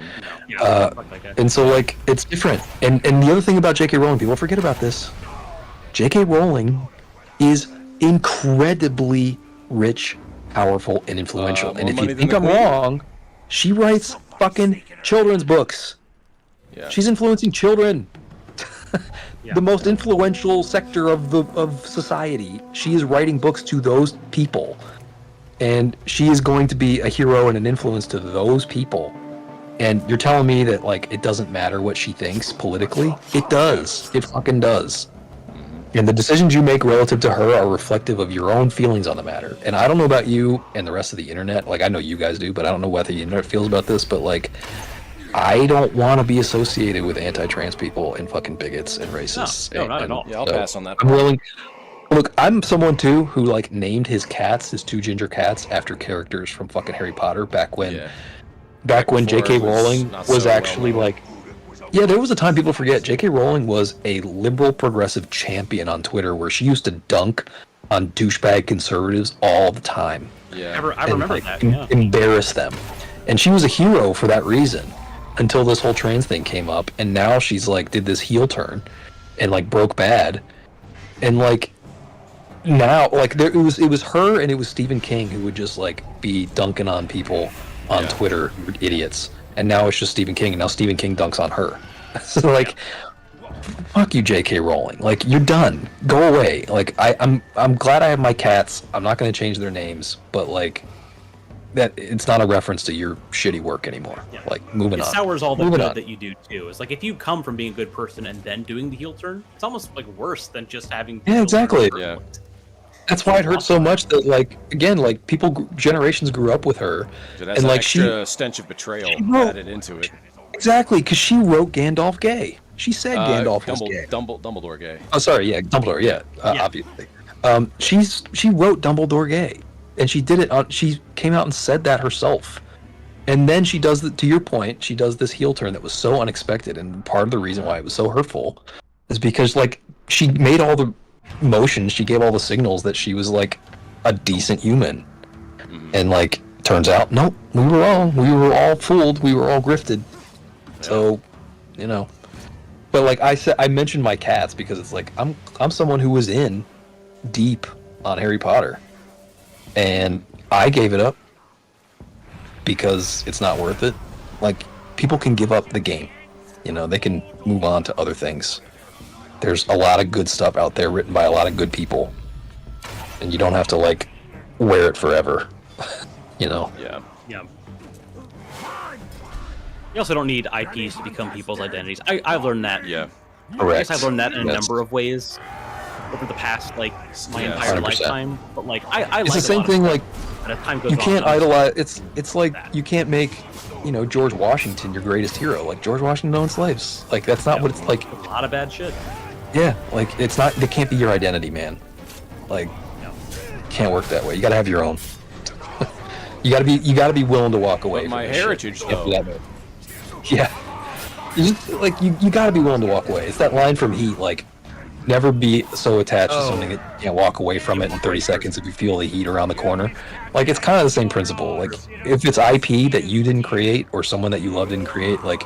Yeah, fuck that guy. And so, like, it's different. And the other thing about J.K. Rowling, people forget about this. J.K. Rowling is incredibly rich, powerful, and influential. More And if money you than think the I'm Queen. wrong, she writes fucking children's books. Yeah. She's influencing children. Yeah. The most influential sector of society. She is writing books to those people. And she is going to be a hero and an influence to those people. And you're telling me that, like, it doesn't matter what she thinks politically? It does. It fucking does. And the decisions you make relative to her are reflective of your own feelings on the matter. And I don't know about you and the rest of the internet. Like, I know you guys do, but I don't know what the internet feels about this. But, like, I don't want to be associated with anti-trans people and fucking bigots and racists. No, not at all. Yeah, I'll So pass on that. I'm willing. Look, I'm someone too who like named his cats, his two ginger cats, after characters from fucking Harry Potter back when, Yeah. back when before J.K. it was Rowling not was so actually well-known. like, yeah, there was a time people forget J.K. Rowling was a liberal progressive champion on Twitter where she used to dunk on douchebag conservatives all the time. Yeah. I and, remember like, that. Yeah. embarrass them. And she was a hero for that reason until this whole trans thing came up, and now she's like did this heel turn and like broke bad, and like now like it was her and it was Stephen King who would just like be dunking on people on Yeah. Twitter who were idiots, and now it's just Stephen King, and now Stephen King dunks on her. So like, fuck you, J.K. Rowling. Like, you're done. Go away. Like, I'm glad I have my cats. I'm not going to change their names, but like, that it's not a reference to your shitty work anymore. Yeah. Like, moving It on. sours all the Moving good on. that you do too. It's like if you come from being a good person and then doing the heel turn, it's almost like worse than just having. the Yeah, heel turn exactly. in the first Yeah. place. That's why it hurts so much that, like, again, like, generations grew up with her. So that's and, an like, extra stench of betrayal added into it. Exactly, because she wrote Gandalf gay. She said Gandalf was gay. Dumbledore gay. Oh, sorry, yeah, Dumbledore, yeah. Obviously. She wrote Dumbledore gay. And she did it, she came out and said that herself. And then she does, to your point, she does this heel turn that was so unexpected, and part of the reason why it was so hurtful is because, like, she made all the motions, she gave all the signals that she was, like, a decent human. And, like, turns out, nope, we were wrong. We were all fooled. We were all grifted. So, you know. But, like I said, I mentioned my cats because it's like, I'm someone who was in deep on Harry Potter. And I gave it up because it's not worth it. Like, people can give up the game. You know, they can move on to other things. There's a lot of good stuff out there written by a lot of good people. And you don't have to, like, wear it forever. You know? Yeah. Yeah. You also don't need IPs to become people's identities. I've learned that. Yeah. Correct. I guess I've learned that in a number of ways over the past, like, my entire 100%. lifetime. But, like, I It's like the same thing, like, but as time goes you on, can't idolize. It's like you can't make, you know, George Washington your greatest hero. Like, George Washington owned slaves. Like, that's not what it's like. A lot of bad shit. Yeah, like, it's not. It can't be your identity, man. Like, can't work that way. You gotta have your own. You gotta be willing to walk away. But from my this heritage, shit. though. Yeah. You gotta be willing to walk away. It's that line from Heat, like, never be so attached to something that you can't walk away from it in 30 seconds if you feel the heat around the corner. Like, it's kind of the same principle. Like, if it's IP that you didn't create or someone that you love didn't create, like,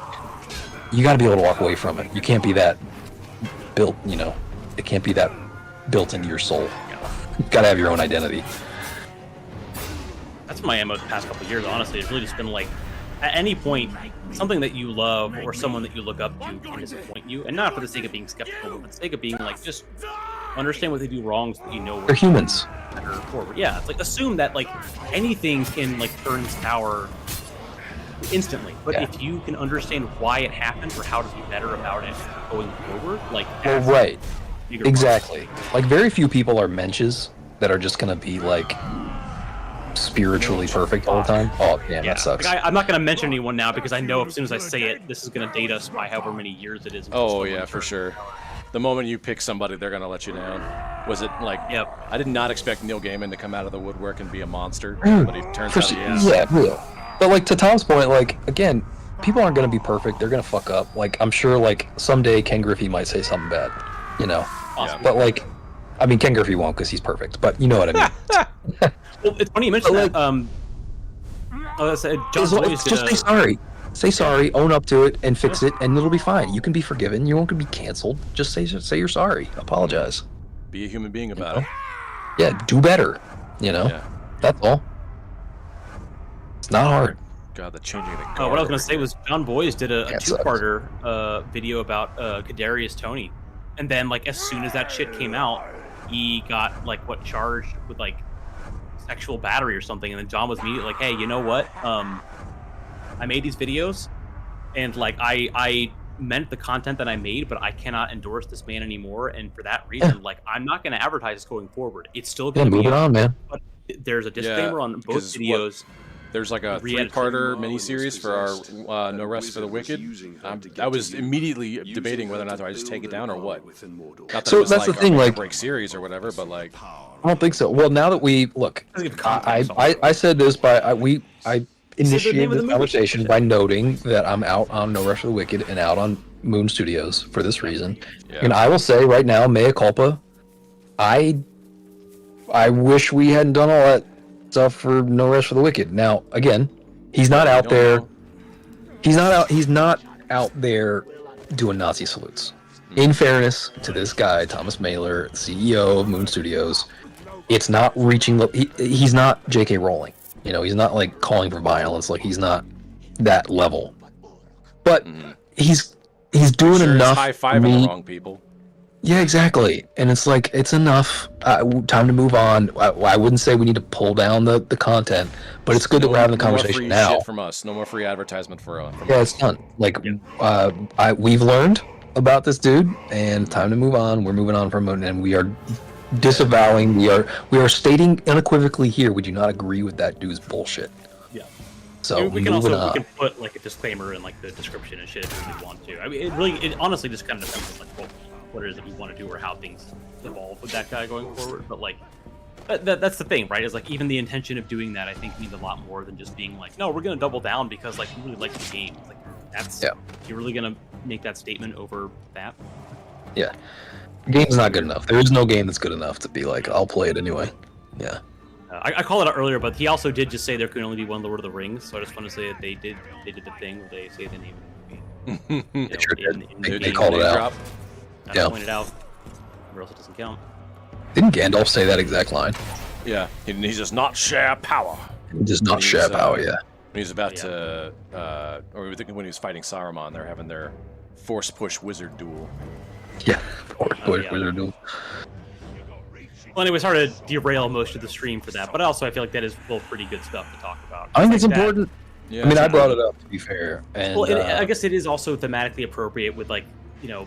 you gotta be able to walk away from it. You can't be that built, you know, it can't be that built into your soul. You gotta have your own identity. That's my MO the past couple of years, honestly. It's really just been like, at any point, something that you love or someone that you look up to can disappoint you, and not for the sake of being skeptical, but for the sake of being like, just understand what they do wrong so that you know where They're humans. better forward. Yeah, it's like, assume that, like, anything can, like, turn sour instantly, but Yeah. if you can understand why it happened or how to be better about it going forward, like, Well, that's right. bigger Exactly. Like, very few people are mensches that are just gonna be, like, spiritually perfect all the time. Oh, damn, Yeah, that sucks. like, I'm not going to mention anyone now because I know as soon as I say it, this is going to date us by however many years it is. Oh yeah, for sure. The moment you pick somebody, they're gonna let you down. Was it like? Yep. I did not expect Neil Gaiman to come out of the woodwork and be a monster, Mm. but he turns out he is. Yeah, real. But, like, to Tom's point, like, again, people aren't gonna be perfect. They're gonna fuck up. Like, I'm sure, like, someday Ken Griffey might say something bad, you know. Yeah. But, like, I mean, Ken Griffey won't because he's perfect. But you know what I mean. Well, it's funny you mentioned But, that. John Boyce did Just say sorry. Say sorry, own up to it, and fix it, and it'll be fine. You can be forgiven. You won't be canceled. Just say you're sorry. Apologize. Be a human being about it. Yeah, do better. You know, Yeah. that's all. It's not hard. God, the changing of the guard. what I was going to say was John Boyce did a That two-parter video about Kadarius Toney, and then, like, as soon as that shit came out, he got, like, charged with, like, sexual battery or something, and then John was immediately like, hey, you know what, I made these videos, and, like, I meant the content that I made, but I cannot endorse this man anymore, and for that reason, like, I'm not going to advertise this going forward. It's still Yeah, going to be move it on, man. but there's a disclaimer on both 'cause videos. There's like a Re-editing. three-parter miniseries for our No Rest for the Wicked. I was immediately debating whether or not do I just take it down or what. Not that So it was that's like the thing, a like- break series or whatever, but like, I don't think so. Well, now that we look, I said this by I name initiated of the this movie. conversation by noting that I'm out on No Rush for the Wicked and out on Moon Studios for this reason. Yeah. And I will say right now, mea culpa. I wish we hadn't done all that stuff for No Rest for the Wicked. Now, again, he's not out don't there. know. He's not out there doing Nazi salutes. In fairness to this guy, Thomas Mailer, CEO of Moon Studios, it's not reaching. He's not J.K. Rowling. You know, he's not like calling for violence. Like, he's not that level. But he's doing sure, enough. it's high-fiving me- the wrong people. Yeah, exactly. And it's like, it's enough. Time to move on. I wouldn't say we need to pull down the content, but it's good that we're having the No more conversation free now. shit from us. No more free advertisement from Yeah, us. it's done. Like, we've learned about this dude, and time to move on. We're moving on from him, and we are disavowing. We are stating unequivocally here. We do not agree with that dude's bullshit. Yeah. So we can put like a disclaimer in like the description and shit if we want to. I mean, it honestly just kind of depends on like what it is that we want to do or how things evolve with that guy going forward. But like that's the thing, right? Is like even the intention of doing that, I think, means a lot more than just being like, no, we're gonna double down because like we really like the game. Like that's you're really gonna make that statement over that? Yeah. The game's not good enough. There is no game that's good enough to be like, I'll play it anyway. Yeah. I called it out earlier, but he also did just say there could only be one Lord of the Rings, so I just want to say that they did the thing where they say the name of the movie. They sure did. They called it out. I pointed out, or else it doesn't count. Didn't Gandalf say that exact line? Yeah, he does not share power. He does not share power, yeah. When he's about to, or when he was fighting Saruman, they're having their force push wizard duel. Yeah, force push wizard duel. Well, anyway, it's hard to derail most of the stream for that, but also I feel like that is still pretty good stuff to talk about. I think it's important. Yeah, I mean, I brought it up, to be fair. And, well, I guess it is also thematically appropriate with, like, you know,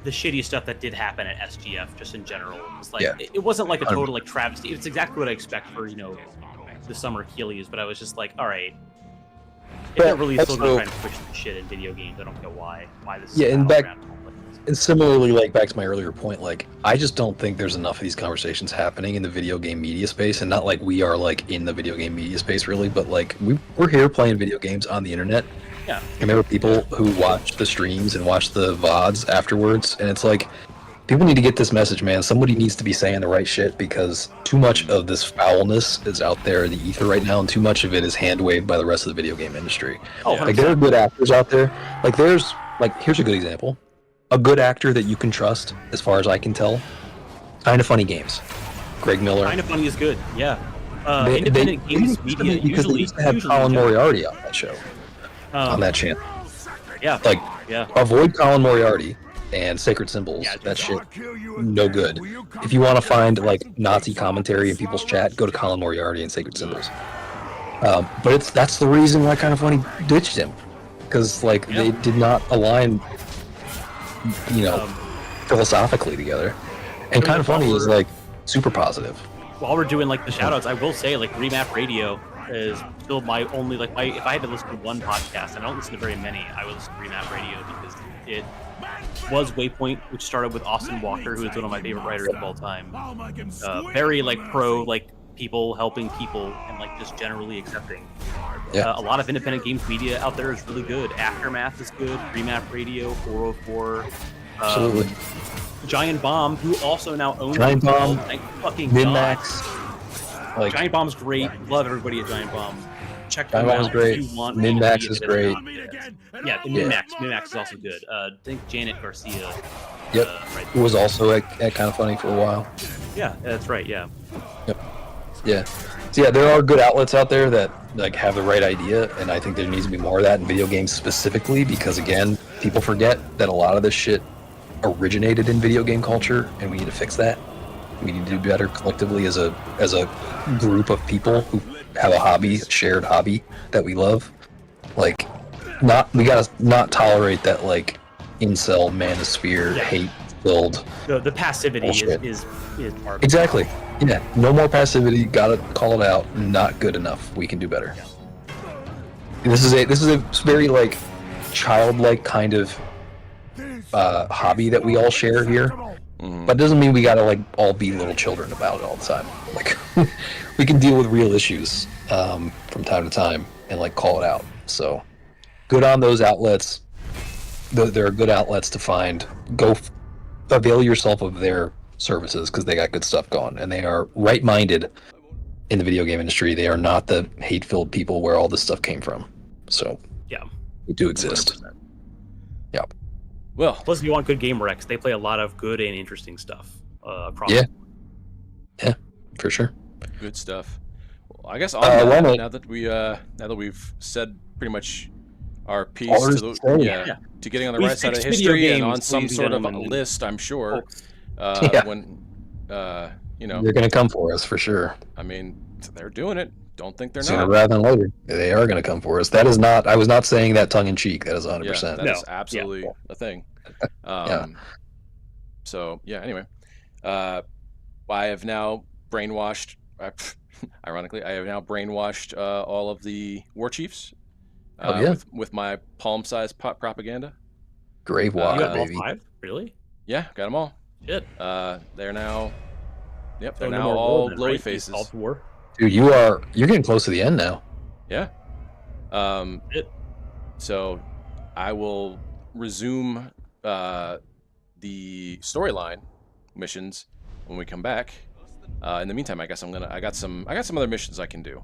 the shitty stuff that did happen at SGF just in general. It was like, it wasn't like a total, like, travesty. It's exactly what I expect for, you know, the Summer Achilles, but I was just like, all right. If they're really still trying to push this shit in video games, I don't know why this is and similarly, like, back to my earlier point, like, I just don't think there's enough of these conversations happening in the video game media space, and not like we are, like, in the video game media space, really, but, like, we're here playing video games on the internet. Yeah. And there are people who watch the streams and watch the VODs afterwards, and it's like, people need to get this message, man. Somebody needs to be saying the right shit, because too much of this foulness is out there in the ether right now, and too much of it is hand-waved by the rest of the video game industry. Oh, like, there are good actors out there. Like, here's a good example. A good actor that you can trust, as far as I can tell. Kind of Funny Games. Greg Miller. Kind of Funny is good, yeah. Independent games media because they used to have Colin Moriarty on that show, on that channel. Yeah. Like, avoid Colin Moriarty and Sacred Symbols. That shit, no good. If you want to find, like, Nazi commentary in people's chat, go to Colin Moriarty and Sacred Symbols. But that's the reason why Kind of Funny ditched him, because, like, they did not align, you know, philosophically together. And Kind of Funny is, like, super positive. While we're doing, like, the shoutouts, I will say, like, Remap Radio is still my only, like, if I had to listen to one podcast, and I don't listen to very many, I would listen to Remap Radio because it was Waypoint, which started with Austin Walker, who is one of my favorite writers of all time. Very, like, pro, like, people helping people and, like, just generally accepting. A lot of independent games media out there is really good. Aftermath is good. Remap Radio, 404. Absolutely. Giant Bomb, who also now owns Giant Bomb, fucking Min-Max. Like, Giant Bomb's great. Love everybody at Giant Bomb. Check them out if you want. Min-Max is great. Yeah, Min-Max. Min-Max is also good. I think Janet Garcia. Yep. Who was also at Kind of Funny for a while. Yeah, that's right. Yeah. Yep. Yeah. So yeah, there are good outlets out there that, like, have the right idea, and I think there needs to be more of that in video games specifically, because, again, people forget that a lot of this shit originated in video game culture, and we need to fix that. We need to do better collectively as a group of people who have a hobby, a shared hobby that we love. Like, we gotta not tolerate that, like, incel manosphere hate-filled. The passivity is part of it. Exactly. Yeah. No more passivity. Gotta call it out. Not good enough. We can do better. This is a very, like, childlike kind of hobby that we all share here. But it doesn't mean we gotta, like, all be little children about it all the time. Like, we can deal with real issues from time to time and, like, call it out. So, good on those outlets. There are good outlets to find. Go avail yourself of their services, because they got good stuff going, and they are right-minded in the video game industry. They are not the hate-filled people where all this stuff came from. So, they do exist. 100%. Yeah. Well, plus, if you want good game recs, they play a lot of good and interesting stuff across. Yeah, for sure. Good stuff. Well, I guess on that, now that we've said pretty much our piece to getting on the right side of history and on some sort of a list, I'm sure. When you know, they're gonna come for us for sure. I mean, they're doing it. Don't think they're sooner not. rather than later. They are going to come for us. That is not. I was not saying that tongue in cheek. That is 100%. That is absolutely a thing. So yeah. Anyway, I have now brainwashed. Ironically, I have now brainwashed all of the war chiefs with my palm-sized propaganda. Grave You walker, got all baby. 5? Really? Yeah, got them all. Shit. They're now. Yep, they're So no now more war all then, glowy right? You faces. solved war. Dude, you're getting close to the end now. Yeah. Shit. So I will resume the storyline missions when we come back. In the meantime, I guess I got some other missions I can do.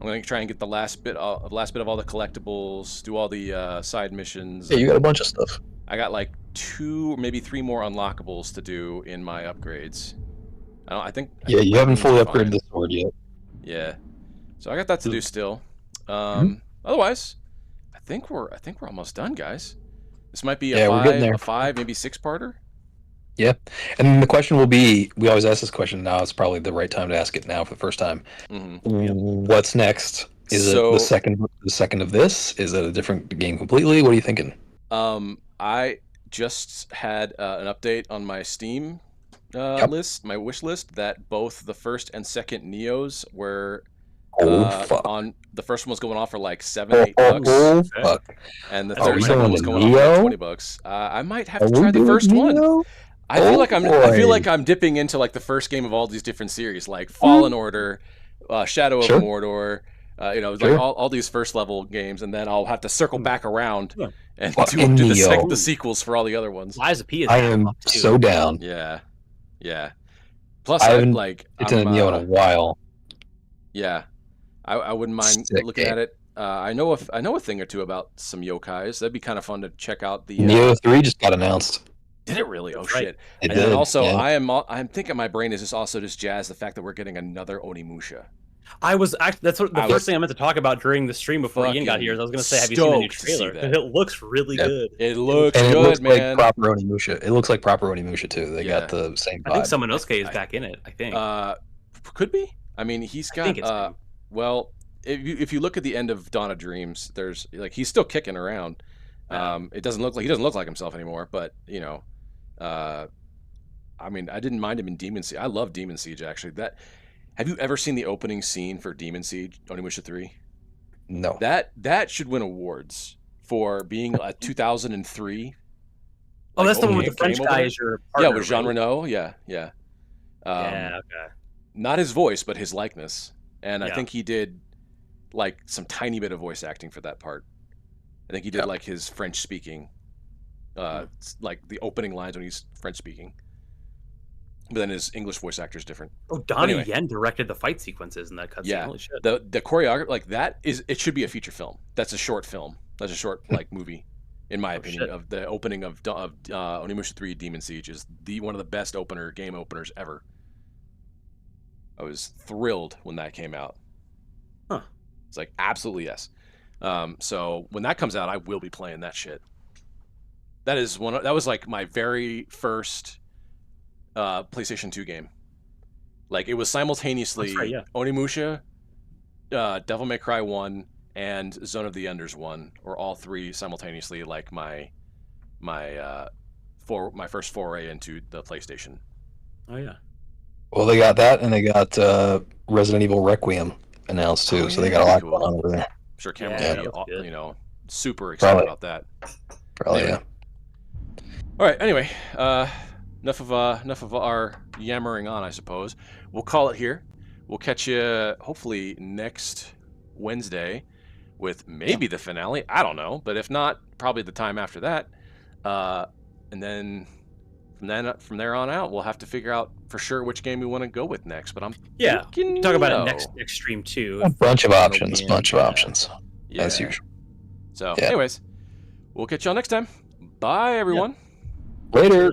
I'm gonna try and get the last bit of all the collectibles, do all the side missions. Yeah, you got a bunch of stuff. I got like 2, maybe 3 more unlockables to do in my upgrades. I think. Yeah, you haven't fully upgraded the sword yet. Yeah, so I got that to do still. Otherwise, I think we're almost done, guys. This might be a 5, maybe 6-parter. Yeah, and the question will be: we always ask this question. Now it's probably the right time to ask it now for the first time. What's next? Is it the second of this? Is it a different game completely? What are you thinking? I just had an update on my Steam list, my wish list, that both the first and second Neos were on. The first one was going off for like $7-8 bucks. Fuck. And the second one was going off for like $20. I might have to try the first one. I feel like I'm dipping into like the first game of all these different series, like Fallen Order, Shadow of Mordor, like all these first level games, and then I'll have to circle back around and do the sequels for all the other ones. Lies of P is I am so down. Yeah. Plus, I haven't it's in a Neo in a while. Yeah, I wouldn't mind looking at it. I know a thing or two about some yokais. That'd be kind of fun to check out. The Neo 3 just got announced. Did it really? Oh shit! It and did, then also, yeah. I'm thinking my brain is just jazzed the fact that we're getting another Onimusha. That's what the first thing I meant to talk about during the stream before Ian got here. I was going to say, have you seen the new trailer? Because it looks really good. It looks good, it looks man. Like proper Onimusha. It looks like proper Onimusha too. They got the same vibe. I think Samanosuke is back in it. I think. Could be. I mean, he's got. Well, if you look at the end of Dawn of Dreams, there's like he's still kicking around. It doesn't look like himself anymore, but you know. I mean, I didn't mind him in Demon Siege. I love Demon Siege, actually. Have you ever seen the opening scene for Demon Siege, Onimusha 3? No. That should win awards for being a 2003. Oh, that's the one with the French guy as your partner. Yeah, with Jean Reno. Yeah. Okay. Not his voice, but his likeness. And I think he did like some tiny bit of voice acting for that part. I think he did like his French speaking. Like the opening lines when he's French speaking, but then his English voice actor is different. Oh, Donnie Yen directed the fight sequences in that cutscene. Yeah, holy shit. The choreography like that it should be a feature film. That's a short film. That's a short like movie, in my opinion. Shit. Of the opening of Onimusha 3 Demon Siege is one of the best game openers ever. I was thrilled when that came out. Huh? It's like absolutely yes. So when that comes out, I will be playing that shit. That was like my very first PlayStation 2 game. Like it was simultaneously Onimusha, Devil May Cry 1, and Zone of the Enders 1, or all three simultaneously. Like my first foray into the PlayStation. Oh yeah. Well, they got that, and they got Resident Evil Requiem announced too. So they got a lot going on over there. I'm sure Cameron will be super excited about that. Probably anyway. All right. Anyway, enough of our yammering on, I suppose. We'll call it here. We'll catch you hopefully next Wednesday with maybe the finale. I don't know, but if not, probably the time after that. And then from there on out, we'll have to figure out for sure which game we want to go with next. But talk about it next stream too. A bunch of options, as usual. So, anyways, we'll catch y'all next time. Bye, everyone. Later.